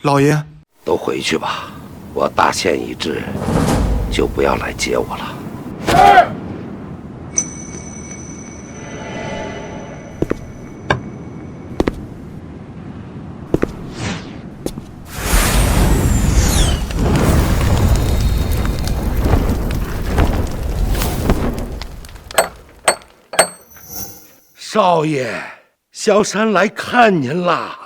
老爷，都回去吧，我大限已至，就不要来接我了。少爷，小山来看您啦。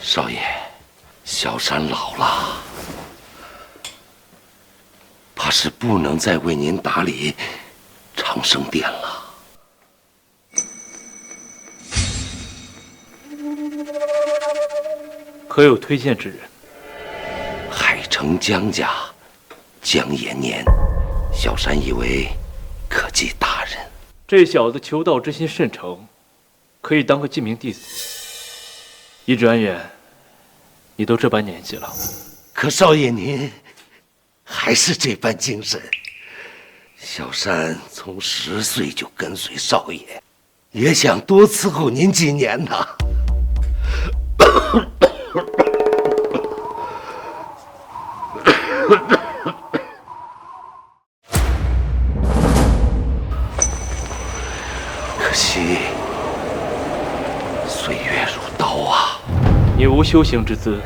少爷，小山老了，怕是不能再为您打理长生殿了。可有推荐之人？海城江家江延年，小山以为可寄大人。这小子求道之心甚诚，可以当个记名弟子。一转眼，你都这般年纪了，可少爷您还是这般精神。小山从10岁就跟随少爷，也想多伺候您几年呐。可惜岁月如刀啊！你无修行之资，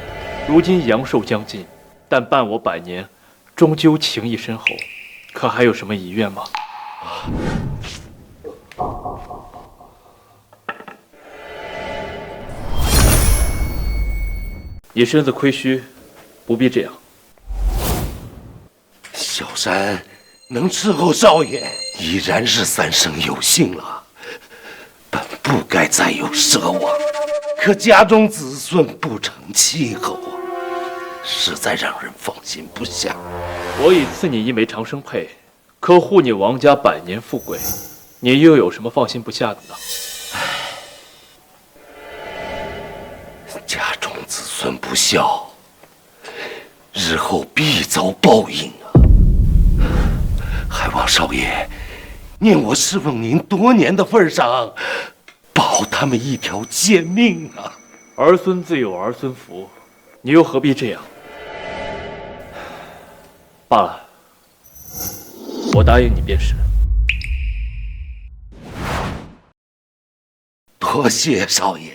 如今阳寿将尽，但伴我100年，终究情谊深厚。可还有什么遗愿吗？你身子亏虚，不必这样。小山能伺候少爷，已然是3生有幸了。本不该再有奢望，可家中子孙不成气候啊，实在让人放心不下。我已赐你1枚长生佩，可护你王家100年富贵，你又有什么放心不下的呢？家中子孙不孝，日后必遭报应啊！还望少爷念我侍奉您多年的份上，保他们一条贱命啊！儿孙自有儿孙福，你又何必这样？罢了，我答应你便是。多谢少爷。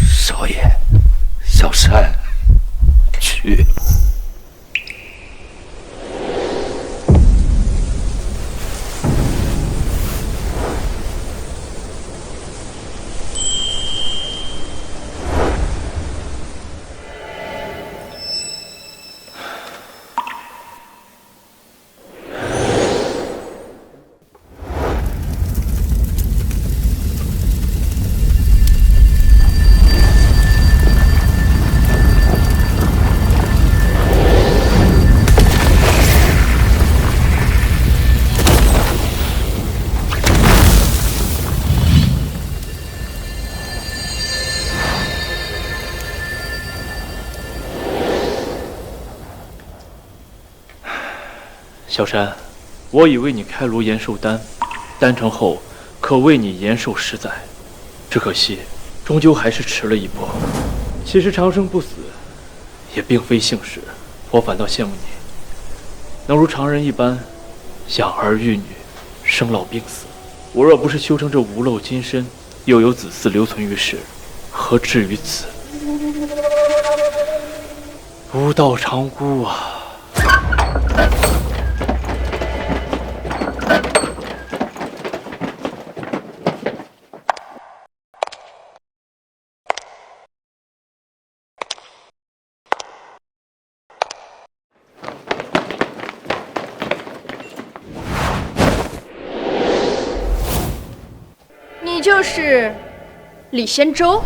少爷，小山去了。小山，我已为你开炉延寿丹，丹成后可为你延寿10载，只可惜终究还是迟了一步。其实长生不死也并非幸事，我反倒羡慕你能如常人一般养儿育女，生老病死。我若不是修成这无漏金身，又有子嗣留存于世，何至于此？无道长孤啊！你就是李仙洲？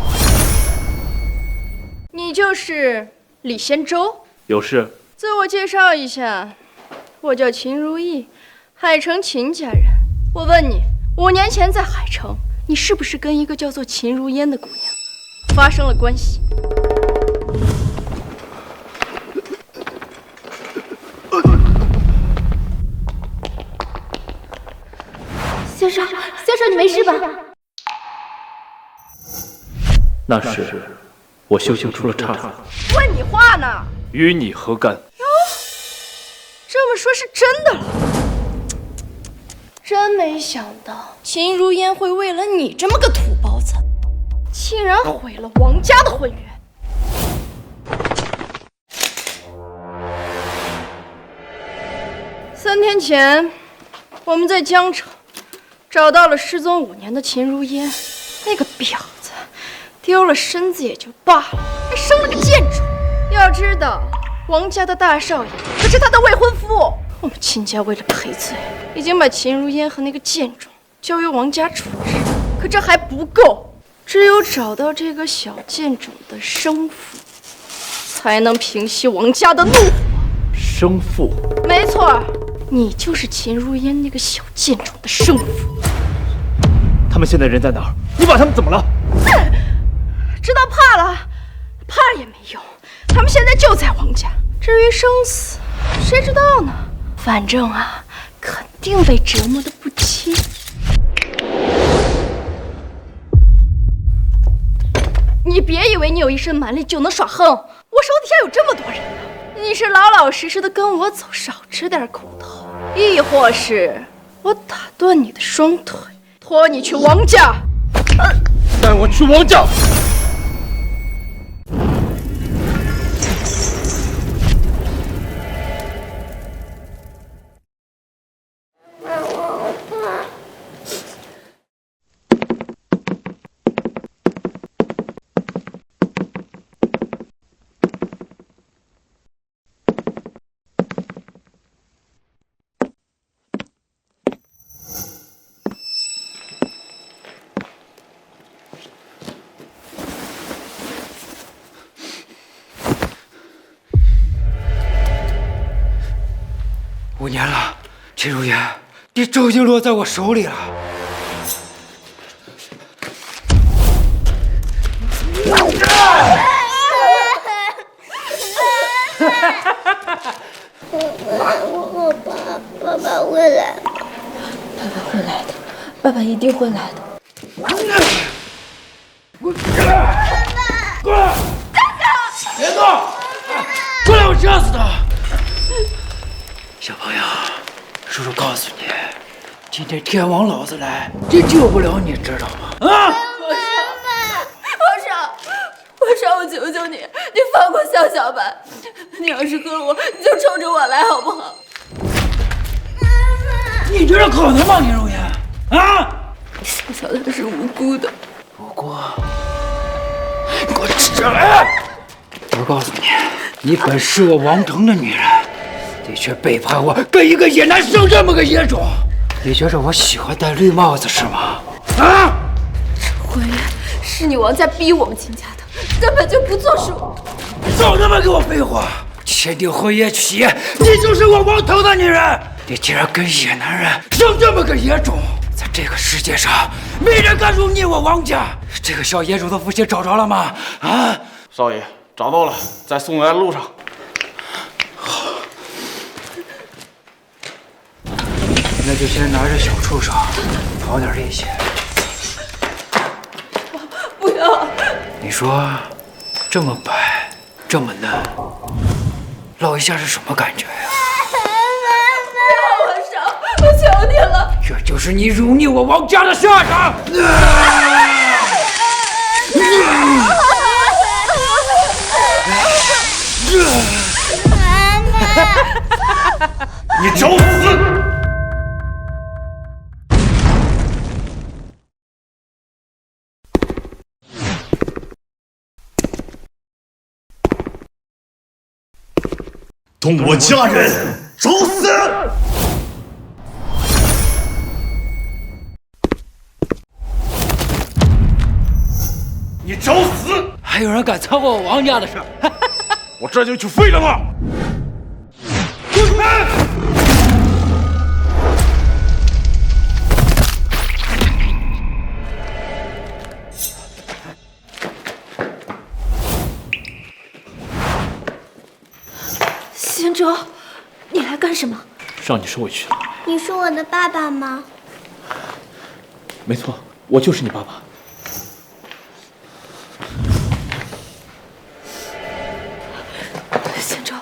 你就是李仙洲？有事？自我介绍一下，我叫秦如意，海城秦家人。我问你， 5年前在海城，你是不是跟一个叫做秦如烟的姑娘发生了关系？先生，你没事吧？那时我修行出了岔子，问你话呢。与你何干？这么说是真的了。真没想到秦如烟会为了你这么个土包子，竟然毁了王家的婚约。3天前，我们在江城找到了失踪5年的秦如烟，那个婊子丢了身子也就罢了，还生了个贱种。要知道，王家的大少爷可是他的未婚夫。我们秦家为了赔罪，已经把秦如烟和那个贱种交由王家处置。可这还不够，只有找到这个小贱种的生父，才能平息王家的怒火。生父？没错，你就是秦如烟那个小贱种的生父。他们现在人在哪儿？你把他们怎么了？知道怕了，怕也没用。他们现在就在王家。至于生死，谁知道呢？反正啊，肯定被折磨得不轻。你别以为你有一身蛮力就能耍横，我手底下有这么多人呢。你是老老实实的跟我走，少吃点苦头，亦或是我打断你的双腿，拖你去王家。带我去王家。5年了，秦如烟，你终于落在我手里了。爸爸会来，爸爸会来的，爸爸一定会来的。过来！别动！过来，我掐死他！小朋友，叔叔告诉你，今天天王老子来，这救不了你，知道吗？啊！皇上，我求求你，你放过笑笑吧。你要是喝了我，你就冲着我来好不好？你觉得可能吗，秦如烟？啊！笑笑他是无辜的。无辜？你给我起来！我告诉你，你本是我王腾的女人，你却背叛我，跟一个野男生这么个野种。你觉得我喜欢戴绿帽子是吗？啊！婚约是你王家逼我们秦家的，根本就不作数。少他妈给我废话！签订婚约起，你就是我王腾的女人。你竟然跟野男人生这么个野种，在这个世界上没人敢辱你我王家。这个小野种的父亲找着了吗？啊！少爷，找到了，在送来的路上。好，那就先拿着小畜生跑点力气。不要！你说，这么白，这么嫩，烙一下是什么感觉呀？皇上，我求你了！这就是你辱逆我王家的下场！你找死！动我家人，找死！你找死！还有人敢掺和我王家的事？我这就去废了他！滚开！什么？让你受委屈了。你是我的爸爸吗？没错，我就是你爸爸。贤州，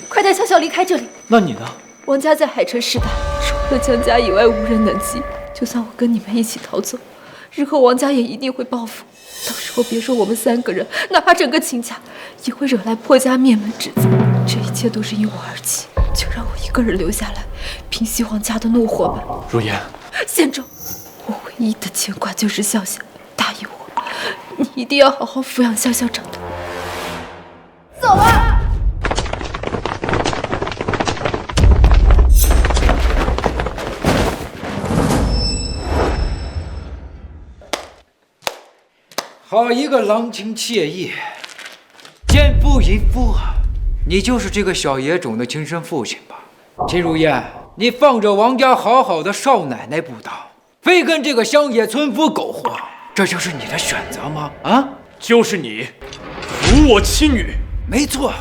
快带笑笑离开这里。那你呢？王家在海城失败，除了江家以外无人能及。就算我跟你们一起逃走，日后王家也一定会报复。到时候别说我们3个人，哪怕整个秦家，也会惹来破家灭门之灾。这一切都是因我而起，就让我一个人留下来，平息王家的怒火吧。如烟，贤州，我唯一的牵挂就是笑笑，答应我，你一定要好好抚养笑笑长大。走啊！好一个郎情妾意，奸夫淫妇啊！你就是这个小野种的亲生父亲吧？秦如烟，你放着王家好好的少奶奶不当，非跟这个乡野村夫苟活，这就是你的选择吗？啊，就是你辱我妻女。没错，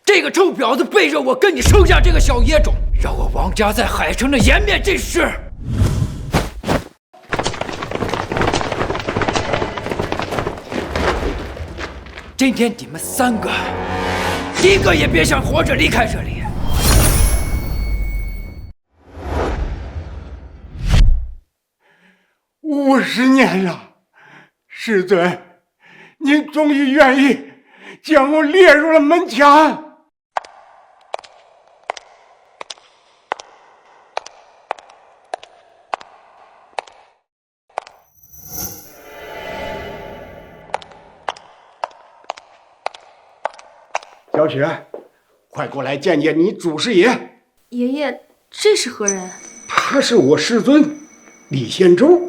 这个臭婊子背着我跟你生下这个小野种，让我王家在海城的颜面尽失。今天你们3个，一个也别想活着离开这里。50年了，师尊，您终于愿意将我列入了门墙。小雪，快过来见见你祖师爷。爷爷，这是何人？他是我师尊李仙洲，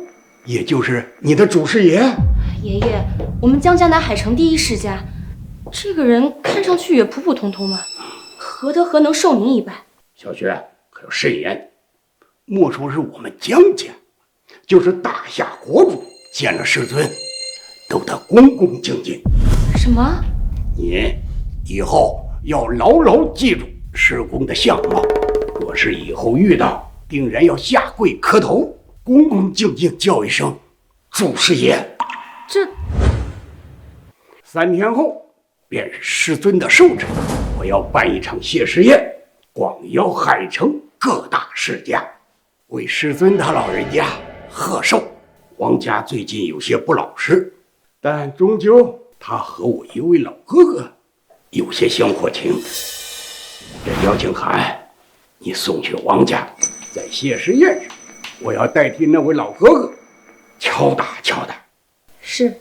也就是你的祖师爷。爷爷，我们江家乃海城第一世家，这个人看上去也普普通通嘛，何德何能受您一拜？小雪可要慎言，莫说是我们江家，就是大夏国主见了师尊，都得恭恭敬敬。什么？你以后要牢牢记住师公的相貌，若是以后遇到，定然要下跪磕头，恭恭敬敬叫一声祖师爷。这3天后便是师尊的寿辰，我要办一场谢师宴，广邀海城各大世家，为师尊他老人家贺寿。王家最近有些不老实，但终究他和我一位老哥哥有些香火情。这邀请函你送去王家，在谢师宴上，我要代替那位老哥哥敲打敲打。是。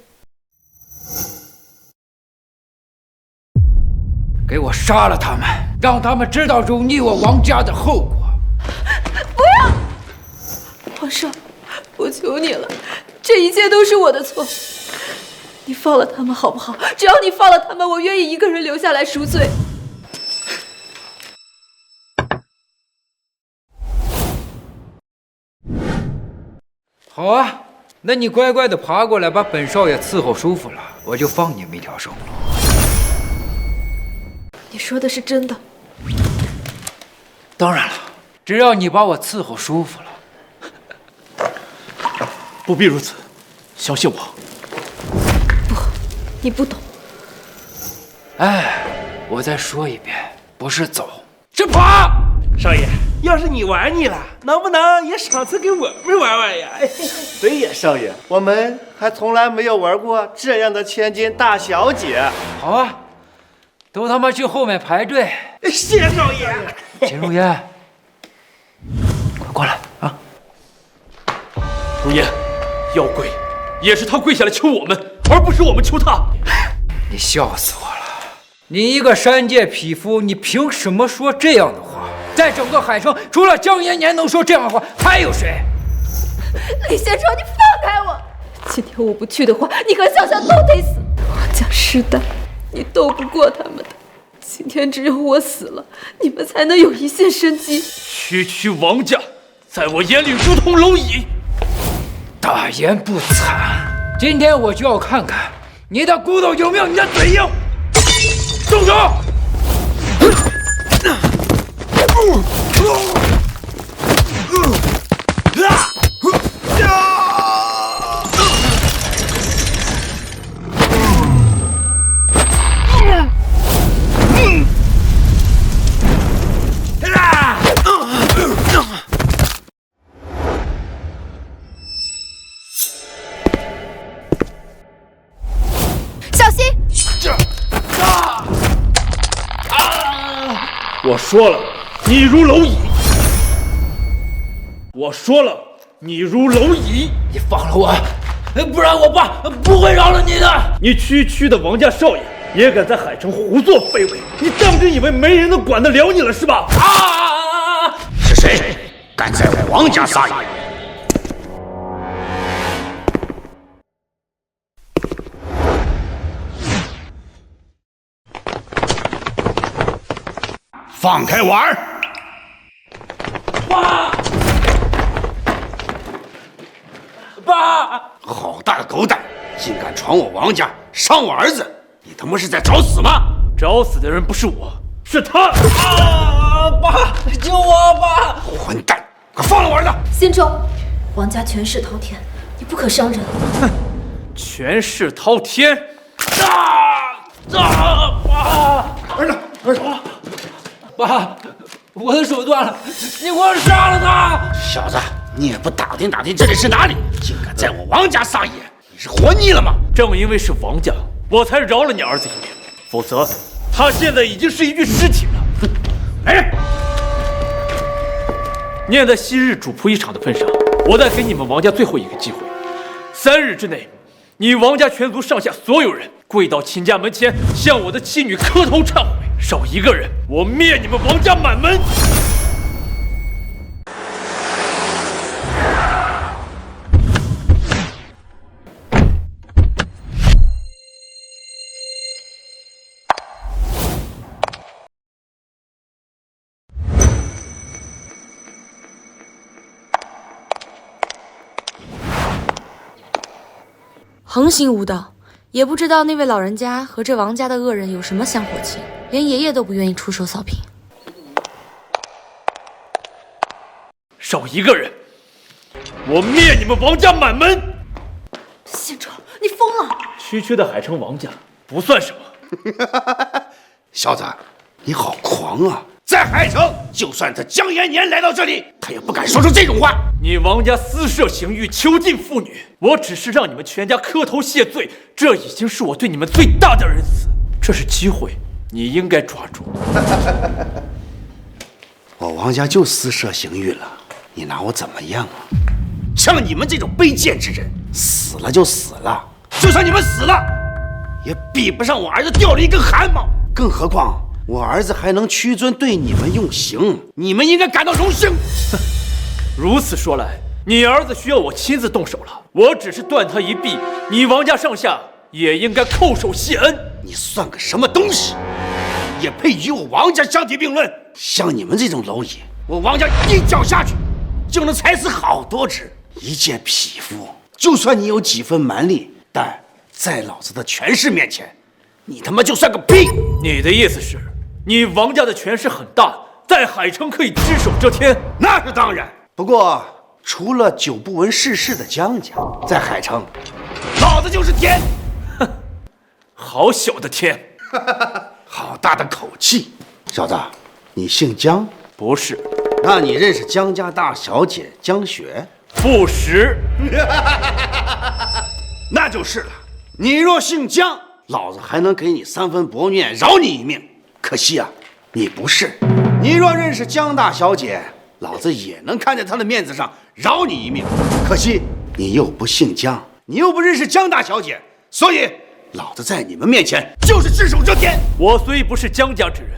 给我杀了他们，让他们知道忤逆我王家的后果。不要！皇上，我求你了，这一切都是我的错。你放了他们好不好？只要你放了他们，我愿意一个人留下来赎罪。好啊，那你乖乖的爬过来，把本少爷伺候舒服了，我就放你们一条生路。你说的是真的？当然了，只要你把我伺候舒服了。不必如此，相信我。不，你不懂。哎，我再说一遍，不是走，是爬。少爷，要是你玩腻了，能不能也赏赐给我们玩玩呀？对呀，少爷，我们还从来没有玩过这样的千金大小姐。好啊，都他妈去后面排队。谢少爷。秦如烟，快过来啊！如烟，要跪，也是他跪下来求我们，而不是我们求他。你笑死我了！你一个山界匹夫，你凭什么说这样的话？在整个海城，除了江延年能说这样的话，还有谁？李先生，你放开我！今天我不去的话，你和笑笑都得死。王家世代，你斗不过他们的。今天只有我死了，你们才能有一线生机。区王家，在我眼里如同蝼蚁。大言不惭！今天我就要看看你的骨头有没有你的嘴硬。动手！小心！我说了，你如蝼蚁。我说了，你如蝼蚁。你放了我，不然我爸不会饶了你的。你区区的王家少爷，也敢在海城胡作非为？你当真以为没人能管得了你了是吧？是谁敢在王家撒野？放开婉儿！爸！好大的狗胆，竟敢闯我王家，伤我儿子！你他妈是在找死吗？找死的人不是我，是他！爸，救我吧！混蛋，快放了我儿子！先州，王家权势滔天，你不可伤人。哼，权势滔天！儿子，爸，我的手断了，你给我杀了他！小子，你也不打听打听这里是哪里，竟敢在我王家撒野！你是活腻了吗？正因为是王家，我才饶了你儿子一命，否则他现在已经是一具尸体了。来人！念在昔日主仆一场的份上，我再给你们王家最后一个机会，3日之内，你王家全族上下所有人跪到亲家门前，向我的妻女磕头忏悔，少一个人，我灭你们王家满门！横行无道，也不知道那位老人家和这王家的恶人有什么香火情，连爷爷都不愿意出手扫平。少一个人，我灭你们王家满门！先州，你疯了！区区的海城王家不算什么。小子，你好狂啊！在海城，就算他江延年来到这里，他也不敢说出这种话。你王家私设刑狱，囚禁妇女，我只是让你们全家磕头谢罪，这已经是我对你们最大的仁慈。这是机会，你应该抓住。我王家就私设刑狱了，你拿我怎么样啊？像你们这种卑贱之人，死了就死了，就算你们死了，也比不上我儿子掉了一根汗毛。更何况我儿子还能屈尊对你们用刑，你们应该感到荣幸。如此说来，你儿子需要我亲自动手了。我只是断他一臂，你王家上下也应该叩首谢恩。你算个什么东西，也配与我王家相提并论？像你们这种蝼蚁，我王家一脚下去就能踩死好多只。一介匹夫，就算你有几分蛮力，但在老子的权势面前，你他妈就算个屁！你的意思是，你王家的权势很大，在海城可以只手遮天？那是当然。不过，除了久不闻世事的江家，在海城，老子就是天。哼，好小的天，好大的口气！小子，你姓江？不是。那你认识江家大小姐江雪？不识。那就是了。你若姓江，老子还能给你3分薄面，饶你一命。可惜啊，你不是。你若认识江大小姐，老子也能看在她的面子上饶你一命。可惜你又不姓江，你又不认识江大小姐，所以老子在你们面前就是只手遮天。我虽不是江家之人，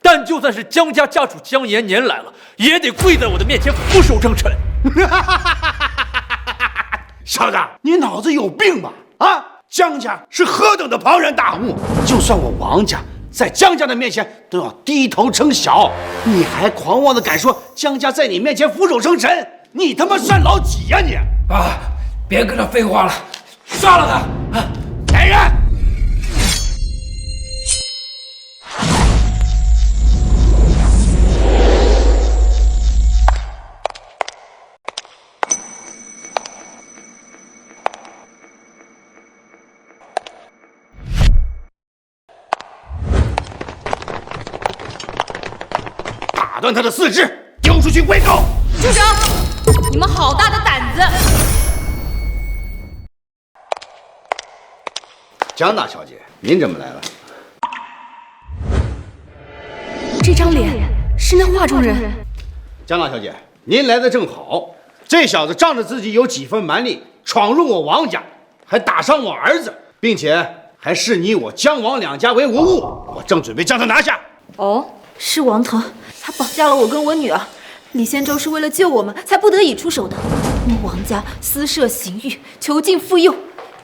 但就算是江家家主江延年来了，也得跪在我的面前俯首称臣。小子，你脑子有病吧？啊，江家是何等的庞然大物，就算我王家在江家的面前都要低头称小，你还狂妄的敢说江家在你面前俯首称臣？你他妈算老几呀你！爸，别跟他废话了，杀了他！来人！断他的四肢，丢出去喂狗。住手！你们好大的胆子！江大小姐，您怎么来了？这张脸是那画中人。江大小姐，您来的正好。这小子仗着自己有几分蛮力，闯入我王家，还打伤我儿子，并且还视你我江王两家为无物。我正准备将他拿下。哦，是王腾，他绑架了我跟我女儿。李仙洲是为了救我们，才不得已出手的。我们王家私设刑狱，囚禁妇幼，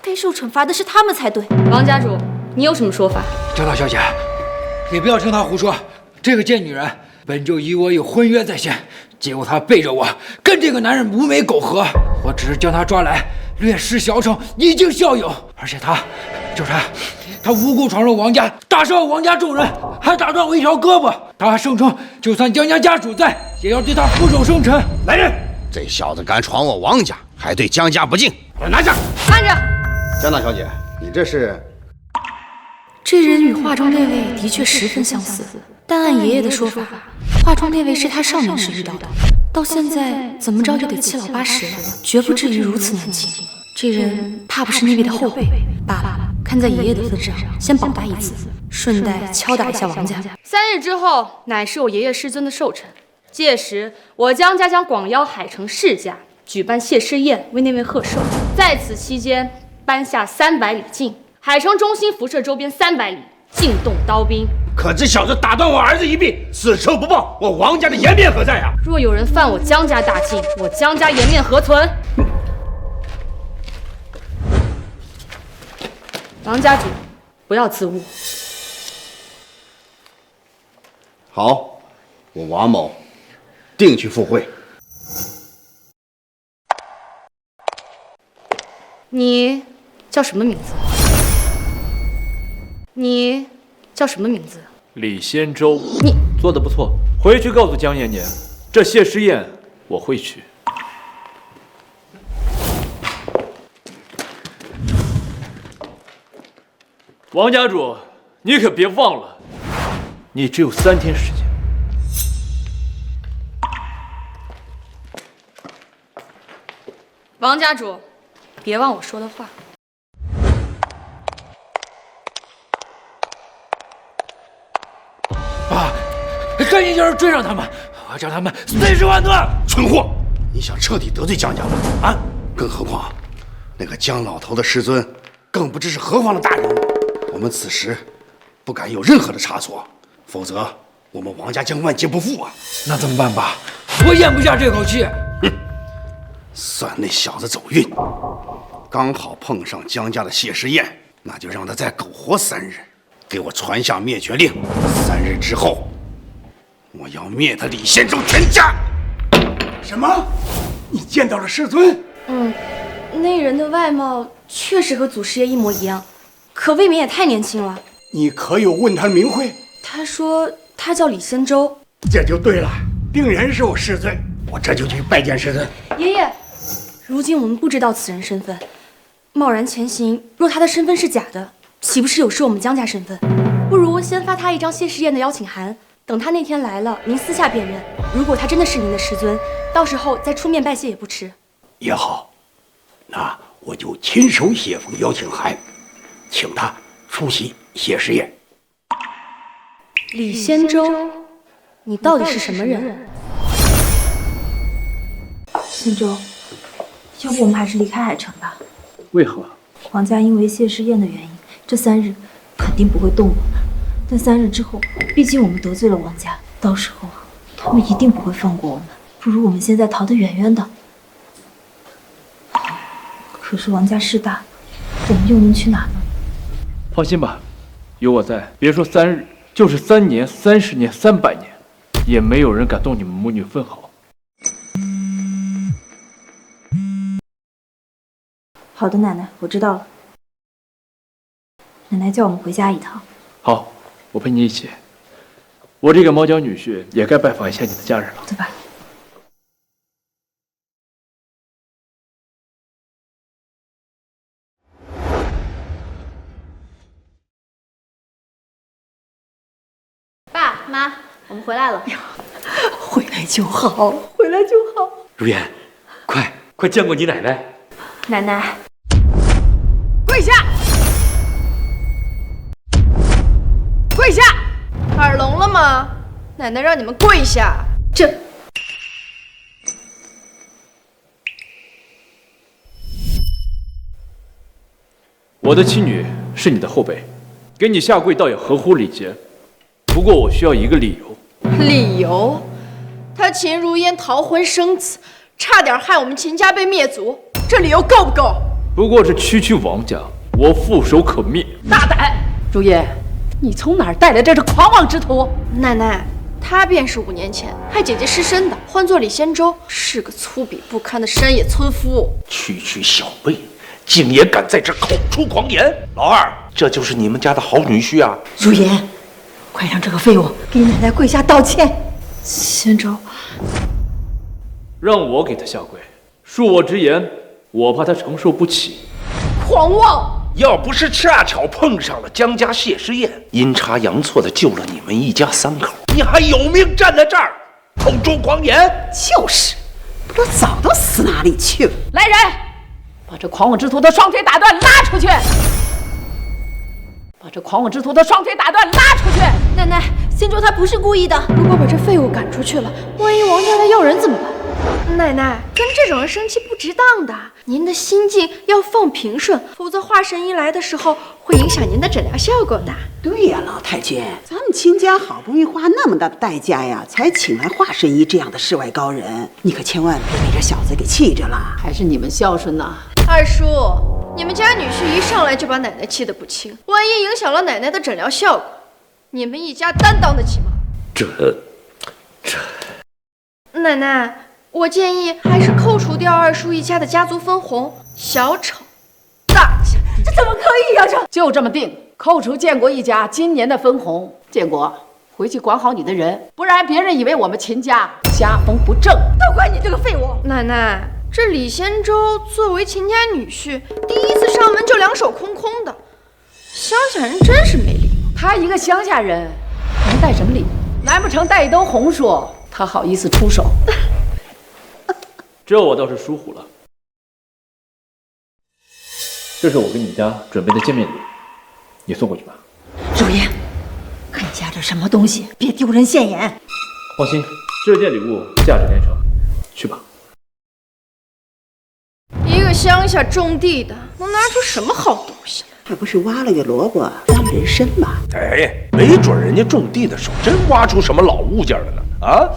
该受惩罚的是他们才对。王家主，你有什么说法？江大小姐，你不要听他胡说。这个贱女人本就与我有婚约在先，结果她背着我跟这个男人无媒苟合，我只是将她抓来略施小惩，以儆效尤。而且她无故闯入王家，打伤王家众人，还打断我一条胳膊。她还声称，就算江家家主在，也要对她俯首称臣。来人，这小子敢闯我王家，还对江家不敬，把他拿下！看着，江大小姐，你这是……这人与画中那位的确十分相似，但按爷爷的说法，画中那位是他少年时遇到的，到现在怎么着也得7老8十了，绝不至于如此年轻。这人怕不是那位的后辈。爸爸，看在爷爷的份上，先保他一次，顺带敲打一下王家。3日之后，乃是我爷爷师尊的寿辰，届时我江家将广邀海城世家举办谢师宴，为那位贺寿。在此期间，颁下300里禁，海城中心辐射周边300里禁动刀兵。可这小子打断我儿子一臂，此仇不报，我王家的颜面何在啊？若有人犯我江家大禁，我江家颜面何存？王家主，不要自误。好，我王某定去赴会。你叫什么名字？你叫什么名字？李仙洲。你做得不错，回去告诉江延年，这谢师宴我会去。王家主，你可别忘了，你只有3天时间。王家主，别忘我说的话。爸，赶紧叫人追上他们，我要将他们40万段！蠢货，你想彻底得罪江家吗？啊！更何况，那个江老头的师尊，更不知是何方的大人物。我们此时不敢有任何的差错，否则我们王家将万劫不复啊！那怎么办，爸？我咽不下这口气。哼，算那小子走运，刚好碰上江家的谢师宴，那就让他再苟活3日，给我传下灭绝令。3日之后，我要灭他李仙洲全家。什么？你见到了师尊？那人的外貌确实和祖师爷一模一样，可未免也太年轻了。你可有问他的名讳？他说他叫李仙洲。这就对了，定然是我师尊。我这就去拜见师尊。爷爷，如今我们不知道此人身份，贸然前行，若他的身份是假的，岂不是有失我们江家身份？不如先发他一张谢师宴的邀请函，等他那天来了，您私下辨认。如果他真的是您的师尊，到时候再出面拜谢也不迟。也好，那我就亲手写封邀请函，请他出席谢师宴。李仙洲，你到底是什么人？仙洲，要不我们还是离开海城吧？为何？王家因为谢师宴的原因，这3日肯定不会动我们。但3日之后，毕竟我们得罪了王家，到时候他们一定不会放过我们。不如我们现在逃得远远的。可是王家势大，我们又能去哪呢？放心吧，有我在，别说3日，就是3年、30年、300年，也没有人敢动你们母女分毫。好的，奶奶，我知道了。奶奶叫我们回家一趟。好，我陪你一起。我这个毛脚女婿也该拜访一下你的家人了。走吧。爸妈，我们回来了。回来就好，回来就好。如烟，快见过你奶奶。奶奶，跪下！跪下！耳聋了吗？奶奶让你们跪下。我的妻女是你的后辈，给你下跪倒也合乎礼节。不过我需要一个理由。理由？他秦如烟逃婚生子，差点害我们秦家被灭族，这理由够不够？不过是区王家，我覆手可灭。大胆！如烟，你从哪儿带来这个狂妄之徒？奶奶，他便是5年前害姐姐失身的，唤作李仙洲，是个粗鄙不堪的山野村夫。区小辈，竟也敢在这口出狂言！老二，这就是你们家的好女婿啊！如烟，快让这个废物给奶奶跪下道歉。仙洲，让我给他下跪，恕我直言，我怕他承受不起。狂妄！要不是恰巧碰上了江家谢师宴，阴差阳错的救了你们一家3口，你还有命站在这儿口出狂言？就是，不知道早都死哪里去了。来人，把这狂妄之徒的双腿打断，拉出去！把这狂妄之徒的双腿打断，拉出去！奶奶，仙洲他不是故意的。如果把这废物赶出去了，万一王家来要人怎么办？奶奶，跟这种人生气不值当的。您的心境要放平顺，否则化神医来的时候会影响您的诊疗效果的。对呀，老太君，咱们秦家好不容易花那么大的代价呀，才请来华神医这样的世外高人，你可千万别被这小子给气着了。还是你们孝顺呐。二叔，你们家女婿一上来就把奶奶气得不轻，万一影响了奶奶的诊疗效果，你们一家担当得起吗？这，奶奶，我建议还是扣除掉二叔一家的家族分红，小丑大家。这怎么可以呀？就这么定，扣除建国一家今年的分红。建国，回去管好你的人，不然别人以为我们秦家家风不正。都怪你这个废物！奶奶，这李仙洲作为秦家女婿，第一次上门就2手空空的，乡下人真是没礼貌。他一个乡下人，能带什么礼？难不成带一兜红薯，他好意思出手？这我倒是疏忽了。这是我给你们家准备的见面礼，你送过去吧。如烟，看你夹着什么东西，别丢人现眼。放心，这件礼物价值连城，去吧。一个乡下种地的，能拿出什么好东西来？还不是挖了个萝卜翻了人参嘛？哎，没准人家种地的时候真挖出什么老物件来了啊！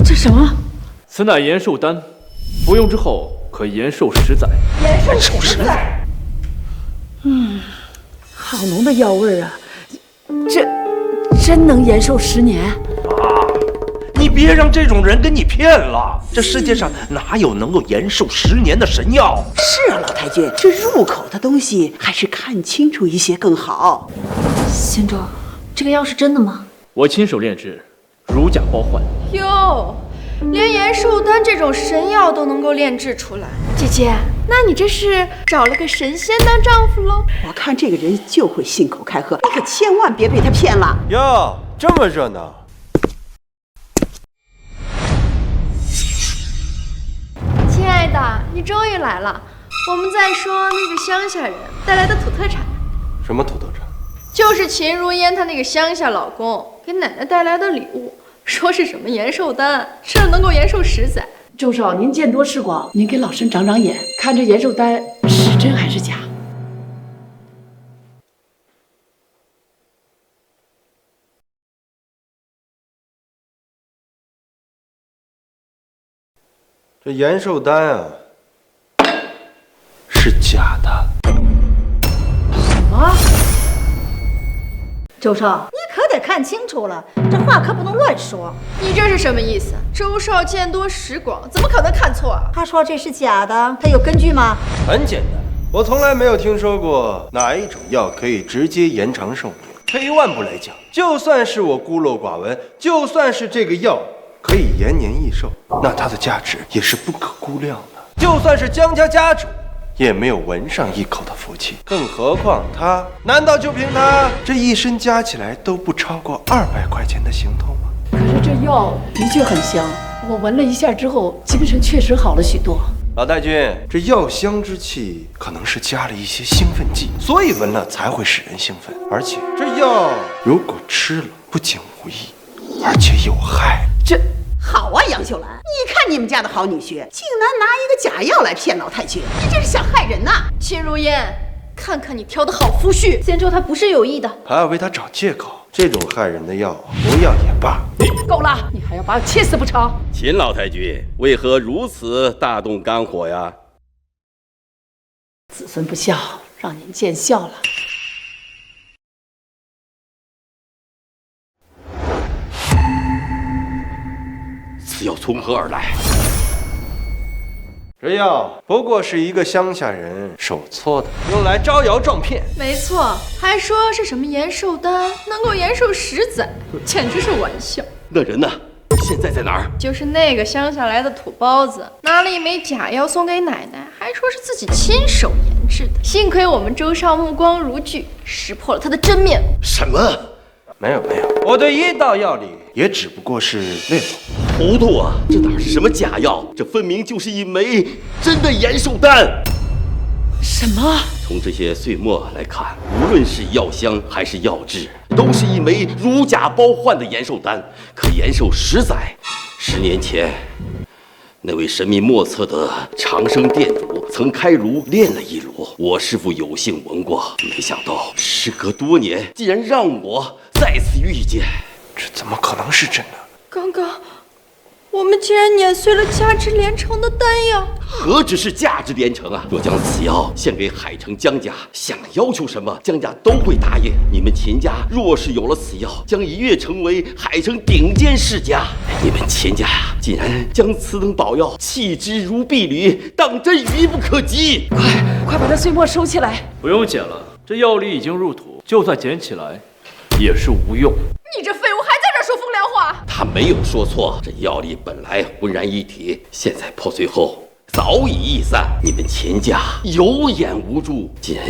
这什么？此乃延寿丹，服用之后可延寿10载。延寿10载。好浓的药味啊！这真能延寿10年？你别让这种人给你骗了，这世界上哪有能够延寿10年的神药？是啊，老太君，这入口的东西还是看清楚一些更好。仙洲，这个药是真的吗？我亲手炼制，如假包换。哟，连延寿丹这种神药都能够炼制出来，姐姐，那你这是找了个神仙当丈夫喽？我看这个人就会信口开河，你可千万别被他骗了。哟，这么热闹！亲爱的，你终于来了。我们在说那个乡下人带来的土特产。什么土特产？就是秦如烟她那个乡下老公给奶奶带来的礼物，说是什么延寿丹，吃了能够延寿10载。周少，您见多识广，您给老身长长眼，看这延寿丹是真还是假？这延寿丹啊，是假的。什么？周少，你可得看清楚了，这话可不能乱说。你这是什么意思？周少见多识广，怎么可能看错啊？他说这是假的，他有根据吗？很简单，我从来没有听说过哪一种药可以直接延长寿命。退1万步来讲，就算是我孤陋寡闻，就算是这个药可以延年益寿，那它的价值也是不可估量的。就算是江家家主，也没有闻上一口的福气。更何况他，难道就凭他这一身加起来都不超过200块钱的行头吗？可是这药的确很香，我闻了一下之后，精神确实好了许多。老太君，这药香之气可能是加了一些兴奋剂，所以闻了才会使人兴奋。而且这药如果吃了，不仅无益，而且有害。这好啊，杨秀兰，你看你们家的好女婿，竟然拿一个假药来骗老太君，你这是想害人呐！秦如烟，看看你挑的好夫婿，贤州他不是有意的，还要为他找借口，这种害人的药不要也罢。够了，你还要把我气死不成？秦老太君为何如此大动肝火呀？子孙不孝，让您见笑了。此药从何而来？这药不过是一个乡下人手搓的，用来招摇撞骗。没错，还说是什么延寿丹能够延寿10载，简直是玩笑。那人呢？现在在哪儿？就是那个乡下来的土包子，拿了一枚假药送给奶奶，还说是自己亲手研制的。幸亏我们周少目光如炬，识破了他的真面目。什么？没有，我对医道药理也只不过是略懂。糊涂啊！这哪是什么假药？这分明就是一枚真的延寿丹。什么？从这些碎末来看，无论是药香还是药质，都是一枚如假包换的延寿丹，可延寿10载。10年前，那位神秘莫测的长生店主曾开炉炼了一炉，我师父有幸闻过，没想到时隔多年，竟然让我再次遇见。这怎么可能是真的？刚刚我们竟然碾碎了价值连城的丹药，何止是价值连城啊！若将此药献给海城江家，想要求什么，江家都会答应。你们秦家若是有了此药，将一跃成为海城顶尖世家。你们秦家呀，竟然将此等宝药弃之如敝履，当真愚不可及！快把这碎末收起来！不用捡了，这药力已经入土，就算捡起来，也是无用。你这废物还在这说风凉话！他没有说错，这药力本来浑然一体，现在破碎后早已易散。你们秦家有眼无珠，竟然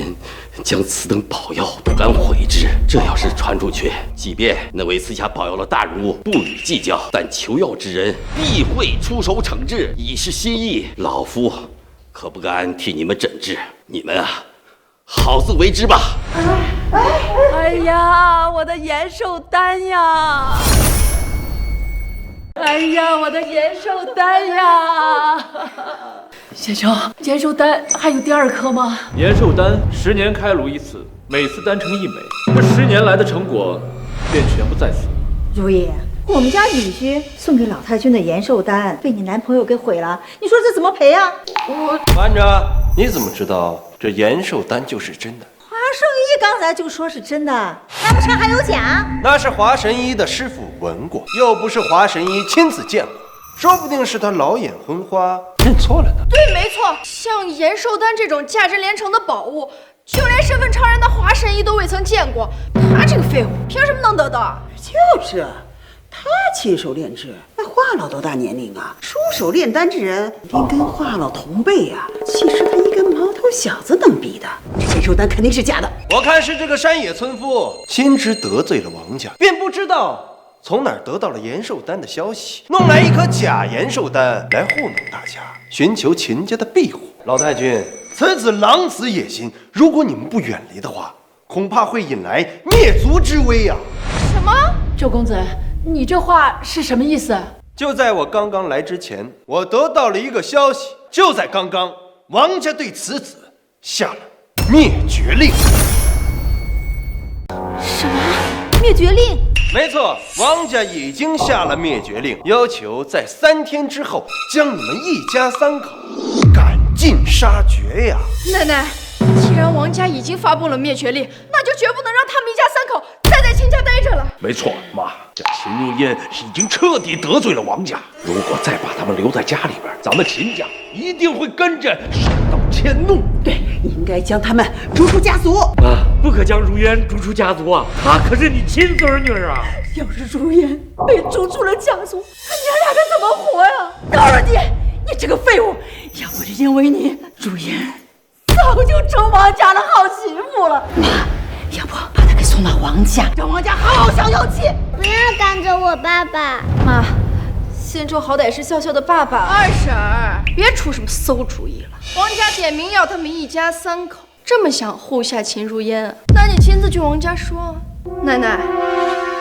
将此等宝药都敢毁之，这要是传出去，即便那位私下宝药的大人物不予计较，但求药之人必会出手惩治，以示心意。老夫可不敢替你们诊治，你们啊，好自为之吧。哎呀，我的延寿丹呀！哎呀，我的延寿丹呀！先生，延寿丹还有第2颗吗？延寿丹10年开炉一次，每次丹成1枚，这10年来的成果便全部在此。如意，我们家女婿送给老太君的延寿丹被你男朋友给毁了，你说这怎么赔啊？慢着，你怎么知道这延寿丹就是真的？华圣医刚才就说是真的，难不成还有假？那是华神医的师傅闻过，又不是华神医亲自见过，说不定是他老眼昏花认错了呢。对，没错，像延寿丹这种价值连城的宝物，就连身份超然的华神医都未曾见过，他这个废物凭什么能得到？就是他亲手炼制，那华老多大年龄啊？出手炼丹之人一定跟华老同辈啊。岂是他一个毛头小子能比的？这延寿丹肯定是假的。我看是这个山野村夫心知得罪了王家，便不知道从哪儿得到了延寿丹的消息，弄来一颗假延寿丹来糊弄大家，寻求秦家的庇护。老太君，此子狼子野心，如果你们不远离的话，恐怕会引来灭族之危啊！什么？周公子，你这话是什么意思？就在我刚刚来之前，我得到了一个消息，就在刚刚，王家对此子下了灭绝令。什么？灭绝令？没错，王家已经下了灭绝令，要求在3天之后将你们一家3口赶尽杀绝呀！奶奶，既然王家已经发布了灭绝令，那就绝不能让他们一家3口再在秦家待着了。没错，妈，这秦如烟已经彻底得罪了王家，如果再把他们留在家里边，咱们秦家一定会跟着受到迁怒。对，应该将他们逐出家族。啊，不可将如烟逐出家族啊！她可是你亲孙女啊！要是如烟被逐出了家族，娘俩该怎么活呀？饶了你！你这个废物！要不是因为你，如烟早就成王家的好媳妇了。妈，要不把她给送到王家，让王家好好消消气。不要赶走我爸爸。妈，宪州好歹是笑笑的爸爸。二婶儿，别出什么馊主意了。王家点名要他们一家3口，这么想护下秦如烟，那你亲自去王家说。奶奶，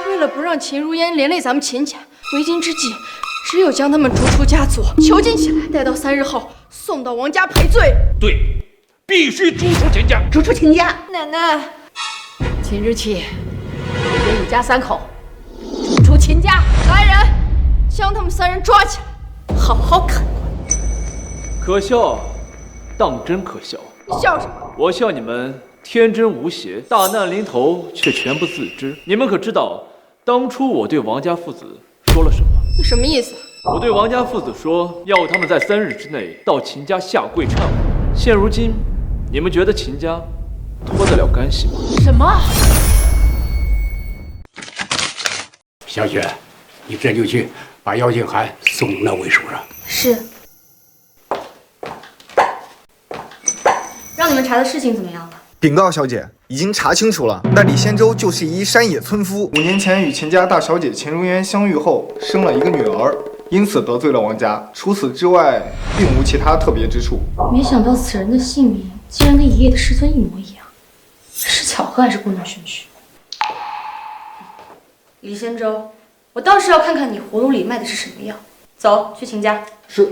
为了不让秦如烟连累咱们秦家，为今之计，只有将他们逐出家族，囚禁起来，待到3日后送到王家赔罪。对，必须逐出秦家，逐出秦家。奶奶，今日起，连一家3口逐出秦家。来人，将他们3人抓起来，好好看。可笑，当真可笑。你笑什么？我笑你们天真无邪，大难临头却全不自知。你们可知道，当初我对王家父子说了什么？你什么意思？我对王家父子说，要他们在3日之内到秦家下跪忏悔。现如今，你们觉得秦家脱得了干系吗？什么？小雪，你这就去把邀请函送那位叔上。是。让你们查的事情怎么样了？禀告小姐，已经查清楚了。那李仙洲就是一山野村夫，5年前与秦家大小姐秦如烟相遇后，生了一个女儿，因此得罪了王家。除此之外，并无其他特别之处。没想到此人的姓名竟然跟爷爷的师尊一模一样，是巧合还是故弄玄虚？李仙洲，我倒是要看看你葫芦里卖的是什么药。走，去秦家。是。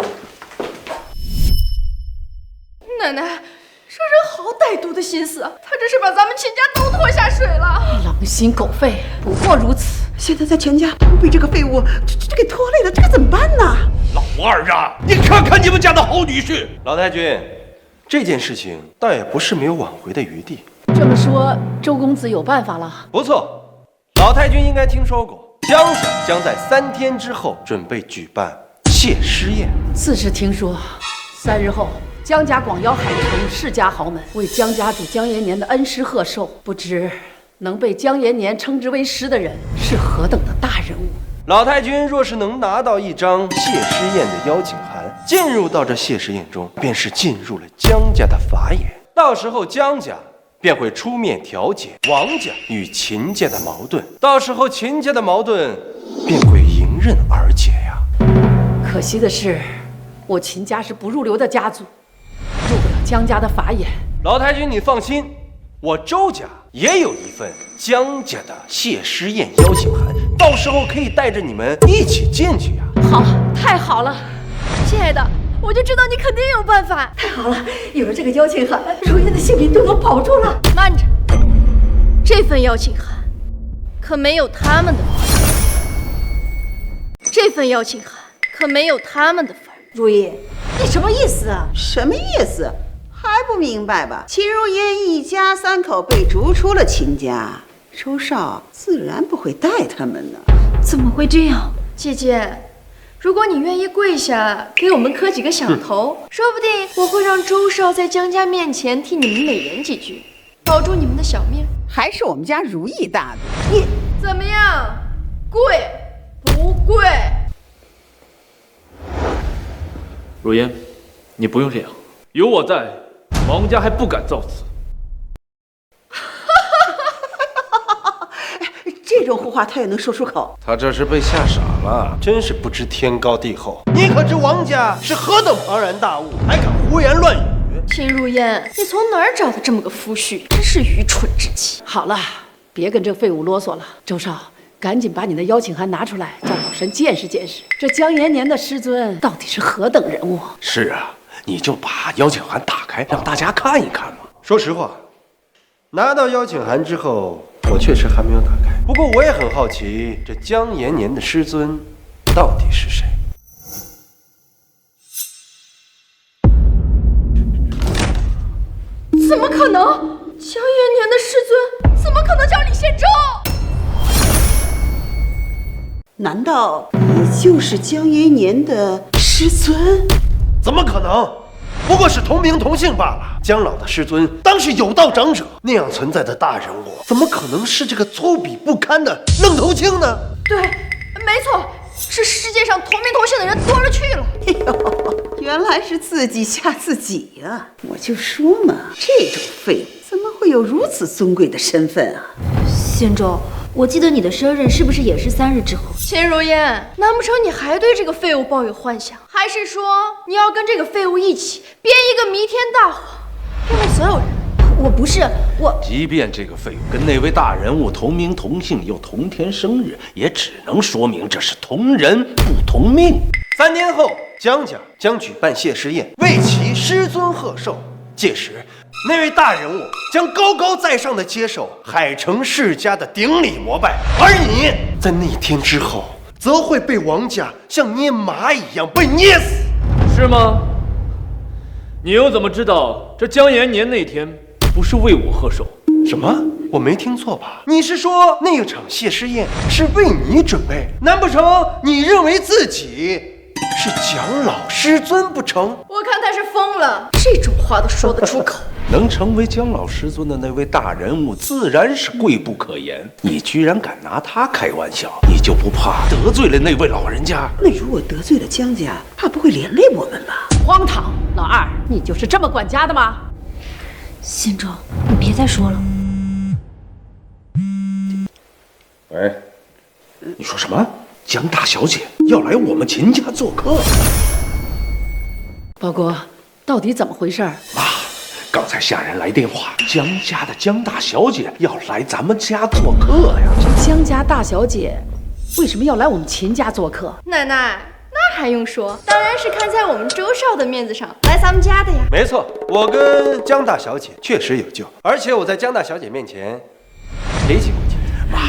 奶奶，这人好歹毒的心思啊！他这是把咱们秦家都拖下水了。狼心狗肺，不过如此。现在在全家都被这个废物这给拖累了，这可怎么办呢？老二啊，你看看你们家的好女婿。老太君，这件事情倒也不是没有挽回的余地。这么说，周公子有办法了？不错，老太君应该听说过，江家将在3天之后准备举办谢师宴。自是听说，3日后。江家广邀海城世家豪门为江家主江延年的恩师贺寿，不知能被江延年称之为师的人是何等的大人物。老太君若是能拿到一张谢师宴的邀请函，进入到这谢师宴中，便是进入了江家的法眼。到时候江家便会出面调解王家与秦家的矛盾，到时候秦家的矛盾便会迎刃而解呀。可惜的是，我秦家是不入流的家族。入不了江家的法眼。老太君，你放心，我周家也有一份江家的谢师宴邀请函，到时候可以带着你们一起进去呀。好，太好了，亲爱的，我就知道你肯定有办法。太好了，有了这个邀请函，如烟的性命都能保住了。慢着，这份邀请函可没有他们的份。这份邀请函可没有他们的份。如意，你什么意思啊？什么意思？还不明白吧？秦如烟一家3口被逐出了秦家，周少自然不会带他们呢。怎么会这样？姐姐，如果你愿意跪下给我们磕几个响头，说不定我会让周少在江家面前替你们美言几句，保住你们的小命。还是我们家如意大度。你怎么样？跪不跪？如烟，你不用这样，有我在，王家还不敢造次。这种胡话他也能说出口？他这是被吓傻了，真是不知天高地厚。你可知王家是何等庞然大物，还敢胡言乱语？秦如烟，你从哪儿找的这么个夫婿？真是愚蠢至极。好了，别跟这废物啰嗦了。周少，赶紧把你的邀请函拿出来，叫老身见识见识，这江延年的师尊到底是何等人物？是啊，你就把邀请函打开，让大家看一看嘛。说实话，拿到邀请函之后，我确实还没有打开。不过我也很好奇，这江延年的师尊到底是谁？怎么可能？江延年的师尊怎么可能叫李宪洲？难道你就是江延年的师尊？怎么可能？不过是同名同姓罢了。江老的师尊当是有道长者，那样存在的大人物，怎么可能是这个粗鄙不堪的愣头青呢？对，没错，是世界上同名同姓的人多了去了。哎呦，原来是自己吓自己呀！我就说嘛，这种废物怎么会有如此尊贵的身份啊？仙舟，我记得你的生日是不是也是3日之后？秦如烟，难不成你还对这个废物抱有幻想？还是说你要跟这个废物一起编一个弥天大谎，骗了所有人？我不是我。即便这个废物跟那位大人物同名同姓又同天生日，也只能说明这是同人不同命。3年后，江家将举办谢师宴，为其师尊贺寿。届时，那位大人物将高高在上的接受海城世家的顶礼膜拜，而你在那天之后，则会被王家像捏蚂蚁一样被捏死，是吗？你又怎么知道这江延年那天不是为我贺寿？什么？我没听错吧？你是说那场谢师宴是为你准备？难不成你认为自己是蒋老师尊不成？我看他是疯了，这种话都说得出口。能成为姜老师尊的那位大人物，自然是贵不可言。你居然敢拿他开玩笑，你就不怕得罪了那位老人家？那如果得罪了江家，怕不会连累我们吧？荒唐！老二，你就是这么管家的吗？仙舟，你别再说了。喂，你说什么？江大小姐要来我们秦家做客？包哥，到底怎么回事？妈，刚才下人来电话，江家的江大小姐要来咱们家做客呀。江家大小姐为什么要来我们秦家做客？奶奶，那还用说，当然是看在我们周少的面子上来咱们家的呀。没错，我跟江大小姐确实有救，而且我在江大小姐面前提起过钱。妈，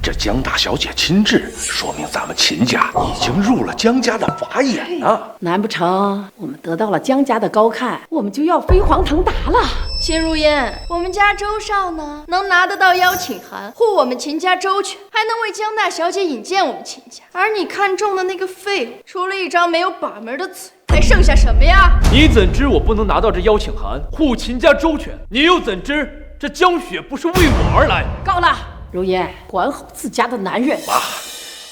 这江大小姐亲至，说明咱们秦家已经入了江家的法眼呢。难不成我们得到了江家的高看，我们就要飞黄腾达了？秦如烟，我们家周少呢，能拿得到邀请函，护我们秦家周全，还能为江大小姐引荐我们秦家。而你看中的那个废物，除了一张没有把门的嘴，还剩下什么呀？你怎知我不能拿到这邀请函，护秦家周全？你又怎知这江雪不是为我而来？够了！如烟，管好自家的男人。妈，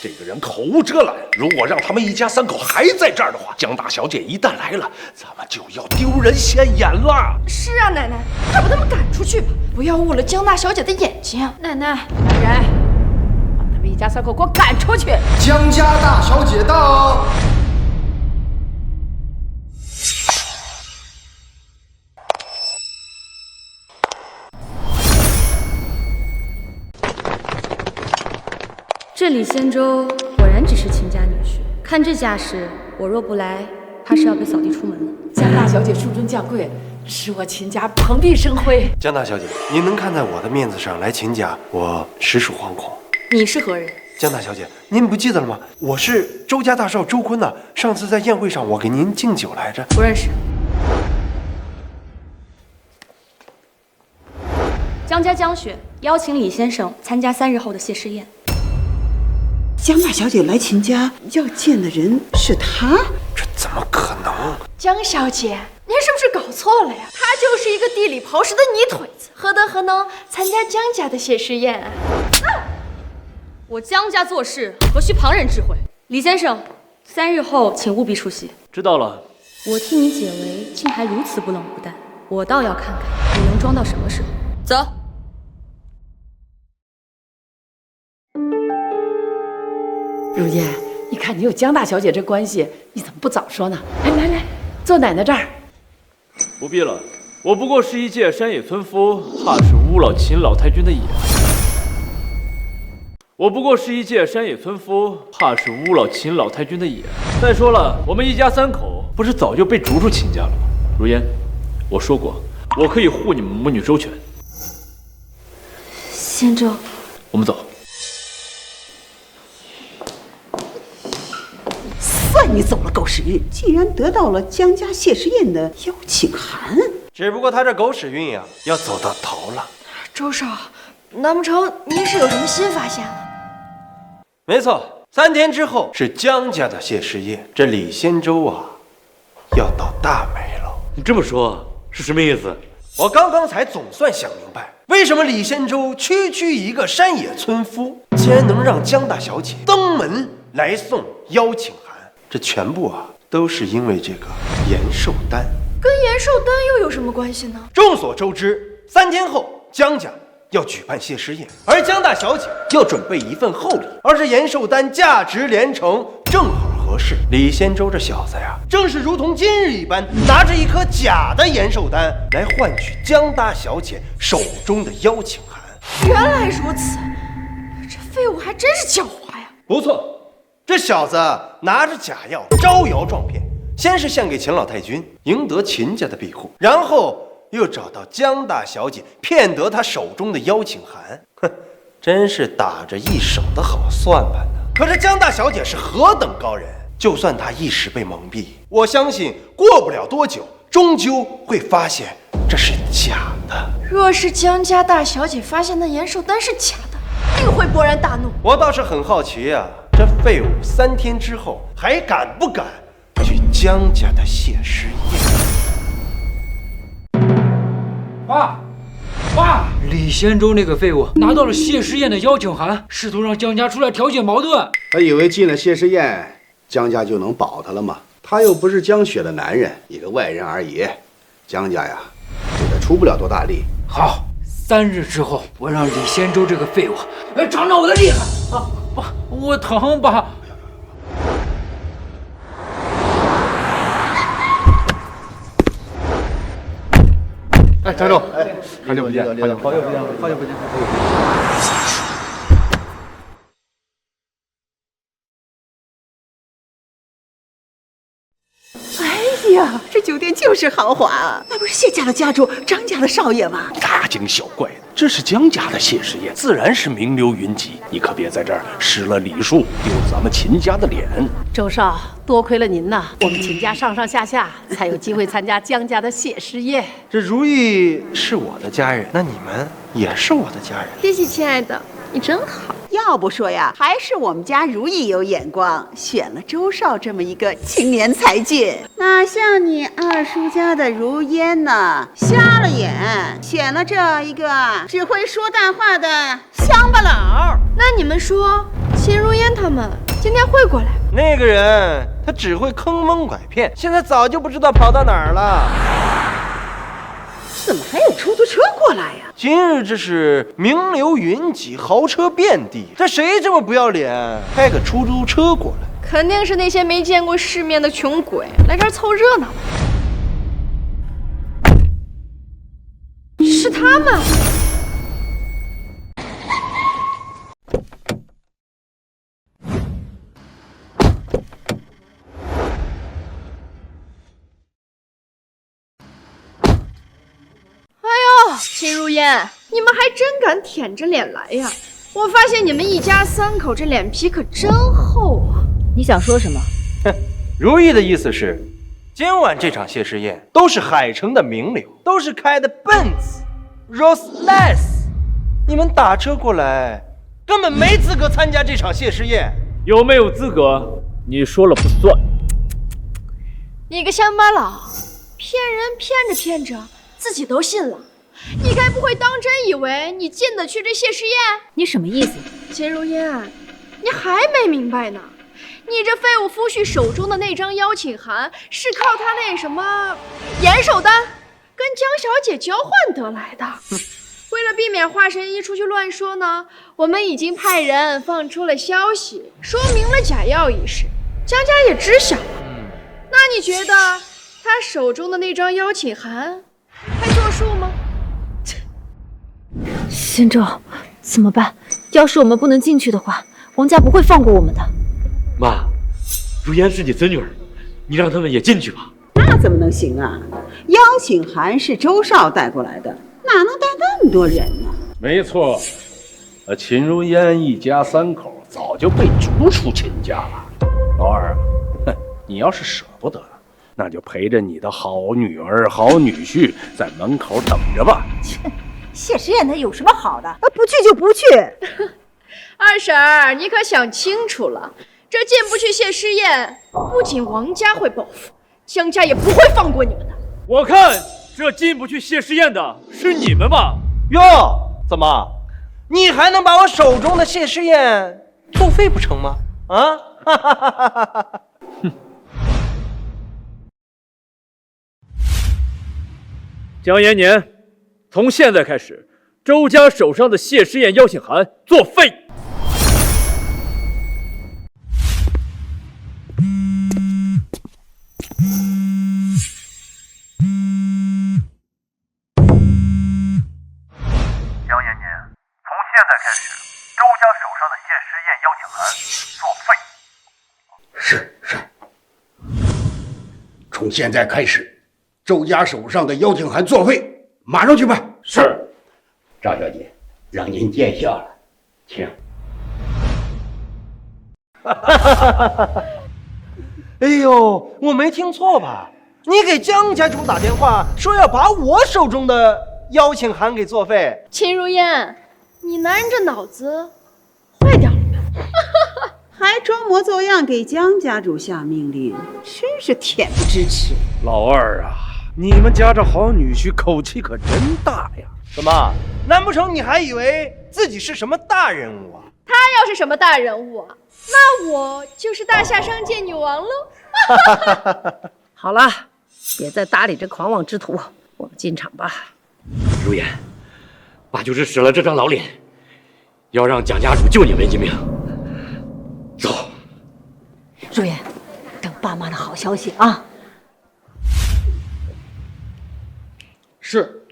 这个人口无遮拦，如果让他们一家3口还在这儿的话，江大小姐一旦来了，咱们就要丢人现眼了。是啊，奶奶，快把他们赶出去吧，不要误了江大小姐的眼睛。奶奶，来人，把他们一家3口给我赶出去！江家大小姐到。这李仙舟果然只是秦家女婿，看这架势，我若不来，怕是要被扫地出门了。江大小姐恕尊降贵，使我秦家蓬荜生辉。江大小姐，您能看在我的面子上来秦家，我实属惶恐。你是何人？江大小姐，您不记得了吗？我是周家大少周坤呐。上次在宴会上，我给您敬酒来着。不认识。江家江雪邀请李先生参加3日后的谢师宴。江大小姐来秦家要见的人是她？这怎么可能？江小姐，您是不是搞错了呀？她就是一个地里刨食的泥腿子，何德何能参加江家的谢师宴啊？我江家做事何须旁人智慧？李先生，3日后请务必出席。知道了。我替你解围，竟还如此不冷不淡，我倒要看看你能装到什么时候。走。如烟，你看你有江大小姐这关系，你怎么不早说呢？来，坐奶奶这儿。不必了，我不过是一介山野村夫，怕是污了秦老太君的眼。我不过是一介山野村夫，怕是污了秦老太君的眼。再说了，我们一家3口不是早就被逐出秦家了吗？如烟，我说过，我可以护你们母女周全。仙舟，我们走。算你走了狗屎运！既然得到了江家谢师宴的邀请函，只不过他这狗屎运呀，要走到头了。周少，难不成您是有什么新发现了？没错，3天之后是江家的谢师宴，这李仙舟啊，要倒大霉了。你这么说，是什么意思？我刚刚才总算想明白，为什么李仙舟区区一个山野村夫，竟然能让江大小姐登门来送邀请函。这全部啊，都是因为这个延寿丹。跟延寿丹又有什么关系呢？众所周知，3天后江家要举办谢师宴，而江大小姐要准备一份厚礼，而这延寿丹价值连城，正好合适。李仙洲这小子呀，正是如同今日一般，拿着一颗假的延寿丹来换取江大小姐手中的邀请函。原来如此，这废物还真是狡猾呀！不错，这小子拿着假药招摇撞骗，先是献给秦老太君，赢得秦家的庇护，然后又找到江大小姐，骗得她手中的邀请函。哼，真是打着一手的好算盘呢。可是江大小姐是何等高人，就算她一时被蒙蔽，我相信过不了多久，终究会发现这是假的。若是江家大小姐发现那延寿丹是假的，定会勃然大怒。我倒是很好奇啊，这废物3天之后还敢不敢去江家的谢师宴？爸，李仙洲那个废物拿到了谢师宴的邀请函，试图让江家出来调解矛盾。他以为进了谢师宴，江家就能保他了吗？他又不是江雪的男人，一个外人而已。江家呀，对他出不了多大力。好，3日之后，我让李仙洲这个废物来尝尝我的厉害啊！爸，我疼爸。哎，张总，好久不见，好久不见。哎呀，这酒店就是豪华啊！那不是谢家的家主张家的少爷吗？大惊小怪的，这是江家的谢师宴，自然是名流云集。你可别在这儿失了礼数，丢了咱们秦家的脸。周少，多亏了您呐，我们秦家上上下下才有机会参加江家的谢师宴。这如意是我的家人，那你们也是我的家人。谢谢亲爱的，你真好。要不说呀，还是我们家如意有眼光，选了周少这么一个青年才俊。哪像你二叔家的如烟呢，瞎了眼，选了这一个只会说大话的乡巴佬。那你们说，秦如烟他们今天会过来吗？那个人他只会坑蒙拐骗，现在早就不知道跑到哪儿了。怎么还有出租车过来呀？今日这是名流云集，豪车遍地，这谁这么不要脸，开个出租车过来？肯定是那些没见过世面的穷鬼来这儿凑热闹的。是他们。秦如烟，你们还真敢舔着脸来呀！我发现你们一家3口这脸皮可真厚啊！你想说什么？哼，如意的意思是，今晚这场谢师宴都是海城的名流，都是开的奔子 Rolls-Royce， 你们打车过来，根本没资格参加这场谢师宴。有没有资格，你说了不算。你个乡巴佬，骗人骗着自己都信了。你该不会当真以为你进得去这谢师宴？你什么意思？秦如烟，你还没明白呢。你这废物夫婿手中的那张邀请函，是靠他那什么延寿丹跟江小姐交换得来的。为了避免华神医出去乱说呢，我们已经派人放出了消息，说明了假药一事，江家也知晓了。那你觉得他手中的那张邀请函还作数吗？仙洲，怎么办？要是我们不能进去的话，王家不会放过我们的。妈，如烟是你孙女儿，你让他们也进去吧。那怎么能行啊？邀请函是周少带过来的，哪能带那么多人呢？没错，秦如烟一家3口早就被逐出秦家了。老二啊，哼，你要是舍不得，那就陪着你的好女儿、好女婿在门口等着吧。谢师宴那有什么好的？不去就不去。二婶儿，你可想清楚了，这进不去谢师宴，不仅王家会报复，江家也不会放过你们的。我看这进不去谢师宴的是你们吧？哟，怎么，你还能把我手中的谢师宴作废不成吗？啊！江延年，从现在开始，周家手上的谢师宴邀请函作废。江延年，从现在开始，周家手上的谢师宴邀请函作废。是。从现在开始，周家手上的邀请函作废，马上去办。是，赵小姐，让您见笑了，请。哎呦，我没听错吧？你给江家主打电话说要把我手中的邀请函给作废？秦如烟，你男人这脑子坏掉了吧？还装模作样给江家主下命令，真是恬不知耻。老二啊，你们家这好女婿口气可真大呀！怎么？难不成你还以为自己是什么大人物啊？他要是什么大人物啊，那我就是大夏商界女王喽。好了，别再搭理这狂妄之徒，我们进场吧。如烟，爸就是使了这张老脸，要让蒋家主救你们一命。走。如烟，等爸妈的好消息啊！是。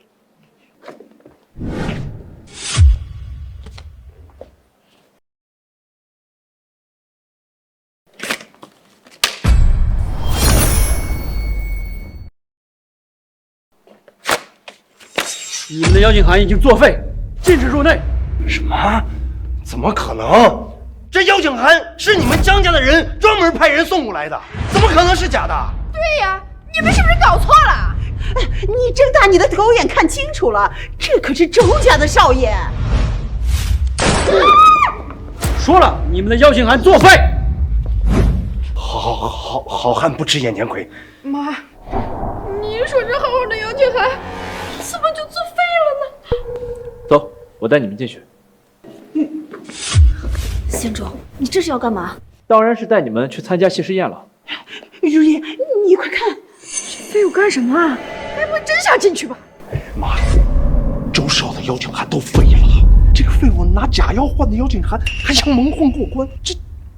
你们的邀请函已经作废，禁止入内。什么？怎么可能？这邀请函是你们江家的人专门派人送过来的，怎么可能是假的？对呀，你们是不是搞错了？你睁大你的狗眼看清楚了，这可是周家的少爷。说了，你们的邀请函作废。好汉不吃眼前亏。妈，你说这好好的邀请函怎么就作废了呢？走，我带你们进去。县主，你这是要干嘛？当然是带你们去参加谢师宴了。如烟，你快看，这废物干什么啊？该不会真想进去吧？妈，周少的邀请函都废了，这个废物拿假药换的邀请函还想蒙混过关，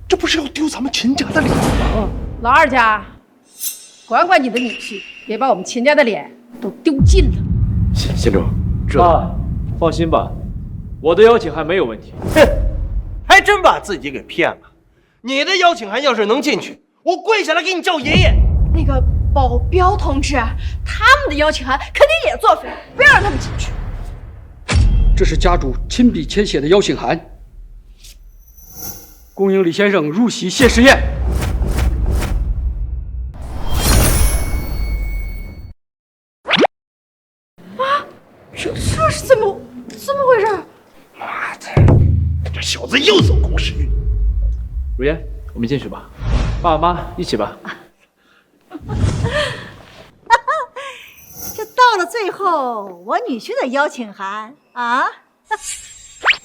这不是要丢咱们秦家的脸吗？老二家，管管你的女婿，别把我们秦家的脸都丢尽了。县主，爸，放心吧，我的邀请函没有问题。哼，还真把自己给骗了。你的邀请函要是能进去，我跪下来给你叫爷爷。那个保镖同志，他们的邀请函肯定也作废，不要让他们进去。这是家主亲笔签写的邀请函，恭迎李先生入席谢师宴。啊，这是怎么回事？妈的，这小子又走狗屎运！如烟，我们进去吧，爸妈一起吧。这到了最后，我女婿的邀请函啊，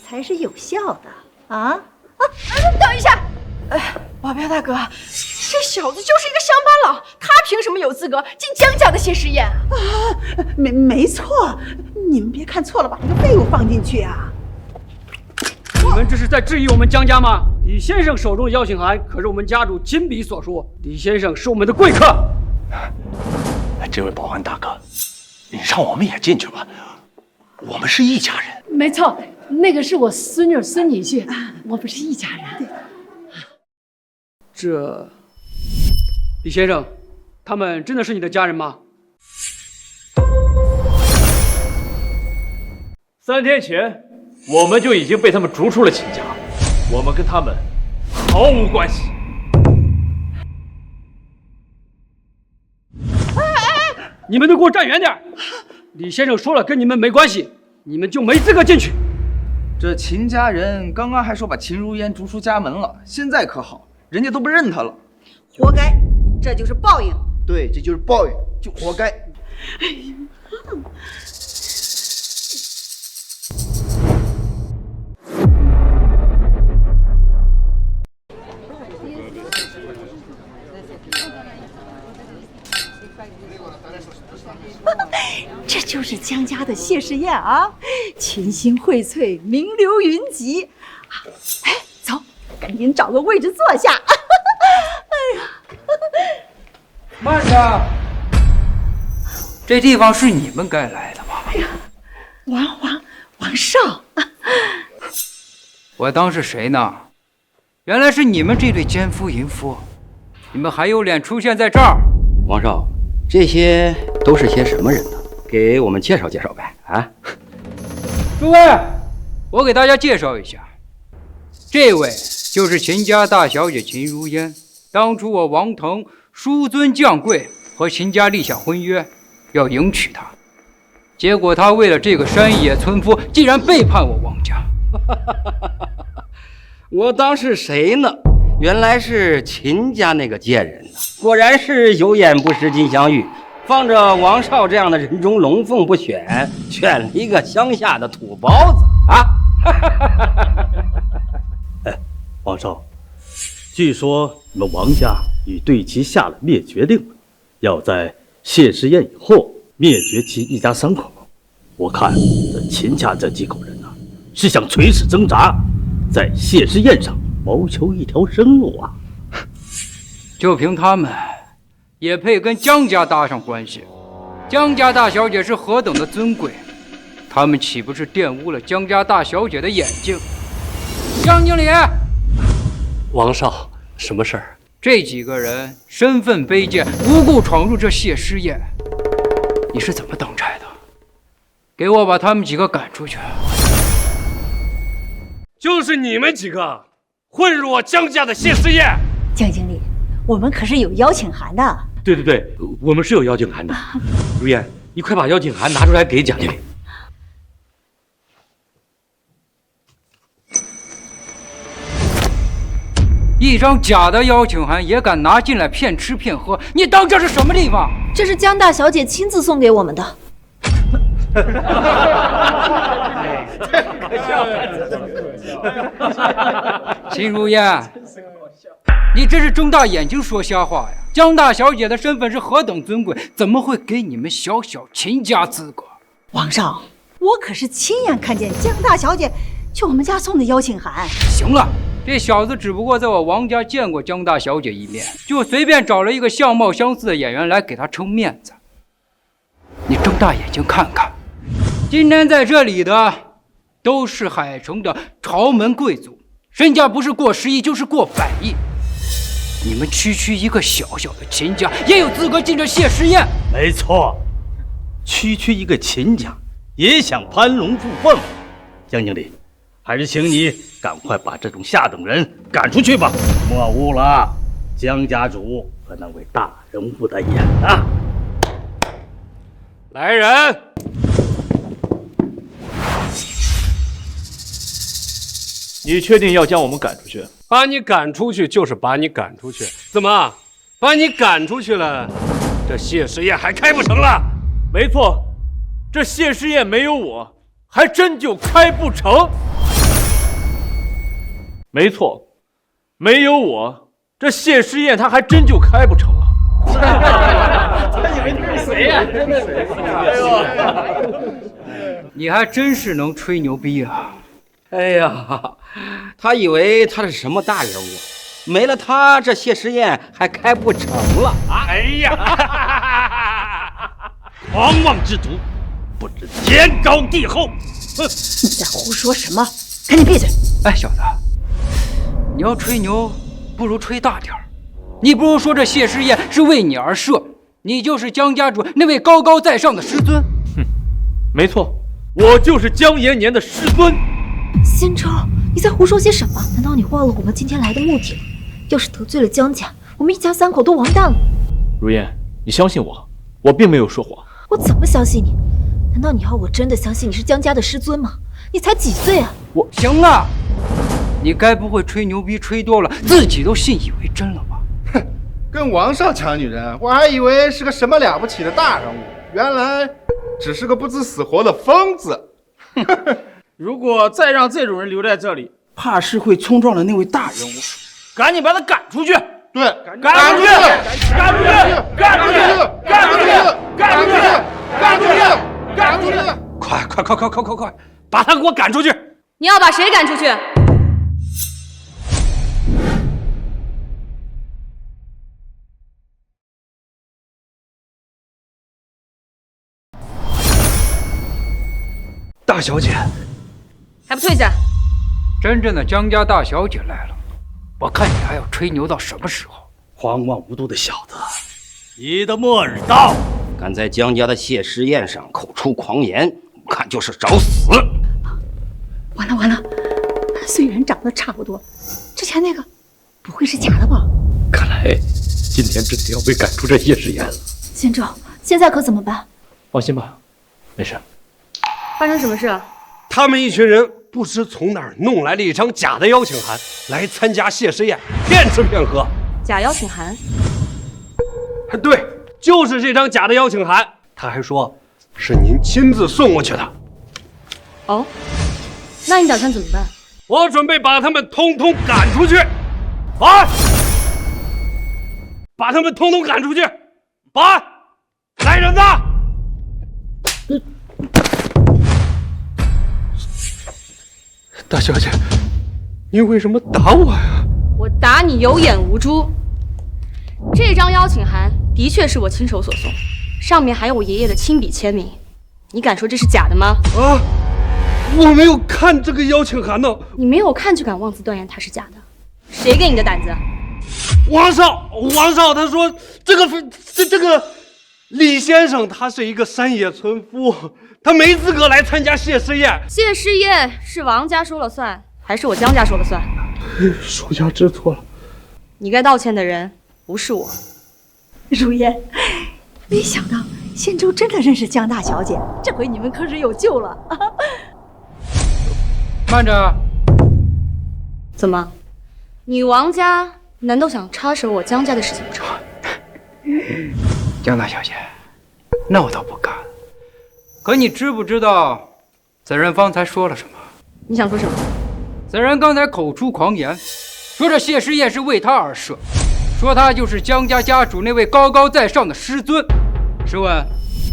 才是有效的啊！等一下，保镖大哥，这小子就是一个乡巴佬，他凭什么有资格进江家的谢师宴？没错，你们别看错了，把这个废物放进去啊！你们这是在质疑我们江家吗？李先生手中的邀请函可是我们家主亲笔所书，李先生是我们的贵客。这位保安大哥，你让我们也进去吧，我们是一家人。没错，那个是我孙女孙女婿，我们是一家人。这，李先生，他们真的是你的家人吗？3天前，我们就已经被他们逐出了秦家，我们跟他们毫无关系。你们都给我站远点！李先生说了，跟你们没关系，你们就没资格进去。这秦家人刚刚还说把秦如烟逐出家门了，现在可好，人家都不认他了。活该，这就是报应。对，这就是报应，就活该。这就是江家的谢师宴啊，群星荟萃，名流云集。哎，走，赶紧找个位置坐下。哎呀，慢着，这地方是你们该来的吧？哎呀，王少，我当是谁呢？原来是你们这对奸夫淫妇，你们还有脸出现在这儿？王少，这些都是些什么人呢？给我们介绍介绍呗。啊，诸位，我给大家介绍一下，这位就是秦家大小姐秦如烟。当初我王腾叔尊降贵，和秦家立下婚约，要迎娶她。结果她为了这个山野村夫，竟然背叛我王家。我当是谁呢？原来是秦家那个贱人呢！果然是有眼不识金镶玉，放着王少这样的人中龙凤不选，选了一个乡下的土包子啊！哎，王少，据说你们王家已对其下了灭绝令，要在谢师宴以后灭绝其一家三口。我看这秦家这几口人啊，是想垂死挣扎，在谢师宴上谋求一条生路啊！就凭他们，也配跟江家搭上关系？江家大小姐是何等的尊贵，他们岂不是玷污了江家大小姐的眼睛？江经理，王少，什么事儿？这几个人身份卑贱，无故闯入这谢师宴，你是怎么当差的？给我把他们几个赶出去！就是你们几个混入我江家的谢师宴。江经理，我们可是有邀请函的。对对对，我们是有邀请函的。如烟，你快把邀请函拿出来给蒋经理。一张假的邀请函也敢拿进来骗吃骗喝，你当这是什么地方？这是江大小姐亲自送给我们的。秦如烟，你这是睁大眼睛说瞎话呀！江大小姐的身份是何等尊贵，怎么会给你们小小秦家资格？王少，我可是亲眼看见江大小姐去我们家送的邀请函。行了，这小子只不过在我王家见过江大小姐一面，就随便找了一个相貌相似的演员来给她撑面子。你睁大眼睛看看，今天在这里的都是海城的朝门贵族，身价不是过10亿就是过100亿。你们区一个小小的秦家，也有资格进这谢师宴？没错，区一个秦家也想攀龙附凤。江经理，还是请你赶快把这种下等人赶出去吧，莫误了江家主和那位大人物的眼啊！来人！你确定要将我们赶出去？把你赶出去就是把你赶出去，怎么？把你赶出去了，这谢师宴还开不成了？没错，这谢师宴没有我，还真就开不成。没错，没有我，这谢师宴他还真就开不成了。他以为他是谁呀？真的是，哎呦，你还真是能吹牛逼啊！哎呀，他以为他是什么大人物，没了他，这谢师宴还开不成了啊！哎呀，狂妄之徒，不知天高地厚！哼！你在胡说什么？赶紧闭嘴！哎，小子，你要吹牛，不如吹大点儿。你不如说这谢师宴是为你而设，你就是江家主那位高高在上的师尊。哼，没错，我就是江延年的师尊。新州，你在胡说些什么？难道你忘了我们今天来的目的了？要是得罪了江家，我们一家3口都完蛋了。如烟，你相信我，我并没有说谎。我怎么相信你？难道你要我真的相信你是江家的师尊吗？你才几岁啊？我行了，你该不会吹牛逼吹多了，自己都信以为真了吧？哼，跟王少抢女人，我还以为是个什么了不起的大人物，原来只是个不知死活的疯子。如果再让这种人留在这里，怕是会冲撞了那位大人物。赶紧把他赶出去！对，赶出去！赶出去！赶出去！赶快，把他给我赶出去！你要把谁赶出去？大小姐，还不退下！真正的江家大小姐来了，我看你还要吹牛到什么时候？狂妄无度的小子，你的末日到！敢在江家的谢师宴上口出狂言，我看就是找死！完了，虽然长得差不多，之前那个不会是假的吧？看来今天真的要被赶出这谢师宴了。县长，现在可怎么办？放心吧，没事。发生什么事了？他们一群人不知从哪儿弄来了一张假的邀请函，来参加谢师宴，骗吃骗喝。假邀请函？对，就是这张假的邀请函。他还说是您亲自送过去的。哦，那你打算怎么办？我准备把他们通通赶出去。保安，把他们通通赶出去！保安，来人呐！大小姐，您为什么打我呀？我打你有眼无珠。这张邀请函的确是我亲手所送，上面还有我爷爷的亲笔签名。你敢说这是假的吗？啊，我没有看这个邀请函呢。你没有看就敢妄自断言它是假的？谁给你的胆子？王少，他说这个李先生他是一个山野村夫，他没资格来参加谢师宴。谢师宴是王家说了算，还是我江家说了算？属下知错了。你该道歉的人不是我。如烟，没想到县州真的认识江大小姐，这回你们可是有救了。慢着，怎么，你王家难道想插手我江家的事情不成？江大小姐，那我倒不敢。可你知不知道此人方才说了什么？你想说什么？此人刚才口出狂言，说这谢师宴是为他而设，说他就是江家家主那位高高在上的师尊。试问，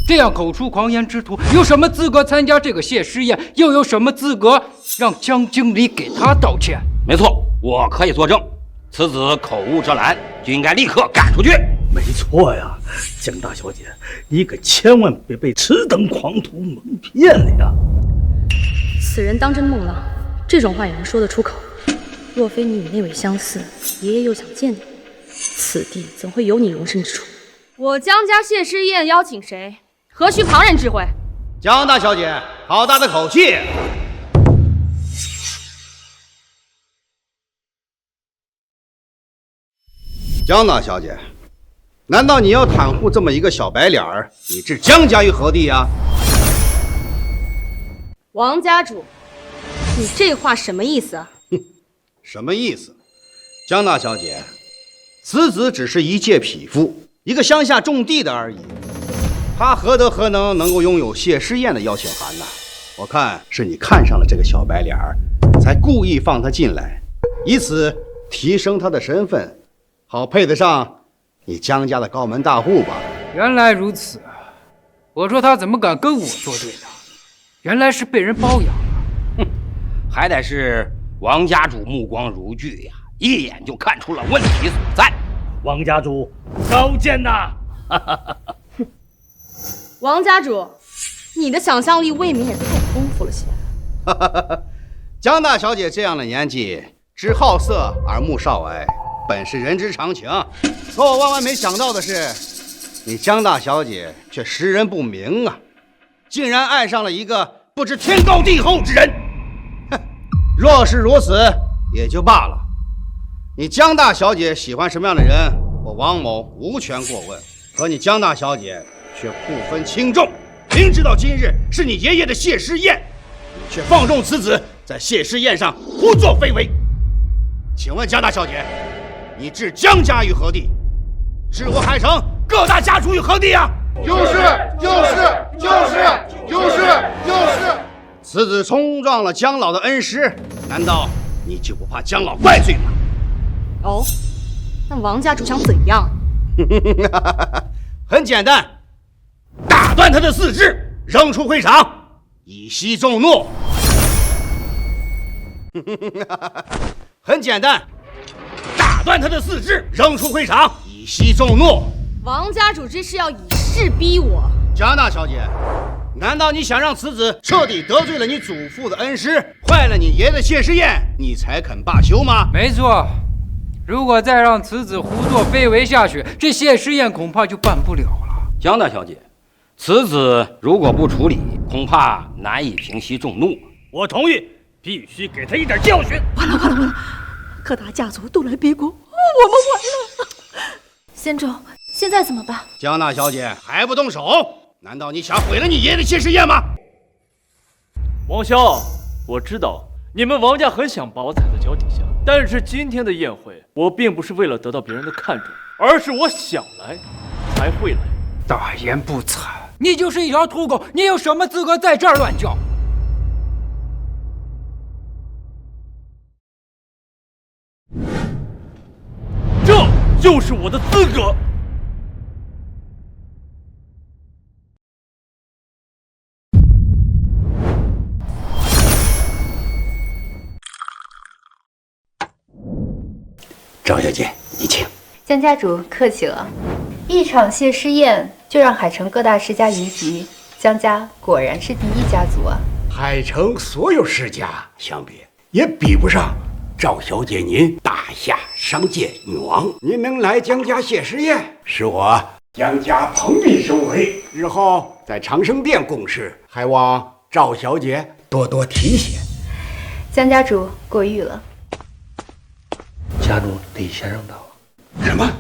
这样口出狂言之徒有什么资格参加这个谢师宴？又有什么资格让江经理给他道歉？没错，我可以作证，此子口无遮拦，就应该立刻赶出去。没错呀，江大小姐，你可千万别被此等狂徒蒙骗了呀！此人当真孟浪，这种话也能说得出口？若非你与那位相似，爷爷又想见你，此地怎会有你容身之处？我江家谢师宴邀请谁，何须旁人知会？江大小姐，好大的口气！江大小姐，难道你要袒护这么一个小白脸儿，你置江家于何地呀？王家主，你这话什么意思啊？什么意思？江大小姐，此子只是一介匹夫，一个乡下种地的而已，他何德何能够拥有谢师宴的邀请函呢？我看是你看上了这个小白脸儿，才故意放他进来，以此提升他的身份，好配得上你江家的高门大户吧？原来如此，我说他怎么敢跟我作对呢？原来是被人包养了。哼，还得是王家主目光如炬呀，一眼就看出了问题所在。王家主，高见呐！王家主，你的想象力未免也太丰富了些。江大小姐这样的年纪，知好色而目少癌，本是人之常情。可我万万没想到的是，你江大小姐却识人不明啊，竟然爱上了一个不知天高地厚之人。哼，若是如此也就罢了。你江大小姐喜欢什么样的人，我王某无权过问。可你江大小姐却不分轻重，明知道今日是你爷爷的谢师宴，你却放纵此子在谢师宴上胡作非为。请问江大小姐，你置江家于何地？置我海城各大家族于何地啊？就是。此子冲撞了江老的恩师，难道你就不怕江老怪罪吗？哦，那王家主想怎样？很简单，打断他的四肢，扔出会场，以息众怒。很简单，打断他的四肢，扔出会场，以息众怒。王家主这是要以势逼我。加纳小姐，难道你想让此子彻底得罪了你祖父的恩师，坏了你爷的谢师宴，你才肯罢休吗？没错，如果再让此子胡作非为下去，这谢师宴恐怕就办不了了。江大小姐，此子如果不处理，恐怕难以平息众怒。我同意，必须给他一点教训。完了，各大家族都来逼宫，我们完了。仙州，现在怎么办？江娜小姐还不动手？难道你想毁了你爷爷的谢师宴吗？王骁，我知道你们王家很想把我踩在脚底下，但是今天的宴会，我并不是为了得到别人的看重，而是我想来才会来。大言不惭，你就是一条土狗，你有什么资格在这儿乱叫？这就是我的资格。赵小姐，你请。江家主客气了，一场谢师宴就让海城各大世家云集，江家果然是第一家族啊！海城所有世家相比，也比不上赵小姐您大夏商界女王。您能来江家谢师宴，使我江家蓬荜生辉，日后在长生殿共事，还望赵小姐多多提携。江家主过誉了。家主李先生到了。什么？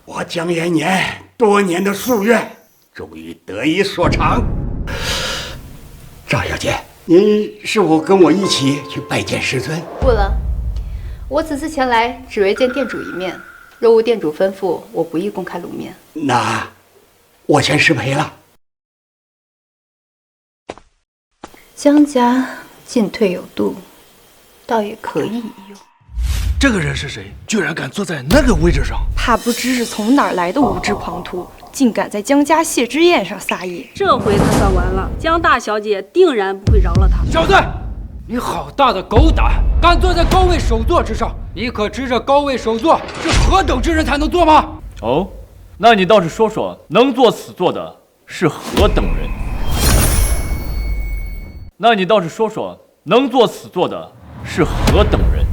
我江延年多年的夙愿终于得以所偿。赵小姐，您是否跟我一起去拜见师尊？不了，我此次前来只为见店主一面，若无店主吩咐，我不宜公开露面。那我先失陪了。江家进退有度，倒也可以一用。这个人是谁？居然敢坐在那个位置上！他不知是从哪儿来的无知狂徒，竟敢在江家谢之宴上撒野。这回他算完了，江大小姐定然不会饶了他。小子，你好大的狗胆，敢坐在高位首座之上！你可知这高位首座是何等之人才能坐吗？哦，那你倒是说说，能坐此座的是何等人？那你倒是说说，能坐此座的是何等人？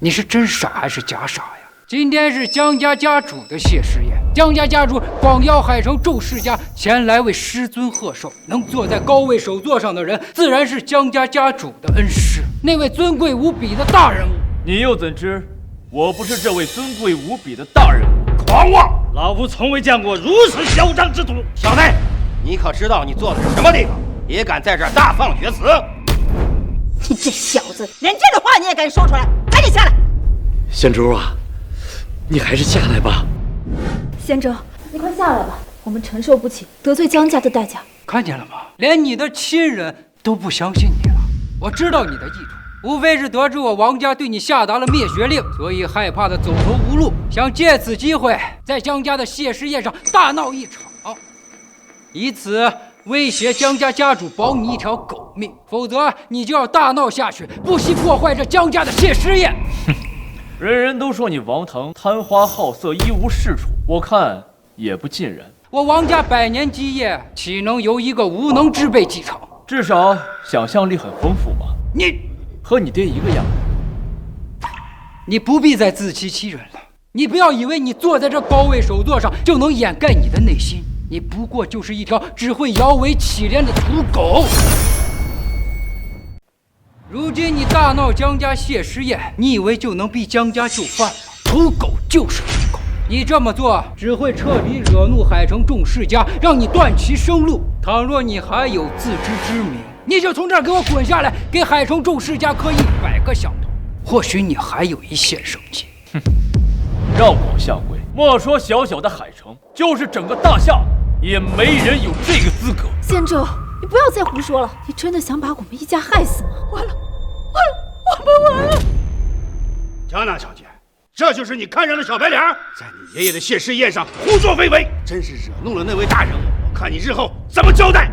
你是真傻还是假傻呀？今天是江家家主的谢师宴，江家家主广邀海城众世家前来为师尊贺寿。能坐在高位首座上的人，自然是江家家主的恩师，那位尊贵无比的大人物。你又怎知我不是这位尊贵无比的大人物？狂妄！老夫从未见过如此嚣张之徒。小子，你可知道你坐的是什么地方？也敢在这儿大放厥词！你这小子，连这种话你也敢说出来？赶紧下来！仙珠啊，你还是下来吧。仙州，你快下来吧，我们承受不起得罪江家的代价。看见了吗？连你的亲人都不相信你了。我知道你的意图，无非是得知我王家对你下达了灭绝令，所以害怕的走投无路，想借此机会在江家的谢师宴上大闹一场，以此威胁江家家主保你一条狗命，否则你就要大闹下去，不惜破坏这江家的谢师宴。人人都说你王堂贪花好色，一无是处，我看也不尽然。我王家百年基业，岂能由一个无能之辈继承？至少想象力很丰富嘛。你和你爹一个样。你不必再自欺欺人了。你不要以为你坐在这高位首座上就能掩盖你的内心，你不过就是一条只会摇尾乞怜的土狗。如今你大闹江家谢师宴，你以为就能逼江家就范吗？土狗就是土狗，你这么做只会彻底惹怒海城众世家，让你断其生路。倘若你还有自知之明，你就从这儿给我滚下来，给海城众世家磕100个响头，或许你还有一线生机。哼，让我下跪，莫说小小的海城，就是整个大夏，也没人有这个资格。仙州，你不要再胡说了，你真的想把我们一家害死吗？完了，我们完了！江娜小姐，这就是你看上的小白脸，在你爷爷的谢师宴上胡作非为，真是惹怒了那位大人物。我看你日后怎么交代！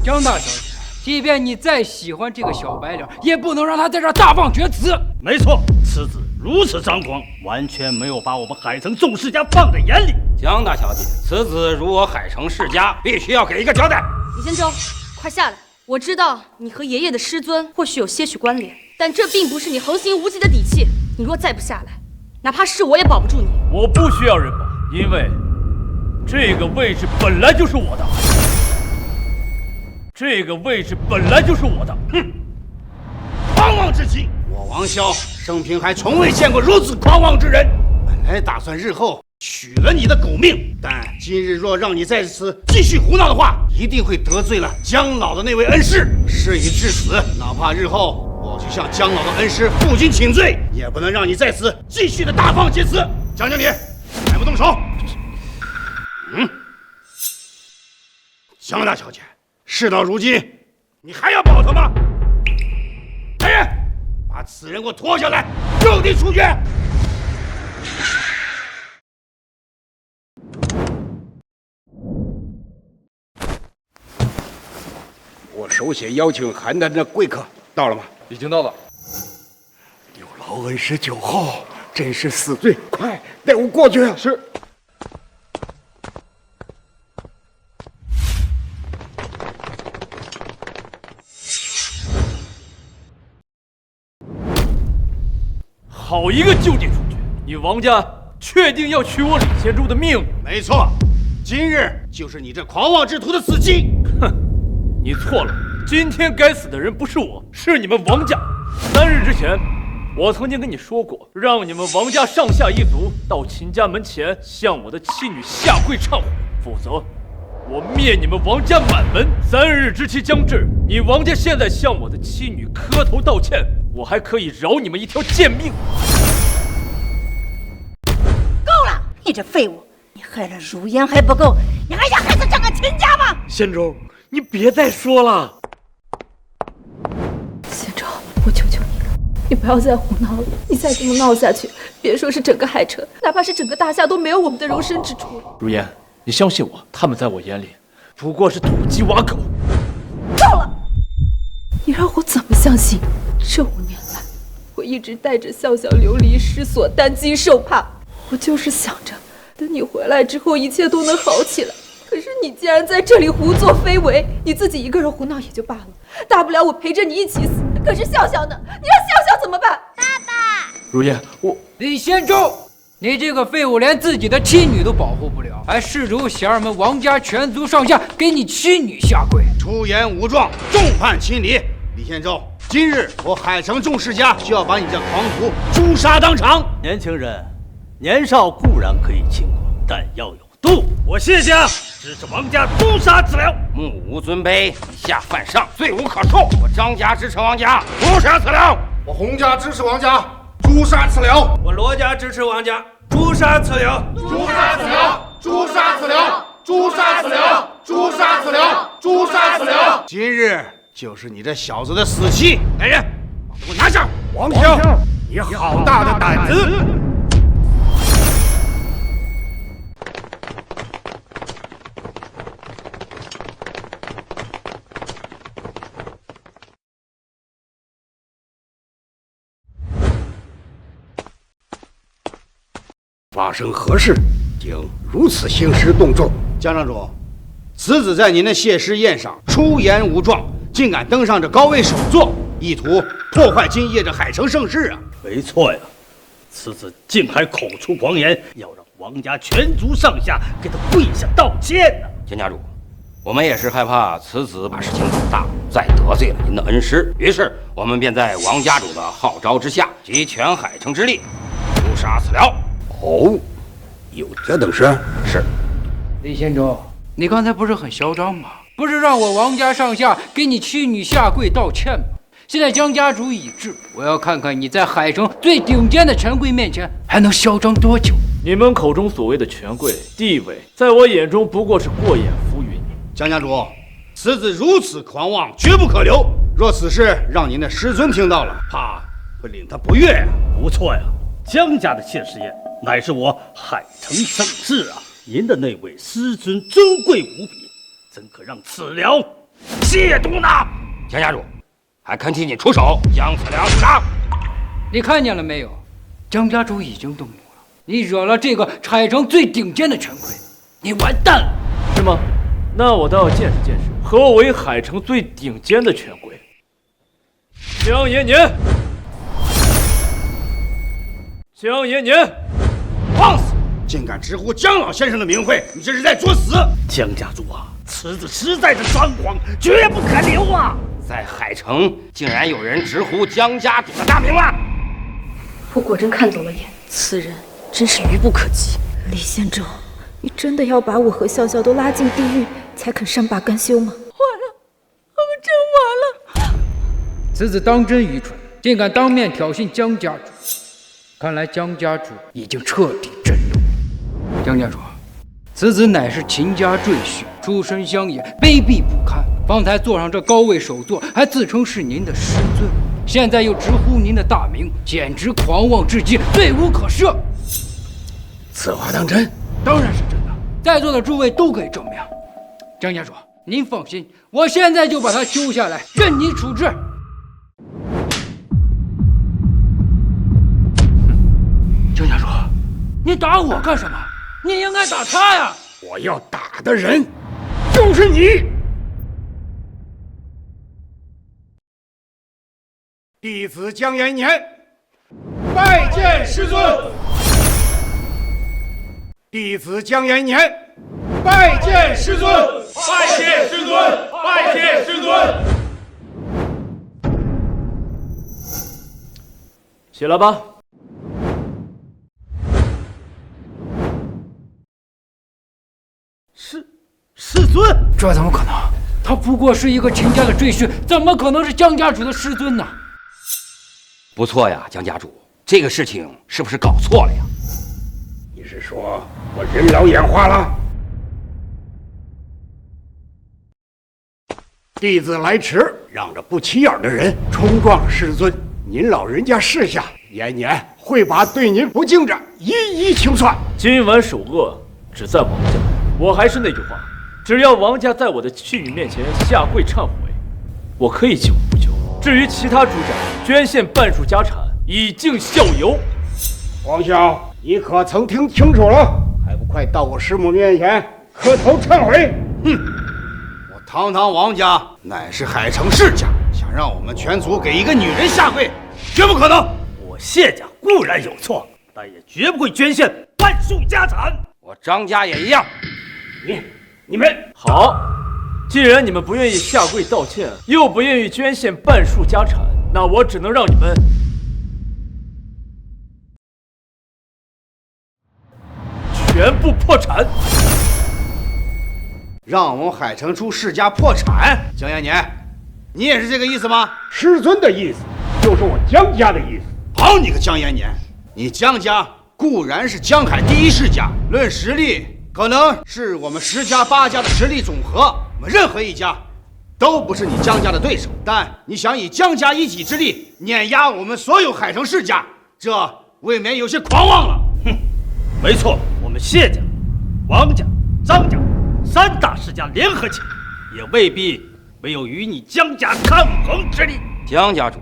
江大小姐，即便你再喜欢这个小白脸，也不能让他在这儿大放厥词。没错，此子如此张狂，完全没有把我们海城众世家放在眼里。江大小姐，此子如我海城世家，必须要给一个交代。李仙洲，快下来！我知道你和爷爷的师尊或许有些许关联，但这并不是你横行无忌的底气。你若再不下来，哪怕是我也保不住你。我不需要人保，因为这个位置本来就是我的。这个位置本来就是我的。哼！狂妄之极！我王骁生平还从未见过如此狂妄之人。本来打算日后取了你的狗命，但今日若让你在此继续胡闹的话，一定会得罪了江老的那位恩师。事已至此，哪怕日后我去向江老的恩师负荆请罪，也不能让你在此继续的大放厥词。江经理，还不动手？江大小姐，事到如今，你还要保他吗？来人，把此人给我拖下来，就地处决！我手写邀请函的那贵客到了吗？已经到了。有劳恩师酒后，真是死罪！快带我过去！是。好一个就地处决！你王家确定要取我李仙洲的命？没错，今日就是你这狂妄之徒的死期！哼，你错了，今天该死的人不是我，是你们王家。3日之前，我曾经跟你说过，让你们王家上下一族到秦家门前向我的妻女下跪忏悔，否则我灭你们王家满门。3日之期将至，你王家现在向我的妻女磕头道歉，我还可以饶你们一条贱命。够了！你这废物，你害了如烟还不够，你还想害死整个秦家吗？仙洲，你别再说了。仙洲，我求求你了，你不要再胡闹了！你再这么闹下去，别说是整个海城，哪怕是整个大夏都没有我们的容身之处了。如烟，你相信我，他们在我眼里不过是土鸡瓦狗。够了！你让我怎么相信？这5年来，我一直带着笑笑流离失所，担惊受怕。我就是想着，等你回来之后，一切都能好起来。可是你竟然在这里胡作非为，你自己一个人胡闹也就罢了，大不了我陪着你一起死。可是笑笑呢？你让笑笑怎么办？爸爸，如烟，我李仙洲，你这个废物连自己的妻女都保护不了，还试图想让我们王家全族上下给你妻女下跪，出言无状，众叛亲离。李仙洲，今日我海城众世家就要把你这狂徒诛杀当场。年轻人，年少固然可以轻狂，但要有度。我谢家支持王家诛杀此僚。目无尊卑，以下犯上，罪无可恕。我张家支持王家诛杀此僚。我洪家支持王家诛杀此僚。我罗家支持王家诛杀此僚。诛杀此僚！诛杀此僚！诛杀此僚！诛杀此僚！诛杀此僚！今日就是你这小子的死期！来人，把他给我拿下！王骁，你好大的胆子！发生何事，竟如此兴师动众？江城主，此子在您的谢师宴上出言无状，竟敢登上这高位首座，意图破坏今夜这海城盛世啊！没错呀，此子竟还口出狂言，要让王家全族上下给他跪下道歉呢。田家主，我们也是害怕此子把事情搞大，再得罪了您的恩师，于是我们便在王家主的号召之下，集全海城之力诛杀此僚。哦，有这等事？是。李仙洲，你刚才不是很嚣张吗？不是让我王家上下给你妻女下跪道歉吗？现在江家主已至，我要看看你在海城最顶尖的权贵面前还能嚣张多久。你们口中所谓的权贵地位，在我眼中不过是过眼浮云。江家主，此子如此狂妄，绝不可留。若此事让您的师尊听到了，怕会令他不悦呀。不错呀，江家的谢师宴乃是我海城盛世啊！您的那位师尊尊贵无比，怎可让此僚亵渎呢？江家主，还恳请你出手，将此两捕杀。你看见了没有？江家主已经动怒了，你惹了这个海城最顶尖的权贵，你完蛋了，是吗？那我倒要见识见识何为海城最顶尖的权贵。江延年，江延年，放肆！竟敢直呼江老先生的名讳，你这是在作死！江家主啊，此子实在是猖狂，绝不可留啊！在海城竟然有人直呼江家主的大名了。我果真看走了眼，此人真是愚不可及。李仙洲，你真的要把我和笑笑都拉进地狱，才肯善罢甘休吗？完了，我们真完了！此子当真愚蠢，竟敢当面挑衅江家主。看来江家主已经彻底震怒。江家主，此子乃是秦家赘婿，出身乡野，卑鄙不堪。方才坐上这高位首座，还自称是您的师尊，现在又直呼您的大名，简直狂妄至极，罪无可赦。此话当真？当然是真的，在座的诸位都可以证明。江家主，您放心，我现在就把他揪下来，任你处置。江家主，你打我干什么？你应该打他呀！我要打的人就是你。弟子江延年拜见师尊。弟子江延年拜见师尊。拜见师尊，拜见师尊。起来吧。师尊？这怎么可能？他不过是一个秦家的赘婿，怎么可能是江家主的师尊呢？不错呀，江家主，这个事情是不是搞错了呀？你是说我人老眼花了？弟子来迟，让这不起眼的人冲撞了师尊，您老人家示下，延年会把对您不敬者一一清算。今晚首恶只在王家，我还是那句话，只要王家在我的妻女面前下跪忏悔，我可以救不救。至于其他主长捐献半数家产以敬校友，王兄，你可曾听清楚了？还不快到我师母面前磕头忏悔！哼！我堂堂王家乃是海城世家，想让我们全族给一个女人下跪，绝不可能。我谢家固然有错，但也绝不会捐献半数家产。我张家也一样。你们好，既然你们不愿意下跪道歉，又不愿意捐献半数家产，那我只能让你们全部破产。让我们海城出世家破产？江延年，你也是这个意思吗？师尊的意思就是我江家的意思。好你个江延年，你江家固然是江海第一世家，论实力可能是我们10家8家的实力总和，我们任何一家都不是你江家的对手。但你想以江家一己之力碾压我们所有海城世家，这未免有些狂妄了。哼，没错，我们谢家、王家、张家3大世家联合起来，也未必没有与你江家抗衡之力。江家主，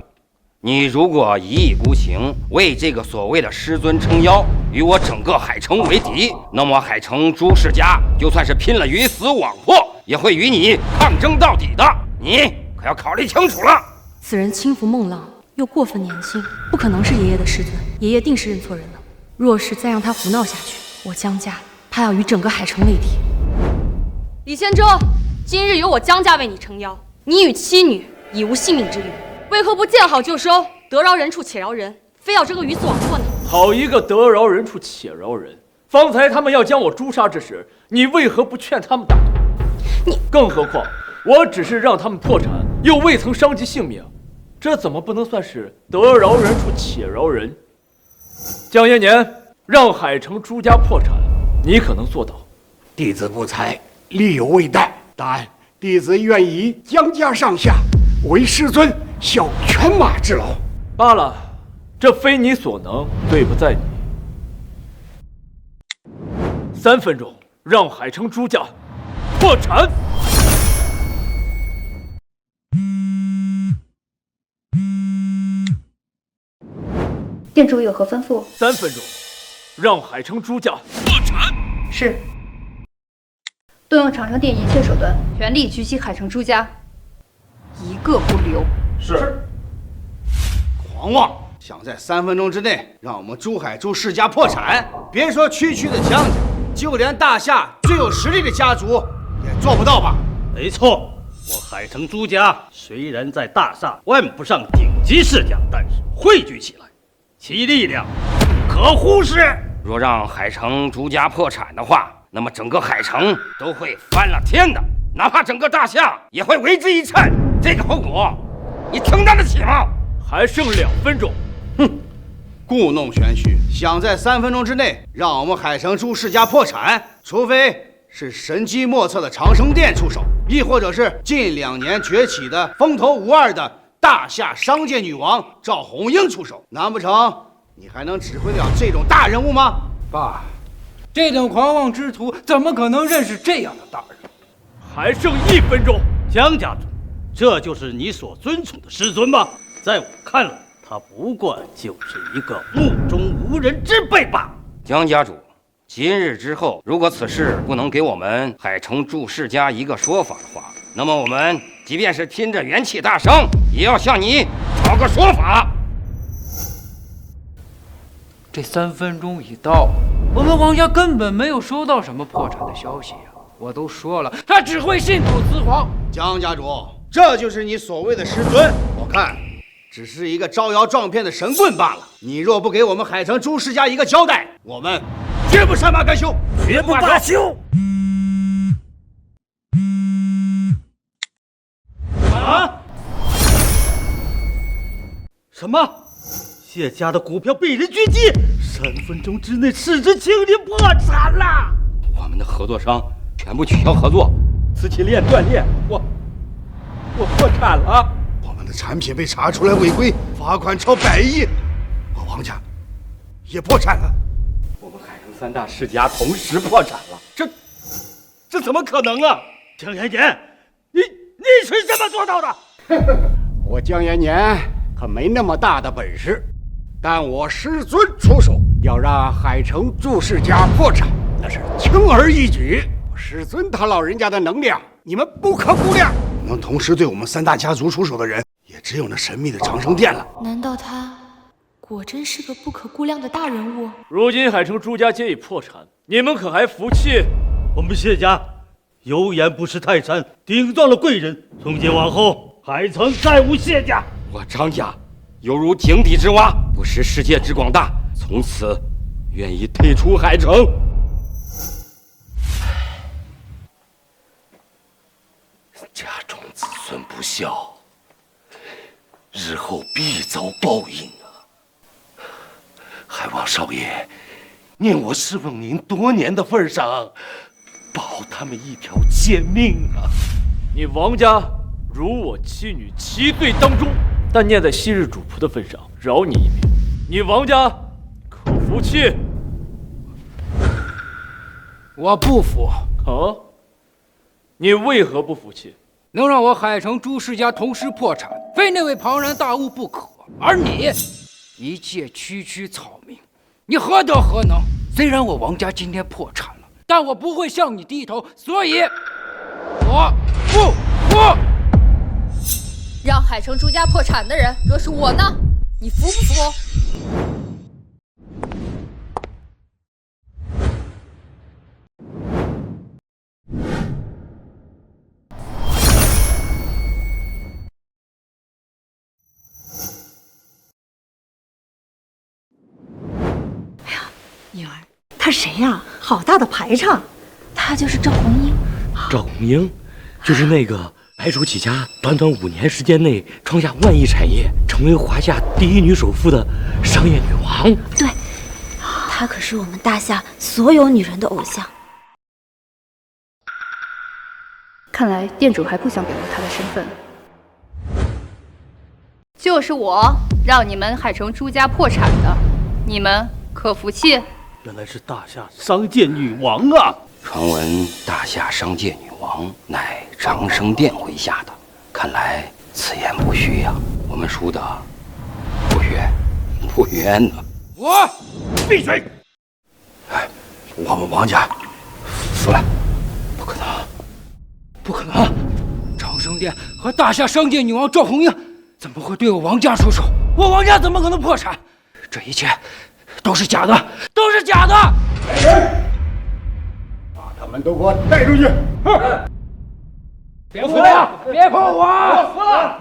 你如果一意孤行，为这个所谓的师尊撑腰，与我整个海城为敌，那么海城朱世家就算是拼了鱼死网破，也会与你抗争到底的。你可要考虑清楚了。此人轻浮梦浪，又过分年轻，不可能是爷爷的师尊。爷爷定是认错人了。若是再让他胡闹下去，我江家怕要与整个海城为敌。李仙洲，今日由我江家为你撑腰，你与妻女已无性命之虞，为何不见好就收，得饶人处且饶人，非要争个鱼死网破呢？好一个得饶人处且饶人！方才他们要将我诛杀之时，你为何不劝他们打赌？更何况我只是让他们破产，又未曾伤及性命，这怎么不能算是得饶人处且饶人？江延年，让海城朱家破产，你可能做到？弟子不才，力有未逮，但弟子愿以江家上下为师尊效犬马之劳。罢了，这非你所能，罪不在你。3分钟，让海城朱家破产。店主有何吩咐？3分钟，让海城朱家破产。是。动用长生殿一切手段，全力狙击海城朱家，一个不留。是。狂妄，想在3分钟之内让我们朱海朱世家破产，别说区区的江家，就连大夏最有实力的家族也做不到吧？没错，我海城朱家虽然在大厦算不上顶级世家，但是汇聚起来，其力量不可忽视。若让海城朱家破产的话，那么整个海城都会翻了天的，哪怕整个大夏也会为之一颤。这个后果，你承担得起吗？还剩2分钟。哼，故弄玄虚，想在3分钟之内让我们海城朱世家破产，除非是神机莫测的长生殿出手，亦或者是近2年崛起的风头无二的大夏商界女王赵红英出手。难不成你还能指挥了这种大人物吗？爸，这等狂妄之徒怎么可能认识这样的大人？还剩1分钟，江家主，这就是你所尊崇的师尊吗？在我看来，他不过就是一个目中无人之辈罢了。江家主，今日之后，如果此事不能给我们海城祝世家一个说法的话，那么我们即便是拼着元气大伤，也要向你讨个说法。这3分钟已到，我们王家根本没有收到什么破产的消息呀！我都说了，他只会信口雌黄。江家主，这就是你所谓的师尊？我看只是一个招摇撞骗的神棍罢了。你若不给我们海城朱世家一个交代，我们绝不善罢甘休，绝不罢休。啊？什么？谢家的股票被人狙击，3分钟之内市值清零破产了。我们的合作商全部取消合作，磁器链断裂，我破产了。我们的产品被查出来违规，罚款超100亿，我王家也破产了。我们海城3大世家同时破产了，这怎么可能啊？江延年，你是怎么做到的？我江延年可没那么大的本事，但我师尊出手，要让海城祝世家破产，那是轻而易举。我师尊他老人家的能量，你们不可估量。能同时对我们3大家族出手的人，也只有那神秘的长生殿了。难道他果真是个不可估量的大人物？如今海城朱家皆已破产，你们可还服气？我们谢家有眼不识泰山，顶撞了贵人，从今往后海城再无谢家。我张家犹如井底之蛙，不识世界之广大，从此愿意退出海城。家中子孙不孝，日后必遭报应啊！海王少爷，念我侍奉您多年的份上，保他们一条贱命啊！你王家如我妻女7罪当中，但念在昔日主仆的份上，饶你一命。你王家可服气？我不服。啊？你为何不服气？能让我海城朱世家同时破产，非那位庞然大物不可。而你，一介区区草民，你何德何能？虽然我王家今天破产了，但我不会向你低头，所以，我不服。让海城朱家破产的人，若是我呢？你服不服？女儿，她谁呀？好大的排场！她就是赵红英。赵红英，就是那个白手起家，短短5年时间内创下万亿产业，成为华夏第1女首富的商业女王。对，她可是我们大夏所有女人的偶像。看来店主还不想表露他的身份。就是我让你们海城朱家破产的，你们可服气？原来是大夏商界女王啊！传闻大夏商界女王乃长生殿麾下的，看来此言不虚呀。我们输的不冤，不冤呢。我闭嘴！哎，我们王家死了？不可能，不可能！长生殿和大夏商界女王赵红英怎么会对我王家出手？我王家怎么可能破产？这一切都是假的，都是假的！把他们都给我带出去！别碰我！别碰我！我服了！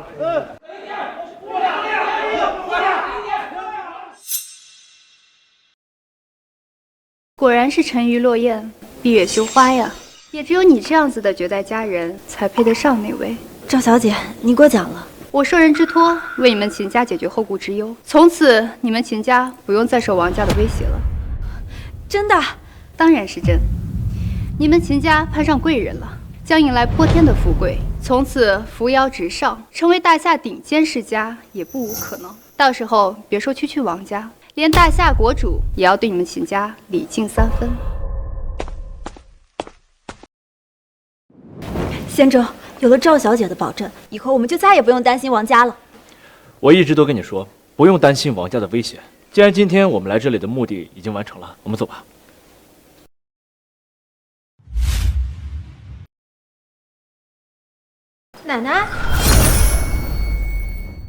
果然是沉鱼落雁，闭月羞花呀！也只有你这样子的绝代佳人，才配得上那位。赵小姐，你过奖了。我受人之托，为你们秦家解决后顾之忧，从此你们秦家不用再受王家的威胁了。真的？当然是真。你们秦家攀上贵人了，将迎来泼天的富贵，从此扶摇直上，成为大夏顶尖世家也不无可能。到时候别说区区王家，连大夏国主也要对你们秦家礼敬3分。仙州，有了赵小姐的保证，以后我们就再也不用担心王家了。我一直都跟你说，不用担心王家的危险。既然今天我们来这里的目的已经完成了，我们走吧。奶奶，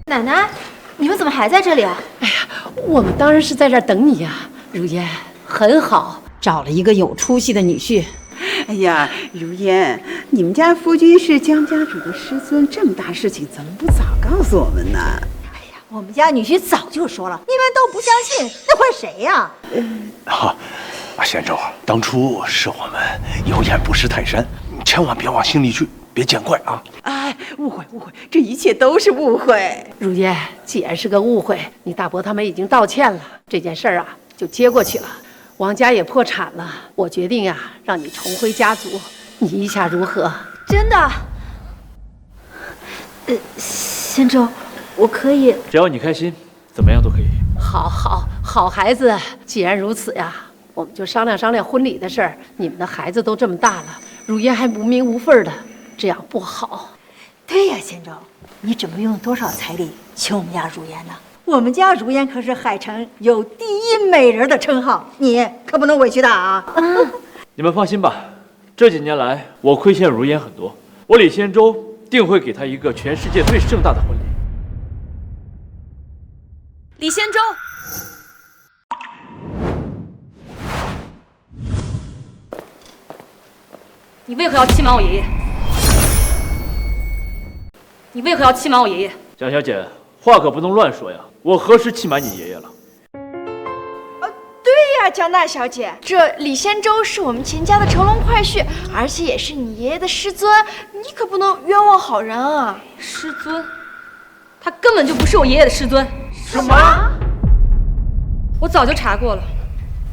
奶奶，你们怎么还在这里啊？哎呀，我们当然是在这儿等你呀，如烟，很好，找了一个有出息的女婿。哎呀，如烟，你们家夫君是江家主的师尊，这么大事情怎么不早告诉我们呢？我们家女婿早就说了，你们都不相信，那怪谁呀？仙州，当初是我们有眼不识泰山，你千万别往心里去，别见怪啊！哎，误会，这一切都是误会。如烟，既然是个误会，你大伯他们已经道歉了，这件事儿啊就接过去了。王家也破产了，我决定呀，让你重回家族，你意下如何？真的？仙州，我可以，只要你开心，怎么样都可以。好孩子，既然如此呀，我们就商量商量婚礼的事儿。你们的孩子都这么大了，如烟还无名无份的，这样不好。对呀，仙州，你准备用多少彩礼请我们家如烟呢？我们家如烟可是海城有第一美人的称号，你可不能委屈她啊！你们放心吧，这几年来我亏欠如烟很多，我李仙洲定会给她一个全世界最盛大的婚礼。李仙洲，你为何要欺瞒我爷爷？你为何要欺瞒我爷爷？蒋小姐，话可不能乱说呀！我何时欺瞒你爷爷了？对呀，江大小姐，这李仙洲是我们秦家的乘龙快婿，而且也是你爷爷的师尊，你可不能冤枉好人啊！师尊？他根本就不是我爷爷的师尊。什么？我早就查过了，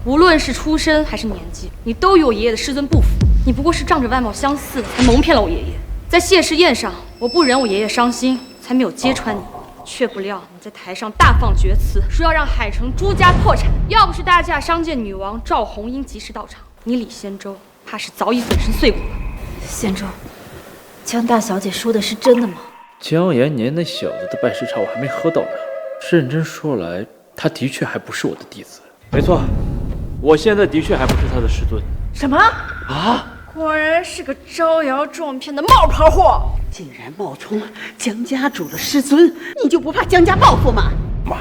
无论是出身还是年纪，你都与我爷爷的师尊不符。你不过是仗着外貌相似，才蒙骗了我爷爷。在谢师宴上，我不忍我爷爷伤心，才没有揭穿你。却不料你在台上大放厥词，说要让海城朱家破产。要不是大夏商界女王赵红英及时到场，你李仙洲怕是早已粉身碎骨了。仙洲，江大小姐说的是真的吗？江延年那小子的拜师茶我还没喝到呢，认真说来，他的确还不是我的弟子。没错，我现在的确还不是他的师尊。什么？啊！果然是个招摇撞骗的冒牌货，竟然冒充江家主的师尊，你就不怕江家报复吗？妈，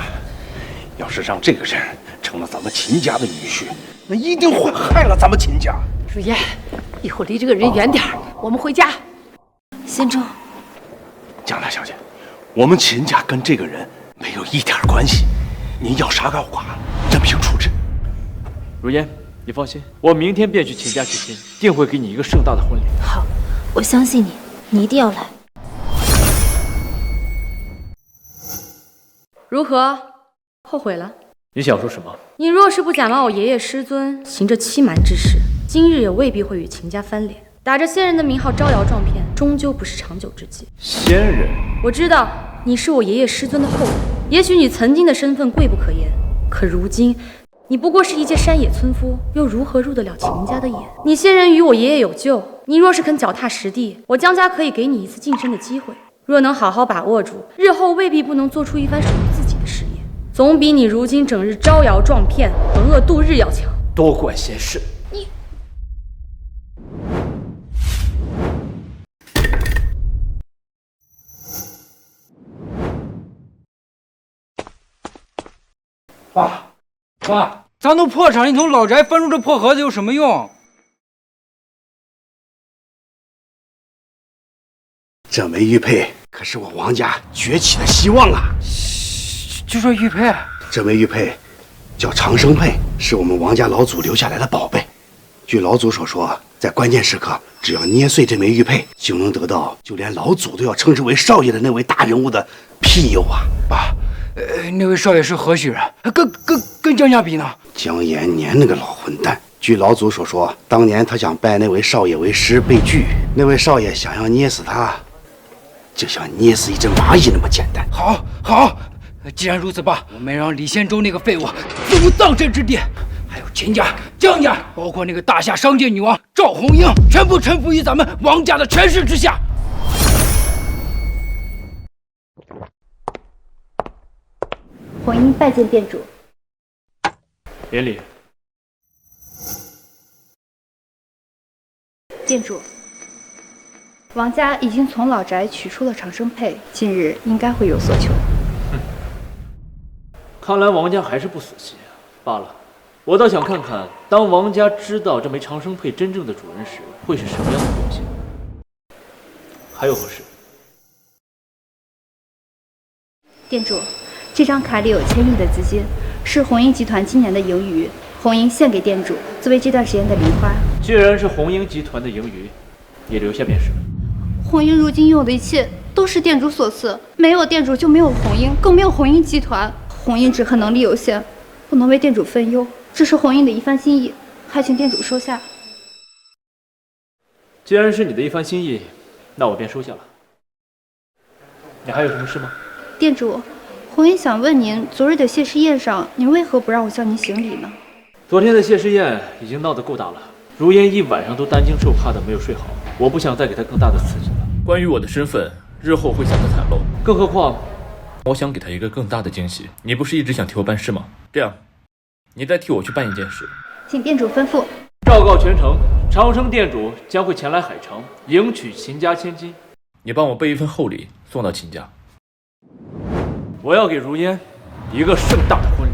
要是让这个人成了咱们秦家的女婿，那一定会害了咱们秦家。如烟，以后离这个人远点儿，我们回家。仙洲，江大小姐，我们秦家跟这个人没有一点关系，您要啥个话，任凭处置。如烟，你放心，我明天便去秦家娶亲，定会给你一个盛大的婚礼。好，我相信你，你一定要来。如何？后悔了？你想说什么？你若是不假冒我爷爷师尊，行这欺瞒之事，今日也未必会与秦家翻脸。打着仙人的名号招摇撞骗，终究不是长久之计。仙人？我知道你是我爷爷师尊的后人，也许你曾经的身份贵不可言，可如今你不过是一介山野村夫，又如何入得了秦家的眼？你先人与我爷爷有旧，你若是肯脚踏实地，我江家可以给你一次晋升的机会。若能好好把握住，日后未必不能做出一番属于自己的事业。总比你如今整日招摇撞骗、浑噩度日要强。多管闲事。你爸，咱都破产，你从老宅翻出这破盒子有什么用？这枚玉佩可是我王家崛起的希望啊！就说玉佩，这枚玉佩叫长生佩，是我们王家老祖留下来的宝贝。据老祖所说，在关键时刻，只要捏碎这枚玉佩，就能得到就连老祖都要称之为少爷的那位大人物的庇佑啊！爸，那位少爷是何许人？跟江家比呢？江延年那个老混蛋。据老祖所说，当年他想拜那位少爷为师，被拒。那位少爷想要捏死他，就像捏死一只蚂蚁那么简单。好，既然如此，爸，我们让李仙洲那个废物死无葬身之地。还有秦家、江家，包括那个大夏商界女王赵红英，全部臣服于咱们王家的权势之下。红英拜见店主。免礼。店主，王家已经从老宅取出了长生佩，近日应该会有所求。看来王家还是不死心啊。罢了，我倒想看看，当王家知道这枚长生佩真正的主人时，会是什么样的表现。还有何事？店主，这张卡里有1000亿的资金，是红鹰集团今年的盈余，红鹰献给店主，作为这段时间的零花。既然是红鹰集团的盈余，也留下便是。红鹰如今拥有的一切都是店主所赐，没有店主就没有红鹰，更没有红鹰集团。红鹰只恨能力有限，不能为店主分忧，这是红鹰的一番心意，还请店主收下。既然是你的一番心意，那我便收下了。你还有什么事吗？店主，红鹰想问您，昨日的谢师宴上，您为何不让我向您行礼呢？昨天的谢师宴已经闹得够大了，如烟一晚上都担惊受怕的没有睡好，我不想再给他更大的刺激了。关于我的身份，日后会向他袒露。更何况，我想给他一个更大的惊喜。你不是一直想替我办事吗？这样，你再替我去办一件事。请店主吩咐。昭告全城，长生店主将会前来海城迎娶秦家千金。你帮我备一份厚礼送到秦家。我要给如烟一个盛大的婚礼。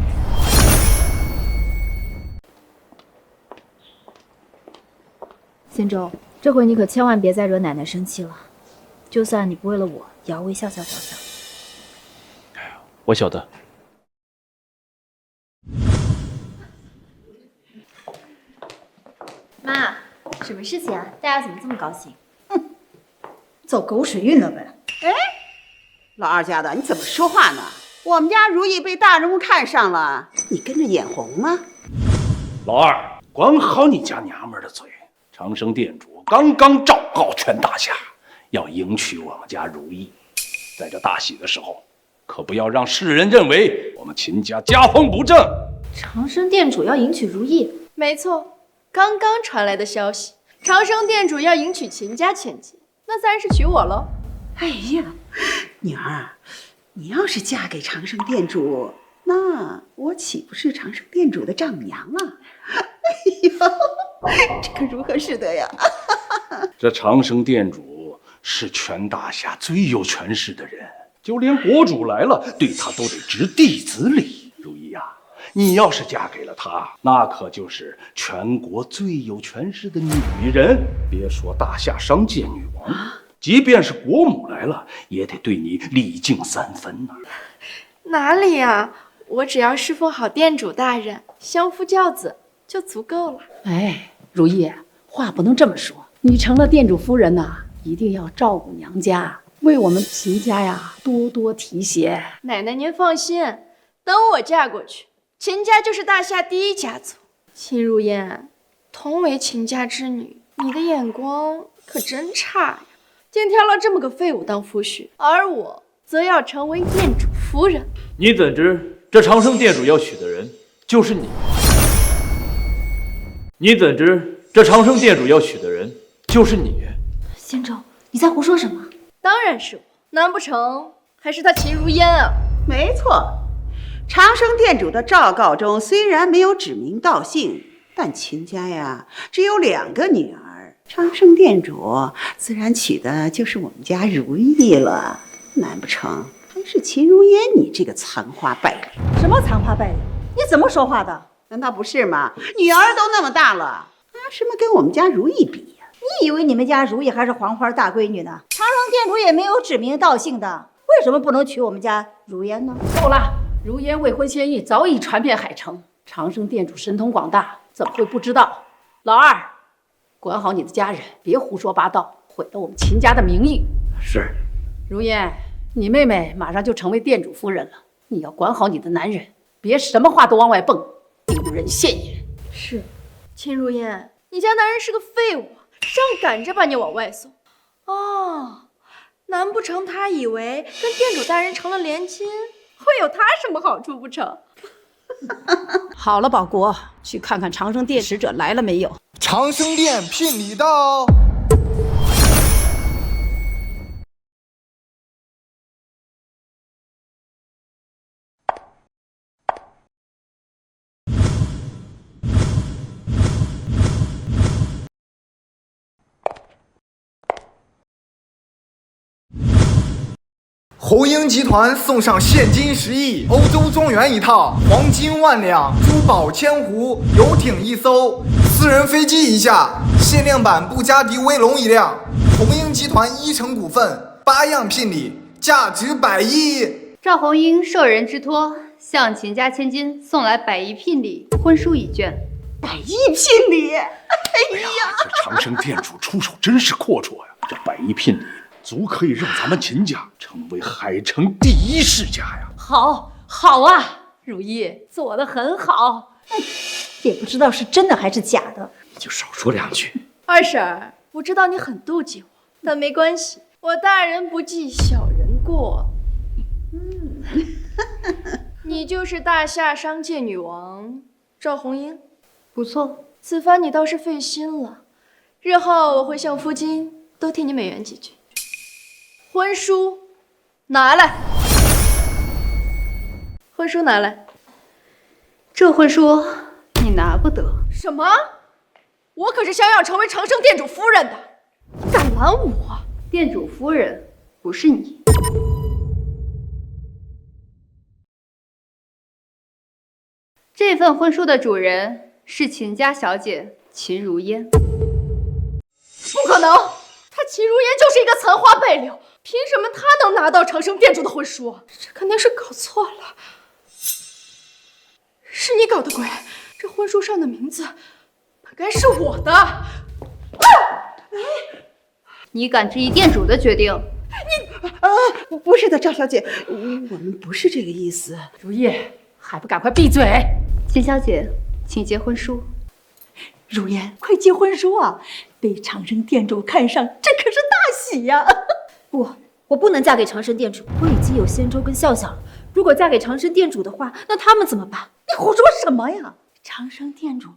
仙舟，这回你可千万别再惹奶奶生气了。就算你不为了我，也要为笑笑着想。我晓得。妈，什么事情啊？大家怎么这么高兴？走狗屎运了呗。哎，老二家的，你怎么说话呢？我们家如意被大人物看上了，你跟着眼红吗？老二，管好你家娘们的嘴。长生店主刚刚昭告全大夏，要迎娶我们家如意，在这大喜的时候，可不要让世人认为我们秦家家风不正。长生店主要迎娶如意？没错，刚刚传来的消息，长生店主要迎娶秦家千金，那自然是娶我喽。哎呀，女儿，你要是嫁给长生店主，那我岂不是长生店主的丈母娘了？哎呦，这可如何是得呀？这长生店主是全大夏最有权势的人，就连国主来了，对他都得执弟子礼。如意呀，你要是嫁给了他，那可就是全国最有权势的女人。别说大夏商界女王，即便是国母来了，也得对你礼敬3分呢。哪里呀？我只要侍奉好店主大人，相夫教子就足够了。哎，如意，话不能这么说。你成了店主夫人呐，一定要照顾娘家，为我们秦家呀多多提携。奶奶您放心，等我嫁过去，秦家就是大夏第一家族。秦如烟，同为秦家之女，你的眼光可真差呀，竟挑了这么个废物当夫婿，而我则要成为店主夫人。你怎知这长生店主要娶的人就是你？你怎知这长生店主要娶的人就是你？仙舟，你在胡说什么？当然是我，难不成还是他秦如烟啊？没错，长生店主的诏告中虽然没有指名道姓，但秦家呀只有2个女儿，长生店主自然娶的就是我们家如意了。难不成还是秦如烟你这个残花败柳？什么残花败柳？你怎么说话的？难道不是吗？女儿都那么大了，拿什么跟我们家如意比呀？你以为你们家如意还是黄花大闺女呢？长生店主也没有指名道姓的，为什么不能娶我们家如烟呢？够了，如烟未婚先孕早已传遍海城，长生店主神通广大，怎么会不知道？老二，管好你的家人，别胡说八道，毁了我们秦家的名誉。是。如烟，你妹妹马上就成为店主夫人了，你要管好你的男人，别什么话都往外蹦，丢人现眼。是，秦如烟，你家男人是个废物，上赶着把你往外送。哦，难不成他以为跟店主大人成了连亲，会有他什么好处不成？好了，保国，去看看长生殿使者来了没有。长生殿聘礼到。侯婴集团送上现金10亿，欧洲庄园1套，黄金1万两，珠宝1000壶，游艇1艘，私人飞机1架，限量版布加迪威龙1辆。红鹰集团1成股份，8样聘礼，价值100亿。赵红英受人之托，向秦家千金送来100亿聘礼，婚书1卷。100亿聘礼！哎呀，这长生店主出手真是阔绰呀！这100亿聘礼足可以让咱们秦家成为海城第1世家呀！好啊，如意做得很好。也不知道是真的还是假的，你就少说2句。二婶，我知道你很妒忌我，但没关系，我大人不计小人过。你就是大夏商界女王赵红英，不错。此番你倒是费心了，日后我会向夫君多替你美言几句。婚书拿来，婚书拿来。这婚书你拿不得。什么？我可是想要成为长生店主夫人的，你敢拦我？店主夫人不是你。这份婚书的主人是秦家小姐秦如烟。不可能，她秦如烟就是一个残花败柳，凭什么她能拿到长生店主的婚书？这肯定是搞错了，是你搞的鬼！这婚书上的名字本该是我的。你敢质疑店主的决定？不是的，赵小姐，我们不是这个意思。如意，还不赶快闭嘴！秦小姐，请接婚书。如烟，快接婚书啊！被长生店主看上，这可是大喜呀！不，我不能嫁给长生店主，我已经有仙舟跟笑笑了。如果嫁给长生店主的话，那他们怎么办？你胡说什么呀？长生店主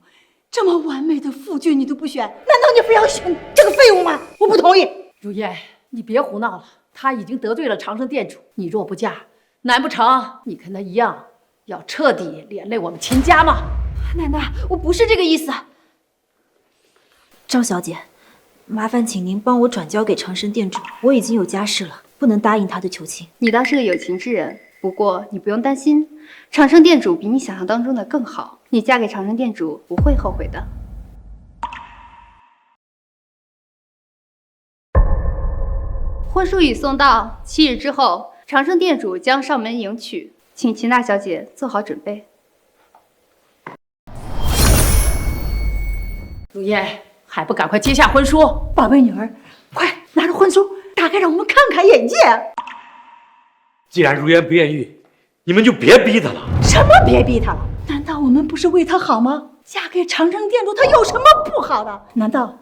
这么完美的夫君你都不选，难道你非要选这个废物吗？我不同意。如烟，你别胡闹了，他已经得罪了长生店主，你若不嫁，难不成你跟他一样，要彻底连累我们秦家吗？奶奶，我不是这个意思。赵小姐，麻烦请您帮我转交给长生店主，我已经有家室了，不能答应他的求亲。你倒是个有情之人，不过你不用担心，长生店主比你想象当中的更好，你嫁给长生店主不会后悔的。婚书已送到，7日之后，长生店主将上门迎娶，请秦大小姐做好准备。如烟，还不赶快接下婚书！宝贝女儿，快拿着婚书打开，让我们看看眼界。既然如烟不愿意，你们就别逼她了。什么别逼她了？难道我们不是为她好吗？嫁给长生店主，她有什么不好的？难道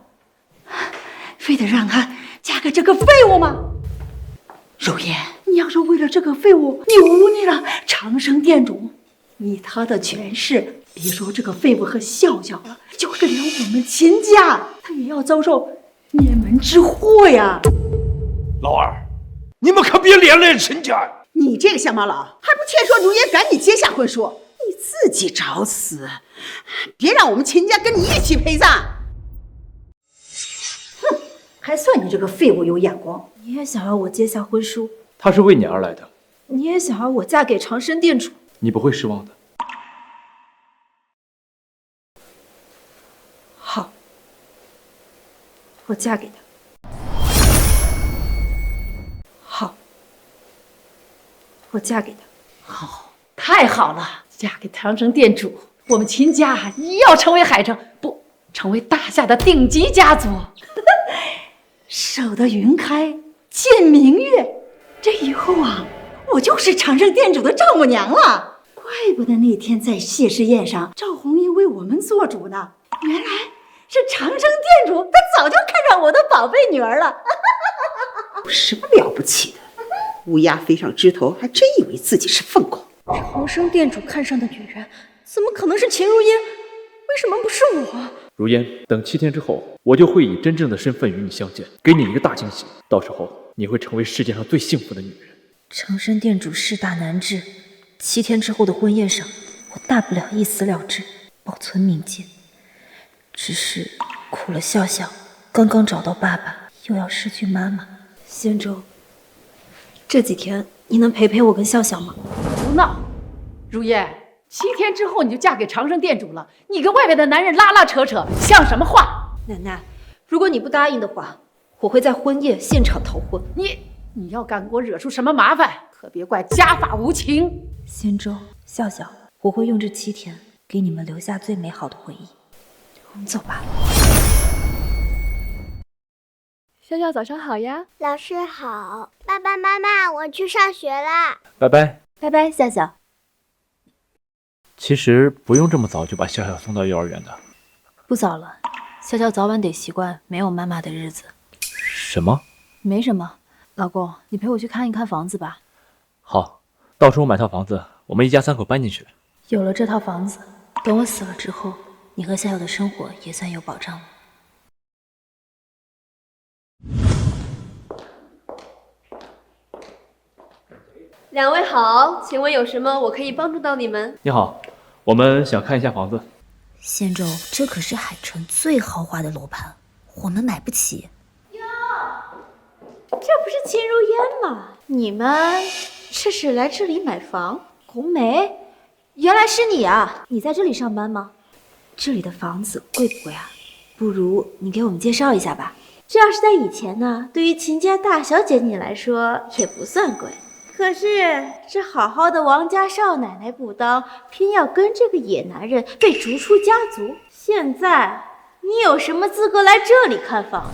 非得让她嫁给这个废物吗？如烟，你要是为了这个废物，你忤逆了长生店主，以他的权势，别说这个废物和笑笑了，就是连我们秦家，他也要遭受灭门之祸呀！老二，你们可别连累秦家呀！你这个乡巴佬，还不劝说如烟赶紧结下婚书，你自己找死！别让我们秦家跟你一起陪葬！哼，还算你这个废物有眼光。你也想要我结下婚书？他是为你而来的。你也想要我嫁给长生店主？你不会失望的。好，我嫁给他。好，我嫁给他。好，太好了！嫁给长生店主，我们秦家也要成为海城，不，成为大夏的顶级家族。守得云开见明月，这以后啊，我就是长生店主的丈母娘了。怪不得那天在谢师宴上，赵红英为我们做主呢。原来是长生店主，他早就看上我的宝贝女儿了。有什么了不起的？乌鸦飞上枝头，还真以为自己是凤凰。长生店主看上的女人，怎么可能是秦如烟？为什么不是我？如烟，等7天之后，我就会以真正的身份与你相见，给你一个大惊喜。到时候你会成为世界上最幸福的女人。长生店主势大难治，7天之后的婚宴上，我大不了一死了之，保存冥界。只是苦了笑笑，刚刚找到爸爸，又要失去妈妈。仙舟，这几天你能陪陪我跟笑笑吗？不闹，如烟，7天之后你就嫁给长生店主了，你跟外面的男人拉拉扯扯，像什么话？奶奶，如果你不答应的话，我会在婚宴现场逃婚。你要敢给我惹出什么麻烦，可别怪家法无情。仙舟，笑笑，我会用这7天给你们留下最美好的回忆。我们走吧。笑笑早上好呀，老师好，爸爸妈妈，我去上学啦。拜拜。拜拜，笑笑。其实不用这么早就把笑笑送到幼儿园的。不早了，笑笑早晚得习惯没有妈妈的日子。什么？没什么，老公，你陪我去看一看房子吧。好，到时候买套房子，我们一家3口搬进去。有了这套房子，等我死了之后，你和笑笑的生活也算有保障了。两位好，请问有什么我可以帮助到你们？你好，我们想看一下房子。仙舟，这可是海城最豪华的楼盘，我们买不起。这不是秦如烟吗？你们这是来这里买房？红梅，原来是你啊！你在这里上班吗？这里的房子贵不贵啊？不如你给我们介绍一下吧。这要是在以前呢，对于秦家大小姐你来说也不算贵。可是这好好的王家少奶奶不当，偏要跟这个野男人被逐出家族。现在你有什么资格来这里看房呢？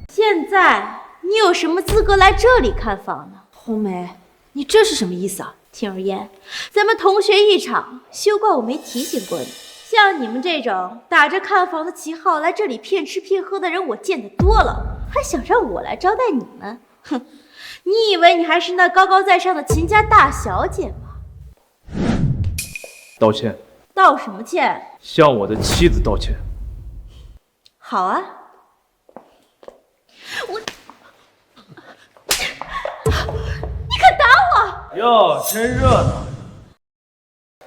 现在你有什么资格来这里看房呢？红梅，你这是什么意思啊？秦如烟，咱们同学一场，休怪我没提醒过你。像你们这种打着看房的旗号来这里骗吃骗喝的人，我见得多了，还想让我来招待你们？哼！你以为你还是那高高在上的秦家大小姐吗？道歉。道什么歉？向我的妻子道歉。好啊。你敢打我？哟，真热闹！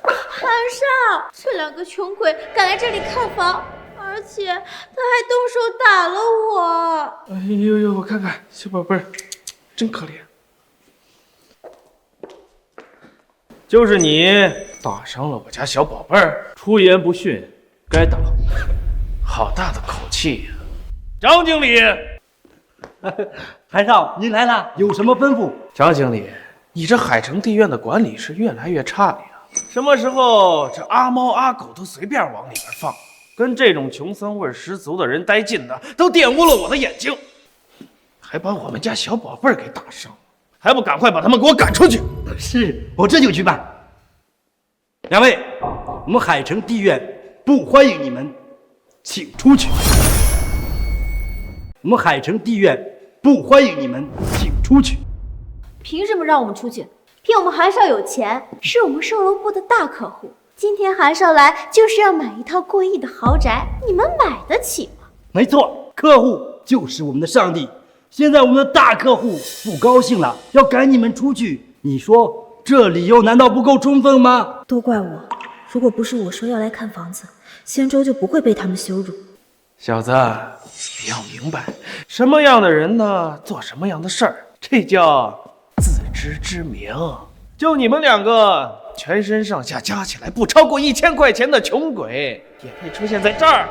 韩少，这2个穷鬼敢来这里看房，而且他还动手打了我。哎呦呦，我看看，小宝贝儿，真可怜。就是你打伤了我家小宝贝儿，出言不逊，该打。好大的口气呀！张经理，韩少，您来了，有什么吩咐？张经理，你这海城地院的管理是越来越差了呀！什么时候这阿猫阿狗都随便往里边放，跟这种穷酸味十足的人待近的，都玷污了我的眼睛，还把我们家小宝贝儿给打伤，还不赶快把他们给我赶出去！是，我这就去办。两位，我们海城地院不欢迎你们，请出去。我们海城地院不欢迎你们，请出去。凭什么让我们出去？凭我们韩少有钱，是我们售楼部的大客户。今天韩少来就是要买一套过亿的豪宅，你们买得起吗？没错，客户就是我们的上帝，现在我们的大客户不高兴了，要赶你们出去。你说这理由难道不够充分吗？都怪我，如果不是我说要来看房子，仙舟就不会被他们羞辱。小子，你要明白，什么样的人呢，做什么样的事儿，这叫自知之明。就你们两个，全身上下加起来不超过1000块钱的穷鬼，也配出现在这儿？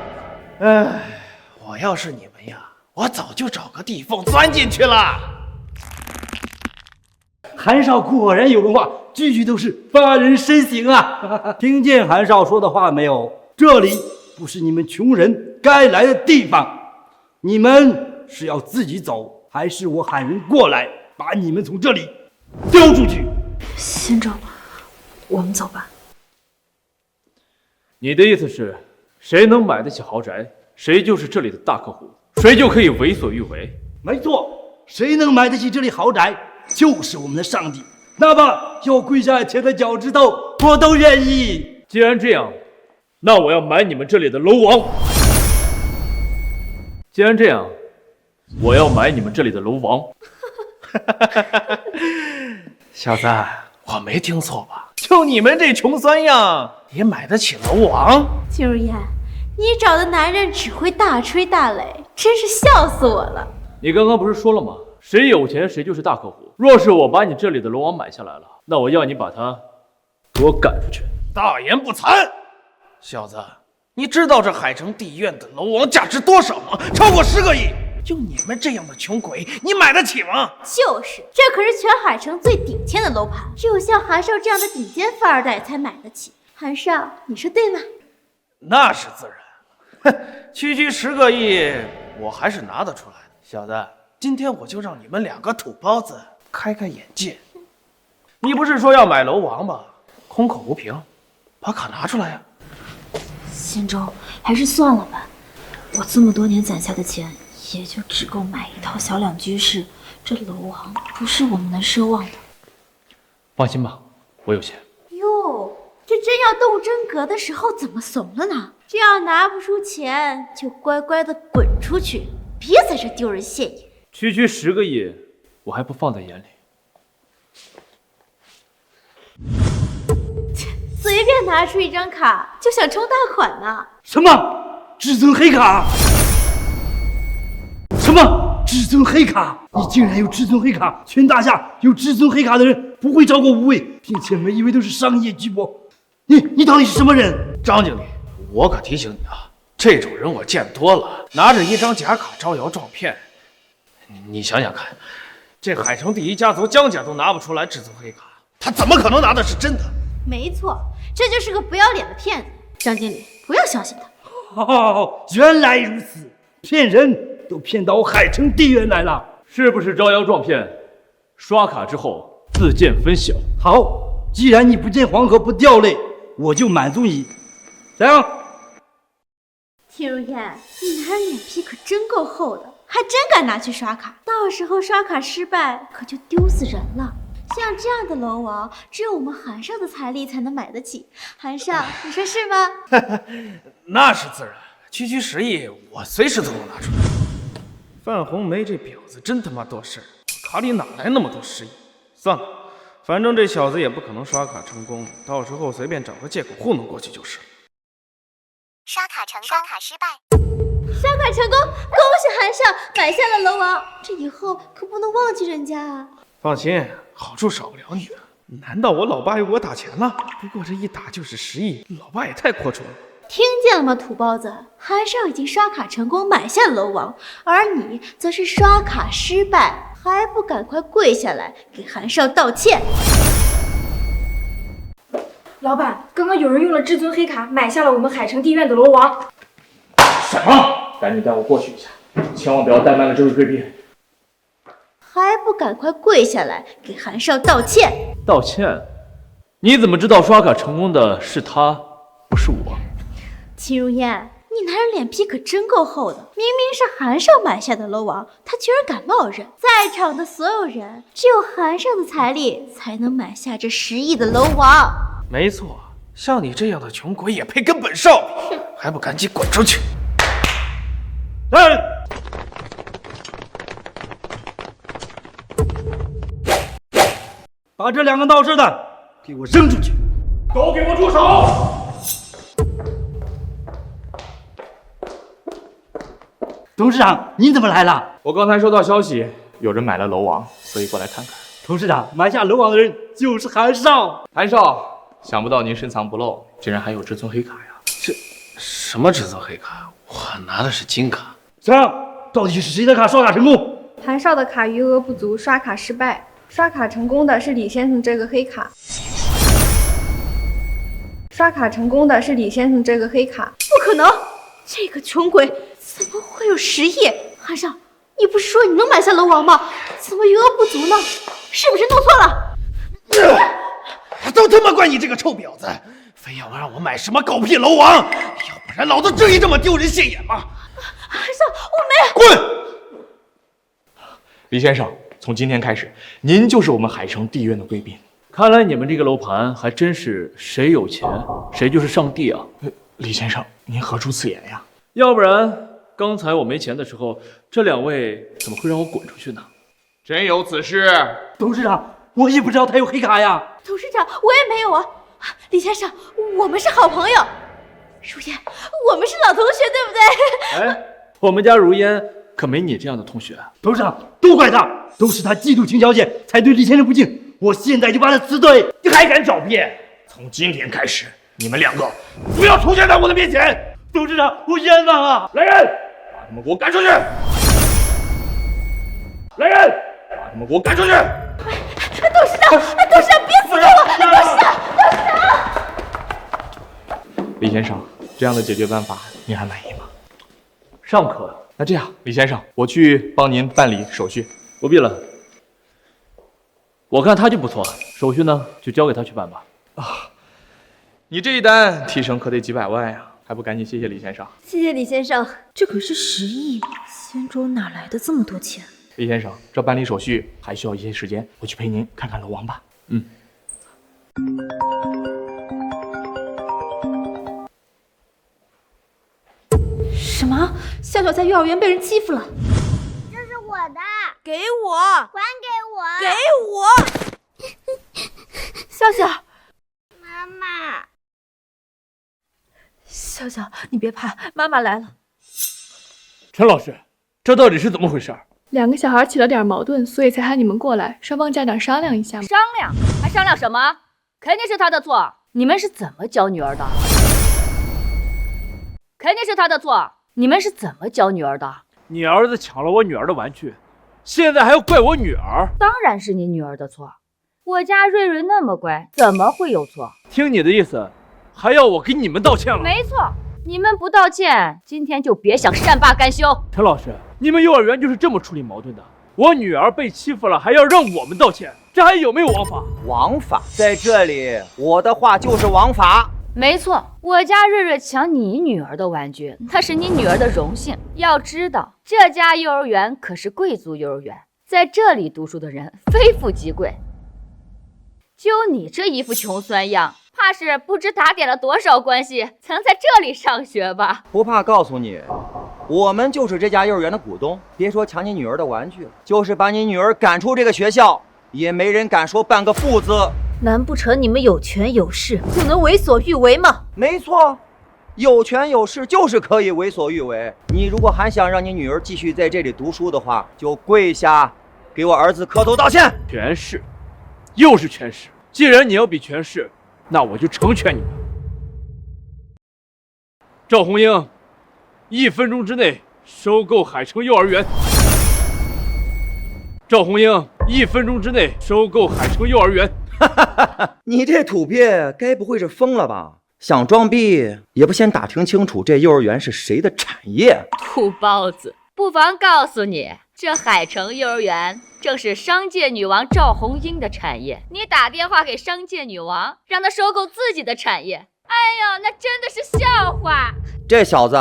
哎，我要是你们呀，我早就找个地缝钻进去了。韩少果然有文化，句句都是发人深省啊！听见韩少说的话没有？这里不是你们穷人该来的地方，你们是要自己走，还是我喊人过来把你们从这里丢出去？仙舟，我们走吧。你的意思是，谁能买得起豪宅，谁就是这里的大客户，谁就可以为所欲为？没错，谁能买得起这里豪宅，就是我们的上帝。哪怕要跪下舔他脚趾头，我都愿意。既然这样，那我要买你们这里的楼王。既然这样，我要买你们这里的楼王。小子，我没听错吧？就你们这穷酸样，也买得起楼王？金如烟，你找的男人只会大吹大擂，真是笑死我了。你刚刚不是说了吗？谁有钱谁就是大客户。若是我把你这里的楼王买下来了，那我要你把他给我赶出去。大言不惭！小子，你知道这海城地院的楼王价值多少吗？超过10个亿！就你们这样的穷鬼，你买得起吗？就是，这可是全海城最顶尖的楼盘，只有像韩少这样的顶尖富二代才买得起。韩少，你说对吗？那是自然。哼，区区10个亿，我还是拿得出来的。小子，今天我就让你们2个土包子开开眼界。你不是说要买楼王吗？空口无凭，把卡拿出来呀！仙舟，还是算了吧，我这么多年攒下的钱，也就只够买一套小2居室，这楼王不是我们能奢望的。放心吧，我有钱。哟，这真要动真格的时候，怎么怂了呢？这要拿不出钱，就乖乖的滚出去，别在这丢人现眼。区区10个亿，我还不放在眼里。随便拿出一张卡就想充大款呢？什么至尊黑卡？什么至尊黑卡？你竟然有至尊黑卡！全大厦有至尊黑卡的人不会超过5位，并且每一位都是商业巨擘。你到底是什么人？张经理，我可提醒你啊，这种人我见多了，拿着一张假卡招摇撞骗。你想想看，这海城第一家族江家都拿不出来至尊黑卡，他怎么可能拿的是真的？没错，这就是个不要脸的骗子。张经理，不要相信他。哦，原来如此，骗人都骗到海城地院来了，是不是招摇撞骗？刷卡之后自见分晓。好，既然你不见黄河不掉泪，我就满足你。怎样？田如烟，你男人脸皮可真够厚的，还真敢拿去刷卡，到时候刷卡失败可就丢死人了。像这样的楼王，只有我们韩少的财力才能买得起。韩少，你说是吗？那是自然，区区10亿，我随时都能拿出来。范红梅这婊子真他妈多事儿，卡里哪来那么多10亿？算了，反正这小子也不可能刷卡成功，到时候随便找个借口糊弄过去就是了。刷卡成功，刷卡失败。刷卡成功，恭喜韩少买下了楼王，这以后可不能忘记人家啊！放心，好处少不了你的。难道我老爸又给我打钱了？不过这一打就是10亿，老爸也太阔绰了。听见了吗，土包子？韩少已经刷卡成功买下了楼王，而你则是刷卡失败，还不赶快跪下来给韩少道歉？老板，刚刚有人用了至尊黑卡买下了我们海城地院的楼王。什么？赶紧带我过去一下，千万不要怠慢了这位贵宾。还不赶快跪下来给韩少道歉？道歉？你怎么知道刷卡成功的是他，不是我？秦如烟，你男人脸皮可真够厚的，明明是韩少买下的楼王，他居然敢冒认。在场的所有人，只有韩少的财力才能买下这10亿的楼王。没错，像你这样的穷鬼也配跟本少比？还不赶紧滚出去！把这2个闹事的给我扔出去！都给我住手！董事长，您怎么来了？我刚才收到消息，有人买了楼王，所以过来看看。董事长，买下楼王的人就是韩少。韩少，想不到您深藏不露，竟然还有至尊黑卡呀！这什么至尊黑卡？我拿的是金卡。上，到底是谁的卡刷卡成功？韩少的卡余额不足，刷卡失败。刷卡成功的是李先生这个黑卡。刷卡成功的是李先生这个黑卡。不可能，这个穷鬼怎么会有10亿？韩少，你不是说你能买下楼王吗？怎么余额不足呢？是不是弄错了？都他妈怪你这个臭婊子，非要让我买什么狗屁楼王，要不然老子至于这么丢人现眼吗？韩少，我没……滚！李先生，从今天开始，您就是我们海城地院的贵宾。看来你们这个楼盘还真是谁有钱谁就是上帝啊！李先生，您何出此言呀？要不然刚才我没钱的时候，这2位怎么会让我滚出去呢？真有此事？董事长，我也不知道他有黑卡呀。董事长，我也没有啊。李先生，我们是好朋友。如烟，我们是老同学，对不对？哎，我们家如烟可没你这样的同学。董事长，都怪他，都是他嫉妒秦小姐，才对李先生不敬。我现在就把他辞退。你还敢狡辩？从今天开始，你们2个不要出现在我的面前。董事长，我冤枉啊！来人，把他们给我赶出去！来人，把他们给我赶出去！董事长，董事长，别死了我！董事长，董事长。李先生，这样的解决办法您还满意吗？尚可。那这样，李先生，我去帮您办理手续。不必了，我看他就不错，手续呢就交给他去办吧。你这一单提成可得几百万呀，还不赶紧谢谢李先生？谢谢李先生。这可是10亿，仙州哪来的这么多钱？李先生，这办理手续还需要一些时间，我去陪您看看楼王吧。什么？笑笑在幼儿园被人欺负了？这是我的，给我，还给我，给我！笑笑，妈妈，笑笑，你别怕，妈妈来了。陈老师，这到底是怎么回事？2个小孩起了点矛盾，所以才喊你们过来，双方家长商量一下。商量？还商量什么？肯定是他的错。你们是怎么教女儿的？肯定是他的错。你们是怎么教女儿的？你儿子抢了我女儿的玩具，现在还要怪我女儿？当然是你女儿的错。我家瑞瑞那么乖，怎么会有错？听你的意思，还要我给你们道歉了？没错，你们不道歉，今天就别想善罢甘休。陈老师，你们幼儿园就是这么处理矛盾的？我女儿被欺负了，还要让我们道歉，这还有没有王法？王法在这里，我的话就是王法。没错，我家瑞瑞抢你女儿的玩具，那是你女儿的荣幸。要知道，这家幼儿园可是贵族幼儿园，在这里读书的人非富即贵。就你这一副穷酸样，怕是不知打点了多少关系，才能在这里上学吧？不怕告诉你，我们就是这家幼儿园的股东。别说抢你女儿的玩具了，就是把你女儿赶出这个学校，也没人敢说半个负字。难不成你们有权有势就能为所欲为吗？没错，有权有势就是可以为所欲为。你如果还想让你女儿继续在这里读书的话，就跪下给我儿子磕头道歉。权势，又是权势。既然你要比权势，那我就成全你们。赵红英，1分钟之内收购海城幼儿园。赵红英，1分钟之内收购海城幼儿园。你这土鳖该不会是疯了吧？想装逼也不先打听清楚这幼儿园是谁的产业。土包子，不妨告诉你，这海城幼儿园正是商界女王赵红英的产业。你打电话给商界女王，让她收购自己的产业。哎呦，那真的是笑话。这小子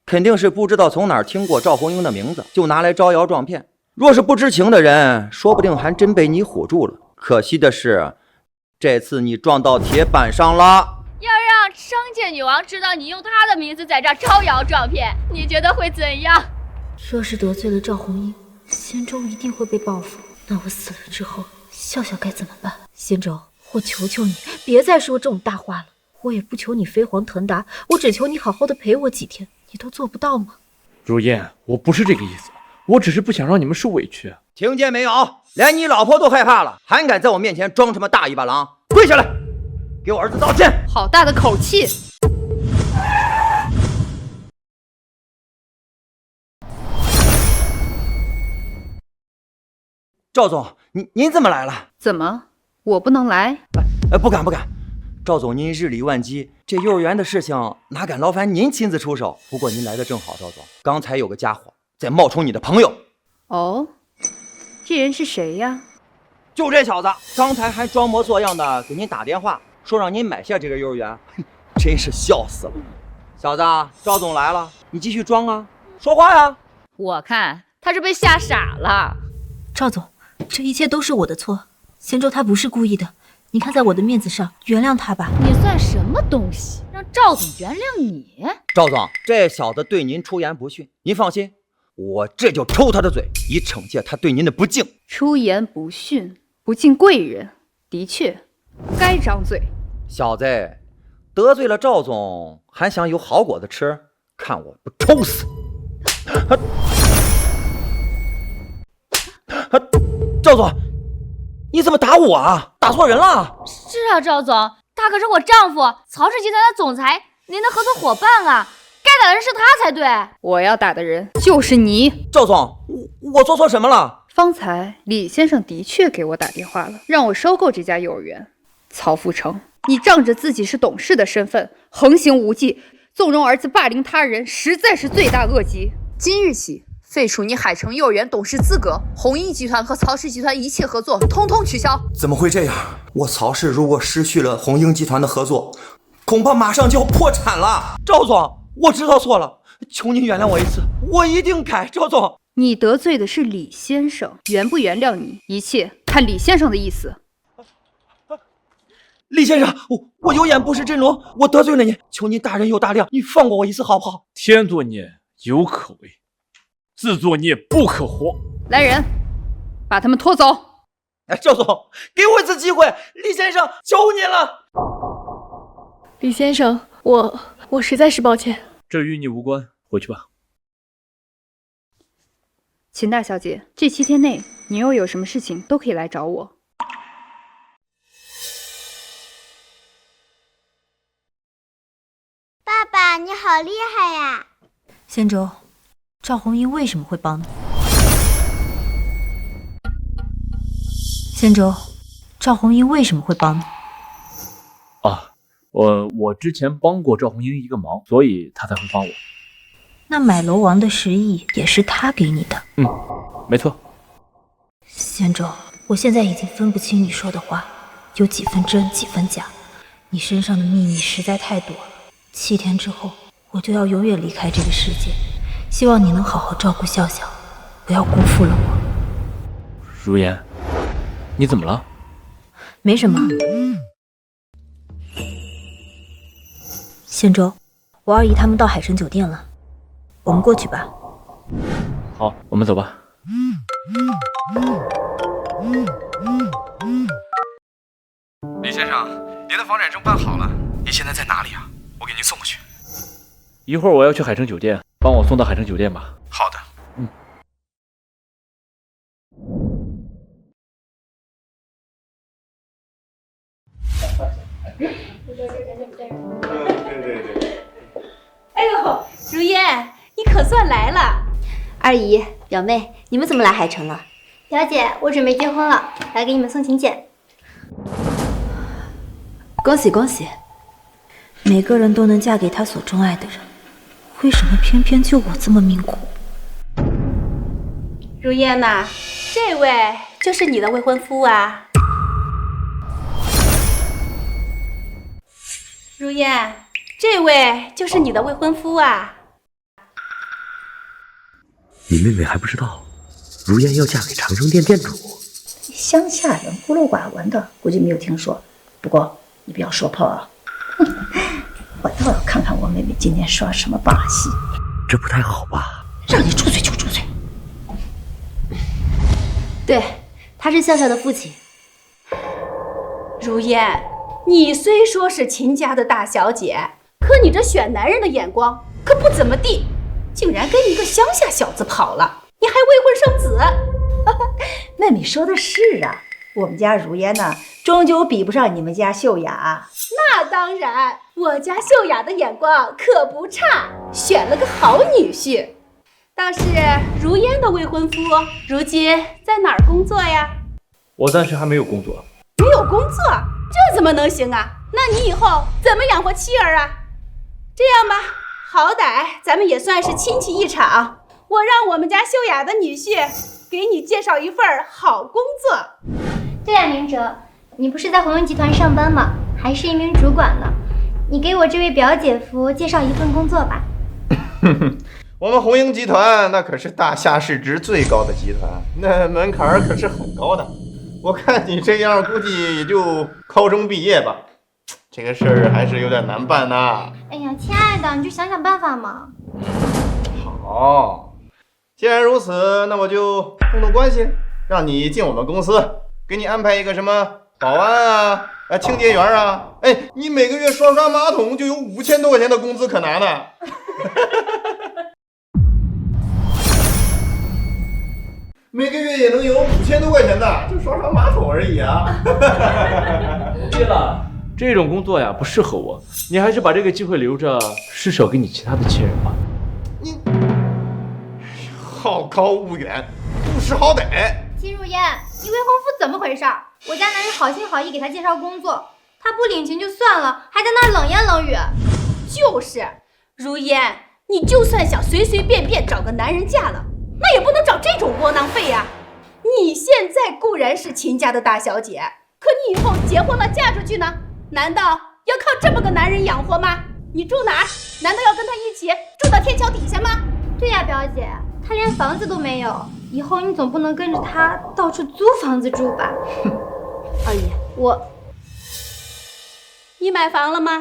肯定是不知道从哪儿听过赵红英的名字，就拿来招摇撞骗。若是不知情的人，说不定还真被你唬住了。可惜的是，这次你撞到铁板上了。要让商界女王知道你用她的名字在这儿招摇撞骗，你觉得会怎样？若是得罪了赵红英，仙州一定会被报复。那我死了之后，笑笑该怎么办？仙舟，我求求你，别再说这种大话了。我也不求你飞黄腾达，我只求你好好的陪我几天，你都做不到吗？如烟，我不是这个意思，我只是不想让你们受委屈。听见没有？连你老婆都害怕了，还敢在我面前装什么大尾巴狼？跪下来，给我儿子道歉！好大的口气！赵总，您怎么来了？怎么，我不能来？不敢。赵总，您日理万机，这幼儿园的事情哪敢劳烦您亲自出手？不过您来的正好，赵总，刚才有个家伙在冒充你的朋友。哦，这人是谁呀？就这小子，刚才还装模作样的给您打电话，说让您买下这个幼儿园，真是笑死了。小子，赵总来了，你继续装啊，说话呀！我看他是被吓傻了。赵总，这一切都是我的错，仙舟他不是故意的。你看在我的面子上，原谅他吧。你算什么东西，让赵总原谅你？赵总，这小子对您出言不逊，您放心，我这就抽他的嘴，以惩戒他对您的不敬。出言不逊，不敬贵人，的确该张嘴。小子，得罪了赵总，还想有好果子吃？看我不抽死你！赵总，你怎么打我啊？打错人了！是啊，赵总，他可是我丈夫，曹氏集团的总裁，您的合作伙伴啊，该打的人是他才对。我要打的人就是你，赵总，我做错什么了？方才李先生的确给我打电话了，让我收购这家幼儿园。曹富成，你仗着自己是董事的身份，横行无忌，纵容儿子霸凌他人，实在是罪大恶极。今日起，废除你海城幼儿园董事资格，红鹰集团和曹氏集团一切合作通通取消。怎么会这样？我曹氏如果失去了红鹰集团的合作，恐怕马上就要破产了。赵总，我知道错了，求您原谅我一次，我一定改。赵总，你得罪的是李先生，原不原谅你，一切看李先生的意思。李先生，我有眼不识真龙，我得罪了您，求您大人有大量，你放过我一次好不好？天作孽犹可为，自作孽不可活。来人，把他们拖走。赵总，给我一次机会，李先生，求您了。李先生，我实在是抱歉，这与你无关，回去吧。秦大小姐，这7天内你又有什么事情都可以来找我。爸爸，你好厉害呀！仙舟，赵红英为什么会帮你？仙舟，赵红英为什么会帮你？啊，我之前帮过赵红英一个忙，所以她才会帮我。那买楼王的10亿也是他给你的？没错。仙舟，我现在已经分不清你说的话有几分真几分假，你身上的秘密实在太多了。7天之后，我就要永远离开这个世界，希望你能好好照顾笑笑，不要辜负了我。如烟，你怎么了？没什么。仙舟，我二姨他们到海神酒店了，我们过去吧。好，我们走吧。李先生，您的房产证办好了，你现在在哪里啊？我给您送过去。一会儿我要去海城酒店，帮我送到海城酒店吧。好的。哎呦，如烟，你可算来了！二姨、表妹，你们怎么来海城了？表姐，我准备结婚了，来给你们送请柬。恭喜恭喜！每个人都能嫁给他所钟爱的人，为什么偏偏就我这么命苦？如烟呐，这位就是你的未婚夫啊。如烟，这位就是你的未婚夫啊。你妹妹还不知道，如烟要嫁给长生店店主。乡下人孤陋寡闻的，估计没有听说。不过你不要说破啊！我倒要看看我妹妹今天耍什么把戏。这不太好吧？让你住嘴就住嘴。对，他是笑笑的父亲，如烟，你虽说是秦家的大小姐，可你这选男人的眼光可不怎么地，竟然跟一个乡下小子跑了，你还未婚生子。妹妹说的是啊，我们家如烟呢，终究比不上你们家秀雅。那当然，我家秀雅的眼光可不差，选了个好女婿。倒是如烟的未婚夫，如今在哪儿工作呀？我暂时还没有工作。没有工作，这怎么能行啊？那你以后怎么养活妻儿啊？这样吧，好歹咱们也算是亲戚一场，我让我们家秀雅的女婿给你介绍一份好工作。对呀，明哲，你不是在鸿运集团上班吗？还是一名主管呢？你给我这位表姐夫介绍一份工作吧。我们鸿鹰集团那可是大夏市值最高的集团，那门槛可是很高的。我看你这样，估计也就高中毕业吧。这个事儿还是有点难办呐。哎呀，亲爱的，你就想想办法嘛。好，既然如此，那我就动动关系，让你进我们公司，给你安排一个什么保安啊、清洁员啊。哎，你每个月刷马桶就有5000多块钱的工资可拿呢。每个月也能有5000多块钱的，就刷马桶而已啊。对了，这种工作呀不适合我，你还是把这个机会留着，施舍给你其他的亲人吧。你好高骛远，不识好歹。秦如烟，你未婚夫怎么回事？我家男人好心好意给他介绍工作，他不领情就算了，还在那儿冷言冷语。就是，如烟，你就算想随随便便找个男人嫁了，那也不能找这种窝囊废呀！你现在固然是秦家的大小姐，可你以后结婚了嫁出去呢，难道要靠这么个男人养活吗？你住哪儿？难道要跟他一起住到天桥底下吗？对呀，表姐，他连房子都没有，以后你总不能跟着他到处租房子住吧？二姨，你买房了吗？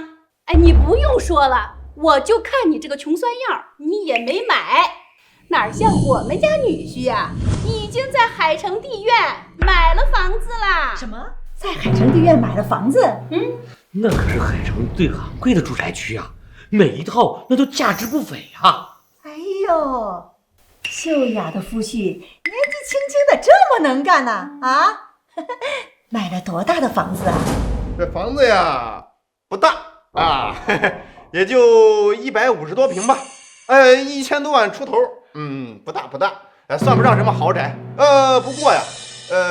哎，你不用说了，我就看你这个穷酸样，你也没买。哪像我们家女婿呀，已经在海城地院买了房子啦！什么？在海城地院买了房子？那可是海城最昂贵的住宅区啊，每一套那都价值不菲啊！哎呦，秀雅的夫婿年纪轻轻的这么能干呐！买了多大的房子啊？这房子呀不大啊，也就150多平吧，1000多万出头。不大，算不上什么豪宅。不过呀，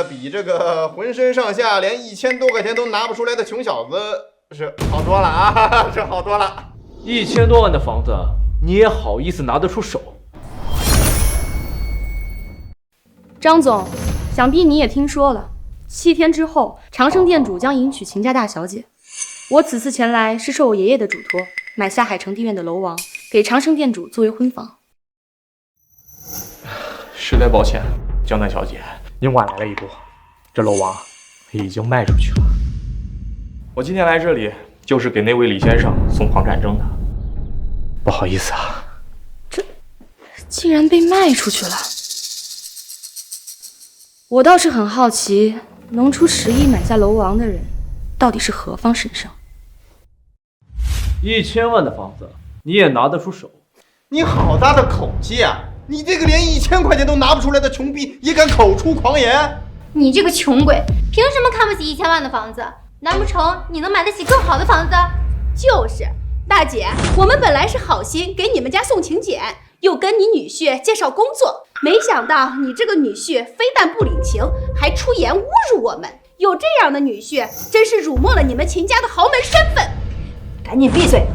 比这个浑身上下连1000多块钱都拿不出来的穷小子是好多了啊，是好多了。1000多万的房子，你也好意思拿得出手？张总，想必你也听说了，7天之后，长生店主将迎娶秦家大小姐。我此次前来是受我爷爷的嘱托，买下海城地院的楼王，给长生店主作为婚房。实在抱歉，江南小姐，您晚来了一步，这楼王已经卖出去了。我今天来这里就是给那位李先生送黄战争的，不好意思啊。这竟然被卖出去了，我倒是很好奇，能出10亿买下楼王的人，到底是何方神圣？1000万的房子你也拿得出手？你好大的口气啊！你这个连1000块钱都拿不出来的穷逼，也敢口出狂言？你这个穷鬼，凭什么看不起1000万的房子？难不成你能买得起更好的房子？就是，大姐，我们本来是好心给你们家送请柬，又跟你女婿介绍工作，没想到你这个女婿非但不领情，还出言侮辱我们。有这样的女婿，真是辱没了你们秦家的豪门身份。赶紧闭嘴，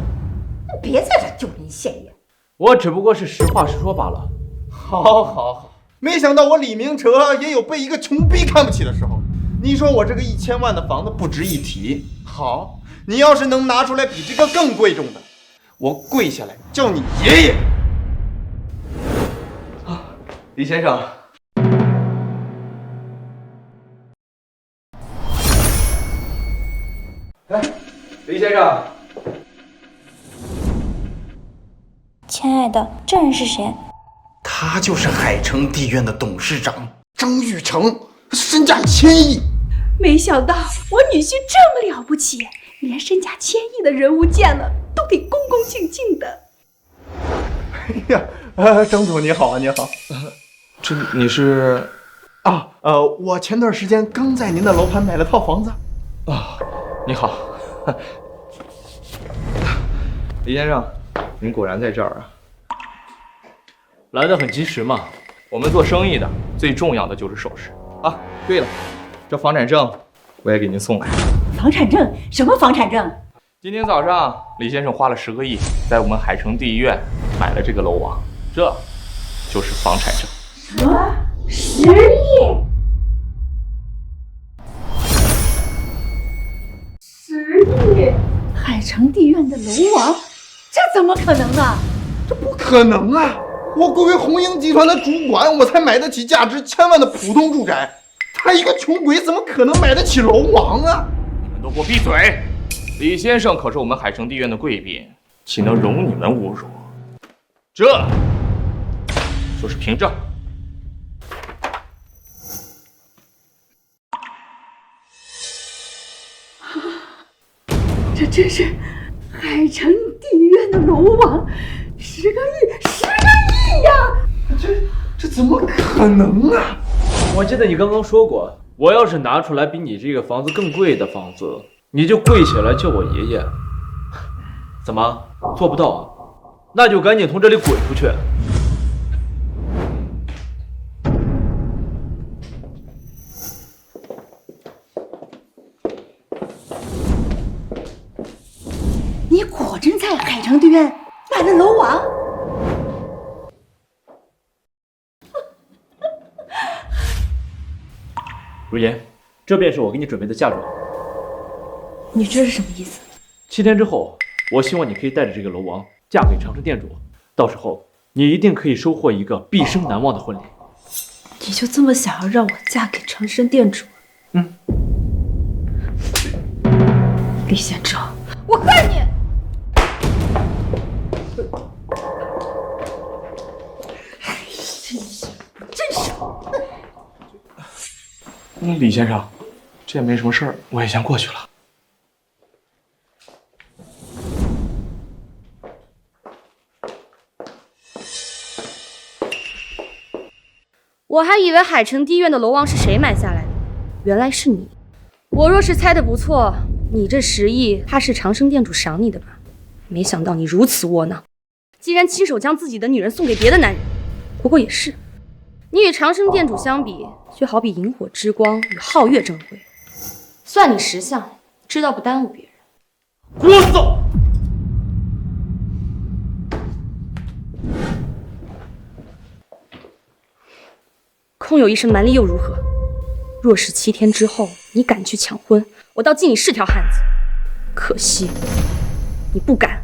别在这丢人现眼。我只不过是实话实说罢了。好，没想到我李明哲也有被一个穷逼看不起的时候。你说我这个1000万的房子不值一提，好，你要是能拿出来比这个更贵重的，我跪下来叫你爷爷。李先生，李先生，亲爱的，这人是谁？他就是海城地院的董事长张玉成，身价1000亿。没想到我女婿这么了不起，连身价千亿的人物见了都得恭恭敬敬的。哎呀，张总你好啊，你好。这你是？啊，我前段时间刚在您的楼盘买了套房子。啊，你好，李先生，您果然在这儿啊？来得很及时嘛。我们做生意的最重要的就是守时啊。对了，这房产证我也给您送来。房产证？什么房产证？今天早上李先生花了10个亿，在我们海城第一院买了这个楼王，这就是房产证。什么？10亿？10亿？海城地院的楼王，这怎么可能啊？这不可能啊！我贵为红鹰集团的主管，我才买得起价值1000万的普通住宅，他一个穷鬼怎么可能买得起楼王啊？你们都给我闭嘴！李先生可是我们海城地院的贵宾，岂能容你们侮辱？这就是凭证。这真是海城地院的楼王，10个亿呀！这怎么可能啊？我记得你刚刚说过，我要是拿出来比你这个房子更贵的房子，你就跪起来叫我爷爷。怎么做不到啊？那就赶紧从这里滚出去！你果真在海城地院买了楼王？如言，这便是我给你准备的嫁妆。你这是什么意思？7天之后，我希望你可以带着这个楼王嫁给长城店主，到时候你一定可以收获一个毕生难忘的婚礼。你就这么想要让我嫁给长生店主？嗯。李贤哲，我恨你！真是！李先生，这也没什么事儿，我也先过去了。我还以为海城地院的楼王是谁买下来的，原来是你。我若是猜的不错，你这10亿怕是长生店主赏你的吧？没想到你如此窝囊，竟然亲手将自己的女人送给别的男人。不过也是，你与长生店主相比，却好比萤火之光与皓月争辉。算你识相，知道不耽误别人。给我走！空有一身蛮力又如何？若是7天之后你敢去抢婚，我倒敬你是条汉子。可惜你不敢。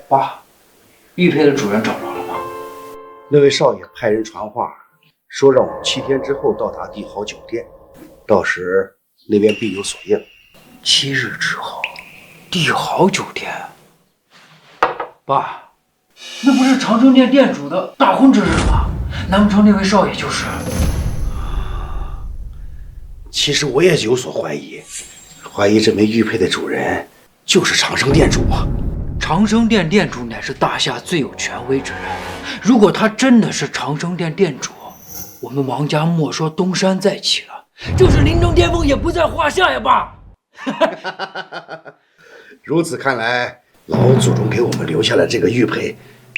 爸，玉佩的主人找着了吗？那位少爷派人传话，说让我们7天之后到达帝豪酒店，到时那边必有所应。7日之后，帝豪酒店。爸，那不是长生店店主的大婚之日吗？难不成那位少爷就是？其实我也有所怀疑，这枚玉佩的主人就是长生店主啊。长生店店主乃是大夏最有权威之人，如果他真的是长生店店主，我们王家莫说东山再起了，就是临终巅峰也不在话下呀，爸。如此看来，老祖宗给我们留下了这个玉佩，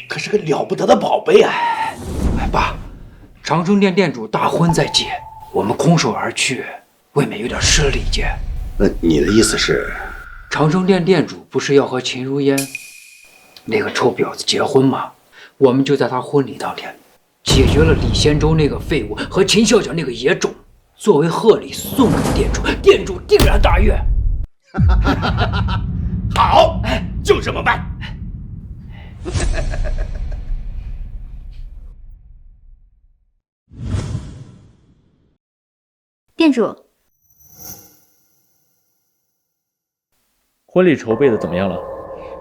可是个了不得的宝贝啊！爸，长生店店主大婚在即，我们空手而去，未免有点失礼节。那你的意思是？长生店店主不是要和秦如烟那个臭婊子结婚吗？我们就在他婚礼当天，解决了李仙洲那个废物和秦笑笑那个野种，作为贺礼送给店主，店主定然大悦。好，就这么办。店主，婚礼筹备的怎么样了？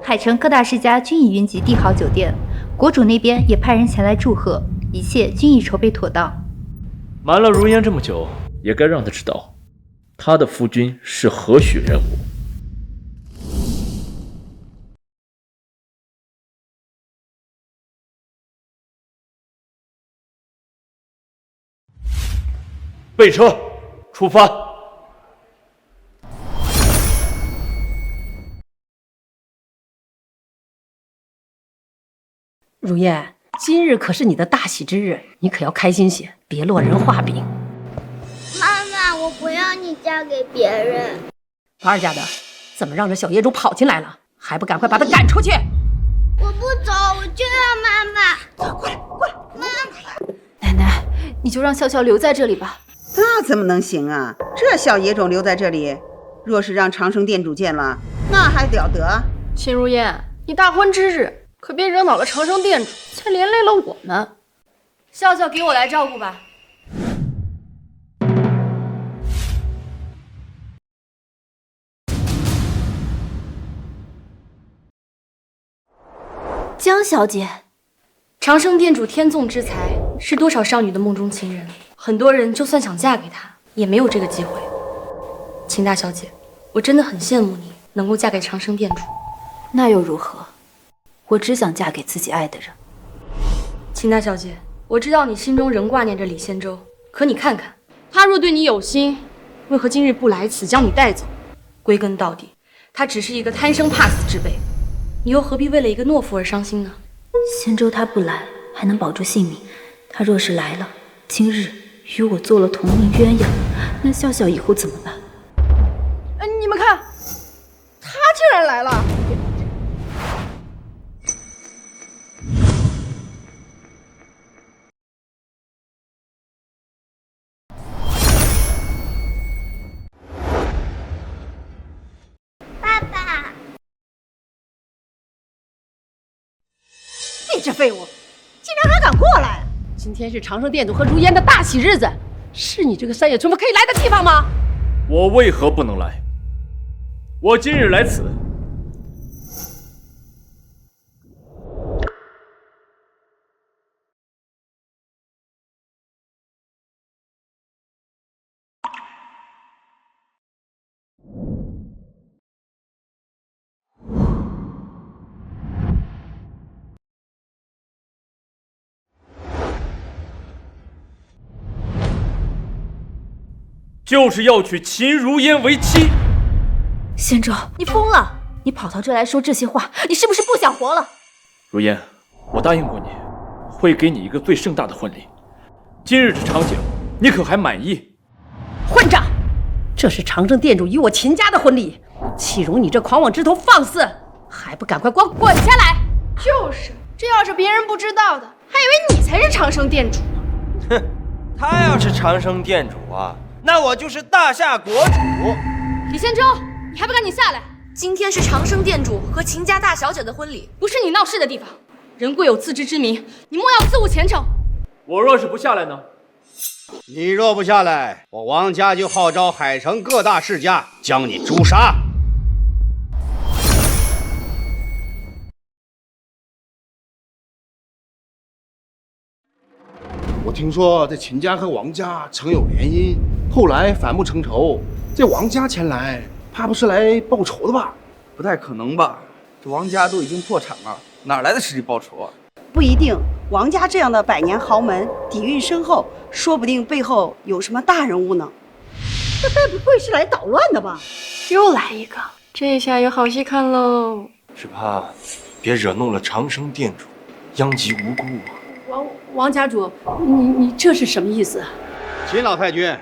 海城各大世家均已云集帝豪酒店，国主那边也派人前来祝贺，一切均已筹备妥当。瞒了如烟这么久，也该让他知道，他的夫君是何许人物。备车，出发。如烟，今日可是你的大喜之日，你可要开心些，别落人话柄。妈妈，我不要你嫁给别人。二家的，怎么让这小野种跑进来了？还不赶快把他赶出去！我不走，我就要妈妈。过来，过来，妈妈。奶奶，你就让笑笑留在这里吧。那怎么能行啊？这小野种留在这里，若是让长生店主见了，那还了得？秦如烟，你大婚之日可别惹恼了长生店主，才连累了我们。笑笑给我来照顾吧。江小姐，长生店主天纵之才，是多少少女的梦中情人。很多人就算想嫁给他，也没有这个机会。秦大小姐，我真的很羡慕你能够嫁给长生店主。那又如何？我只想嫁给自己爱的人。秦大小姐，我知道你心中仍挂念着李仙洲，可你看看，他若对你有心，为何今日不来此将你带走？归根到底，他只是一个贪生怕死之辈，你又何必为了一个懦夫而伤心呢？仙洲他不来，还能保住性命；他若是来了，今日与我做了同命鸳鸯，那笑笑以后怎么办？你们看，他竟然来了！爸爸，你这废物，竟然还敢过来！今天是长生店主和如烟的大喜日子，是你这个山野村夫可以来的地方吗？我为何不能来？我今日来此，就是要娶秦如烟为妻。仙洲，你疯了！你跑到这来说这些话，你是不是不想活了？如烟，我答应过你，会给你一个最盛大的婚礼。今日这场景，你可还满意？混账！这是长生店主与我秦家的婚礼，岂容你这狂妄之徒放肆！还不赶快给我滚下来！就是，这要是别人不知道的，还以为你才是长生店主呢。哼，他要是长生店主啊，那我就是大夏国主。李仙洲，你还不赶紧下来！今天是长生店主和秦家大小姐的婚礼，不是你闹事的地方。人贵有自知之明，你莫要自误前程。我若是不下来呢？你若不下来，我王家就号召海城各大世家将你诛杀。我听说这秦家和王家曾有联姻，后来反目成仇。这王家前来，怕不是来报仇的吧？不太可能吧？这王家都已经破产了，哪来的实力报仇啊？不一定，王家这样的百年豪门，底蕴深厚，说不定背后有什么大人物呢。这该不会是来捣乱的吧？又来一个，这下有好戏看喽！只怕别惹怒了长生店主，殃及无辜啊！王家主，你这是什么意思？秦老太君，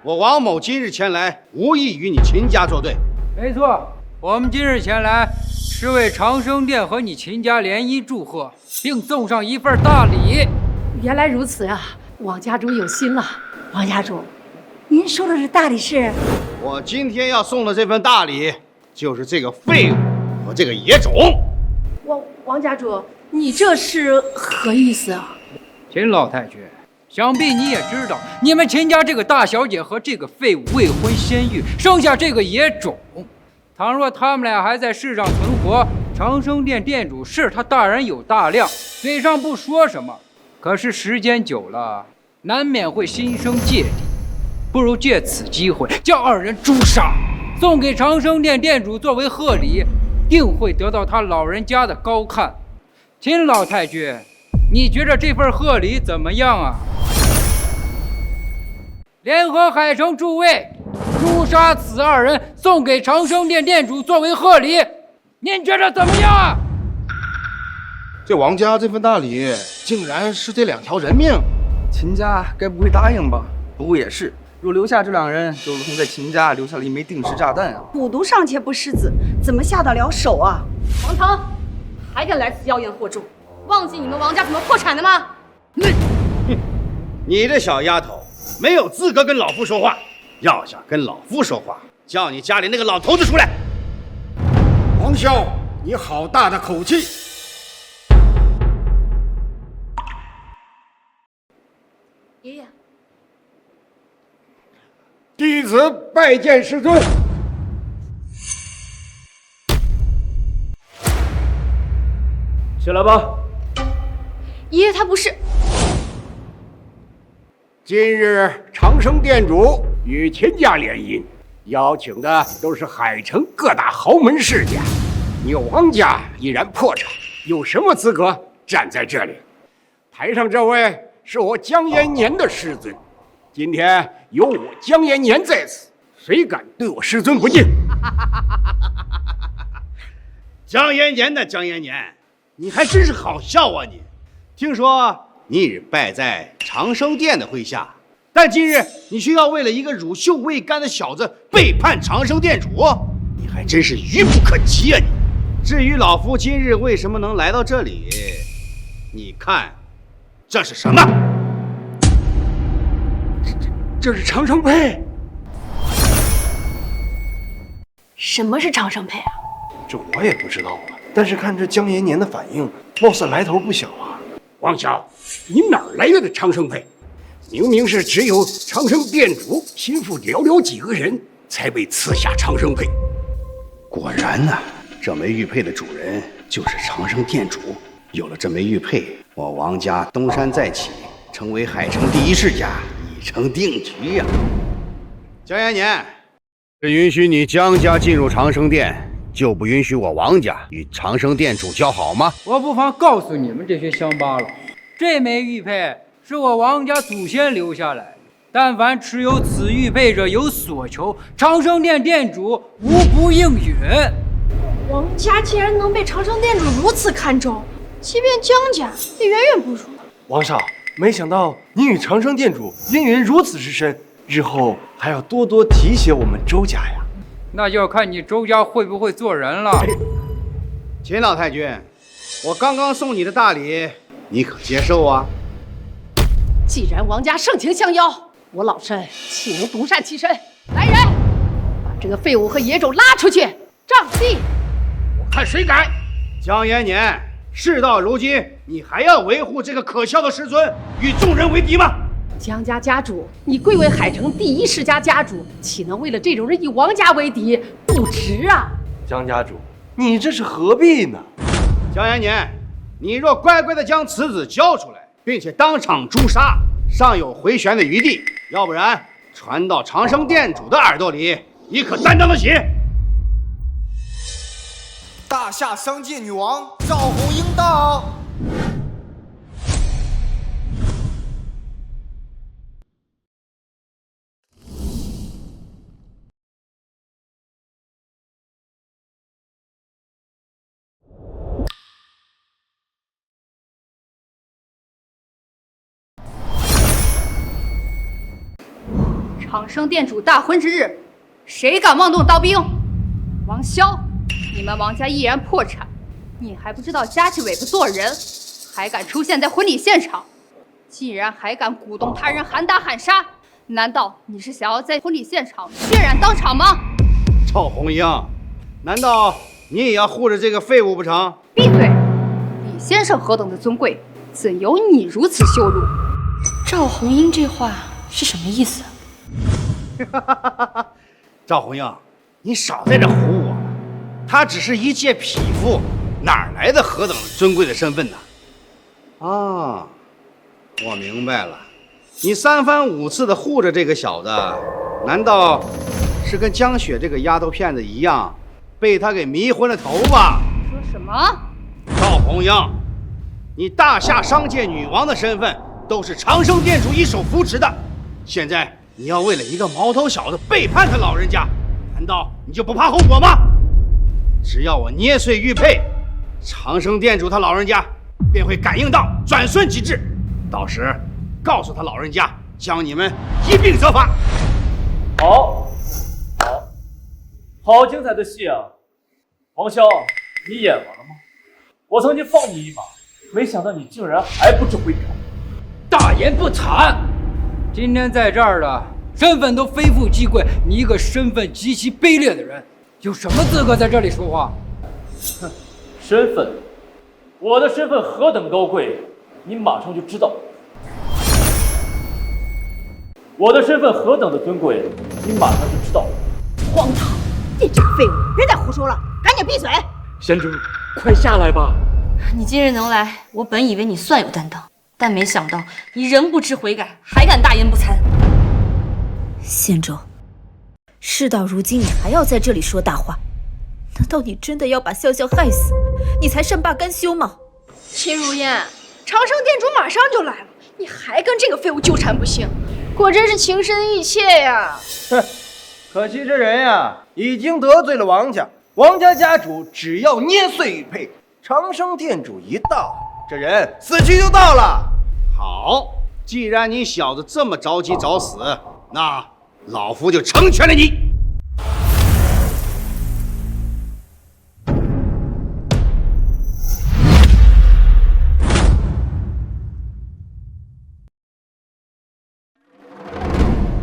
我王某今日前来，无意与你秦家作对。没错，我们今日前来是为长生殿和你秦家联姻祝贺，并送上一份大礼。原来如此啊，王家主有心了。王家主，您说的是大礼是？我今天要送的这份大礼，就是这个废物和这个野种。王家主，你这是何意思啊？秦老太君，想必你也知道，你们秦家这个大小姐和这个废物未婚先育，生下这个野种。倘若他们俩还在世上存活，长生殿店主是他大人有大量，嘴上不说什么，可是时间久了，难免会心生芥蒂，不如借此机会将二人诛杀，送给长生殿殿主作为贺礼，定会得到他老人家的高看。秦老太君，你觉着这份贺礼怎么样啊？联合海城诸位，诛杀此二人，送给长生殿殿主作为贺礼，您觉着怎么样啊？这王家这份大礼，竟然是这2条人命。秦家该不会答应吧？不过也是，若留下这2人，就如同在秦家留下了一枚定时炸弹啊！虎毒尚且不食子，怎么下得了手啊？王腾，还敢来此妖言惑众？忘记你们王家怎么破产的吗？你这小丫头没有资格跟老夫说话，要想跟老夫说话，叫你家里那个老头子出来。王萧，你好大的口气！爷爷，弟子拜见师尊。起来吧。爷爷他不是。今日长生殿主与秦家联姻，邀请的都是海城各大豪门世家。你王家已然破产，有什么资格站在这里？台上这位是我江延年的师尊，今天有我江延年在此，谁敢对我师尊不敬？江延年的江延年，你还真是好笑啊！你，听说你已败在长生殿的麾下，但今日你却要为了一个乳臭未干的小子背叛长生殿主，你还真是愚不可及啊！你。至于老夫今日为什么能来到这里，你看，这是什么？这是长生佩。什么是长生佩啊？这我也不知道啊，但是看这江延年的反应，貌似来头不小啊。王晓，你哪儿来的长生佩？明明是只有长生殿主心腹寥寥几个人才被赐下长生佩。果然呐，这枚玉佩的主人就是长生殿主。有了这枚玉佩，我王家东山再起，成为海城第一世家，已成定局呀。江延年，只允许你江家进入长生殿，就不允许我王家与长生殿主交好吗？我不妨告诉你们这些乡巴佬，这枚玉佩是我王家祖先留下来的，但凡持有此玉佩者有所求，长生殿殿主无不应允。王家竟然能被长生殿主如此看重，即便江家也远远不如。王少，没想到你与长生殿主渊源如此之深，日后还要多多提携我们周家呀。那就要看你周家会不会做人了。秦老太君，我刚刚送你的大礼，你可接受啊？既然王家盛情相邀，我老身岂能独善其身？来人，把这个废物和野种拉出去，杖毙！我看谁敢！江延年，事到如今，你还要维护这个可笑的师尊，与众人为敌吗？江家家主，你贵为海城第一世家家主，岂能为了这种人与王家为敌？不值啊！江家主，你这是何必呢？江延年，你若乖乖的将此子交出来，并且当场诛杀，尚有回旋的余地；要不然传到长生殿主的耳朵里，你可担当得起？大夏商界女王赵红英到。长生殿主大婚之日，谁敢妄动刀兵？王萧，你们王家毅然破产，你还不知道家去尾巴做人，还敢出现在婚礼现场？既然还敢鼓动他人喊打喊杀，难道你是想要在婚礼现场血染当场吗？赵红英，难道你也要护着这个废物不成？闭嘴！李先生何等的尊贵，怎由你如此羞辱？赵红英这话是什么意思？赵红英，你少在这唬我了。他只是一介匹夫，哪来的何等尊贵的身份呢？啊，我明白了，你3番5次的护着这个小子，难道是跟江雪这个丫头片子一样，被他给迷昏了头吧？说什么？赵红英，你大夏商界女王的身份都是长生店主一手扶持的，现在你要为了一个毛头小子背叛他老人家，难道你就不怕后果吗？只要我捏碎玉佩，长生店主他老人家便会感应到，转瞬即至，到时告诉他老人家，将你们一并责罚。好精彩的戏啊！王骁，你演完了吗？我曾经放你一马，没想到你竟然还不知悔改。大言不惭！今天在这儿的身份都非富即贵，你一个身份极其卑劣的人，有什么资格在这里说话？哼，身份，我的身份何等高贵，你马上就知道了。我的身份何等的尊贵，你马上就知道了。荒唐！你这个废物，别再胡说了，赶紧闭嘴！贤侄，快下来吧。你今日能来，我本以为你算有担当，但没想到你仍不知悔改，还敢大言不惭。仙州，事到如今，你还要在这里说大话？难道你真的要把笑笑害死，你才善罢甘休吗？秦如烟，长生店主马上就来了，你还跟这个废物纠缠不清，果真是情深意切呀！哼，可惜这人呀，已经得罪了王家。王家家主只要捏碎玉佩，长生店主一到，这人死期就到了。好，既然你小子这么着急找死，那老夫就成全了你。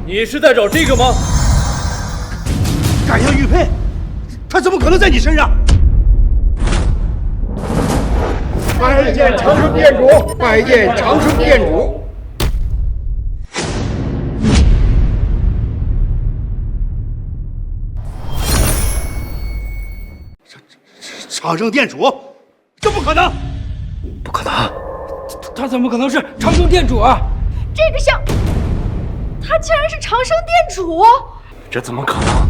你是在找这个吗？敢要玉佩，他怎么可能在你身上？拜见长生店主，拜见长生店主。长生店主，这不可能！不可能，他怎么可能是长生店主啊？这个像，他竟然是长生店主！这怎么可能？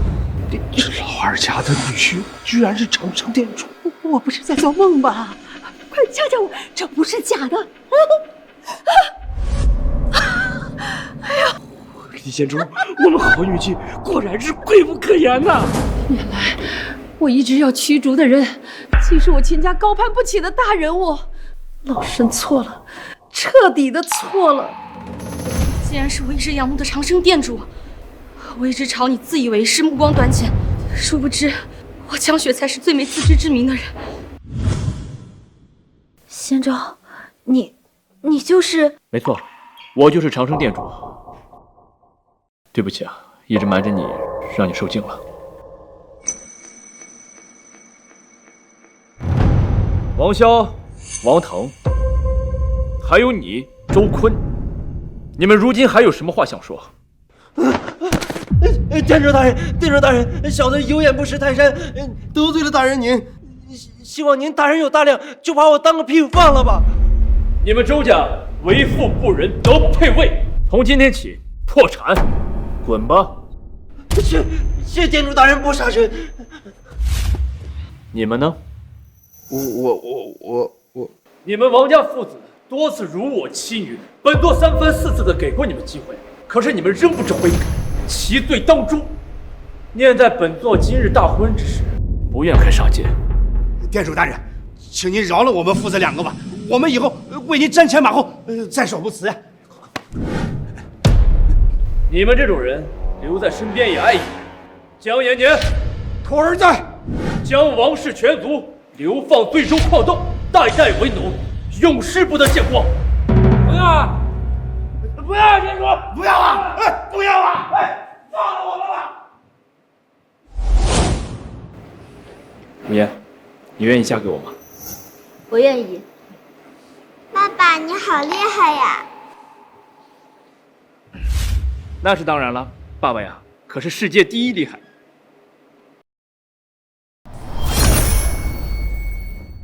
这老二家的女婿居然是长生店主！我不是在做梦吧？快掐掐我，这不是假的！哎呀，李贤忠，我们好运气果然是贵不可言呐！原来我一直要驱逐的人，竟是我秦家高攀不起的大人物。老身错了，彻底的错了。既然是我一直仰慕的长生店主，我一直朝你自以为是，目光短浅，殊不知我江雪才是最没自知之明的人。仙州，你就是？没错，我就是长生店主。对不起啊，一直瞒着你，让你受惊了。王骁、王腾，还有你周坤，你们如今还有什么话想说？店主大人，小的有眼不识泰山，得罪了大人您，希望您大人有大量，就把我当个屁股放了吧。你们周家为富不仁，德不配位，从今天起破产，滚吧！谢店主大人不杀生。你们呢？我，你们王家父子多次辱我妻女，本座3番4次的给过你们机会，可是你们仍不知悔改，其罪当诛。念在本座今日大婚之时，不愿开杀戒。店主大人，请您饶了我们父子2个吧，我们以后为您瞻前马后，在所不辞呀。你们这种人留在身边也碍眼。江延年，徒儿在，将王氏全族流放最州矿洞，代代为奴，永世不得见光。不要，店主，不要啊！不要啊！放了我们吧！无言，你愿意嫁给我吗？我愿意。爸爸，你好厉害呀！那是当然了，爸爸呀，可是世界第一厉害。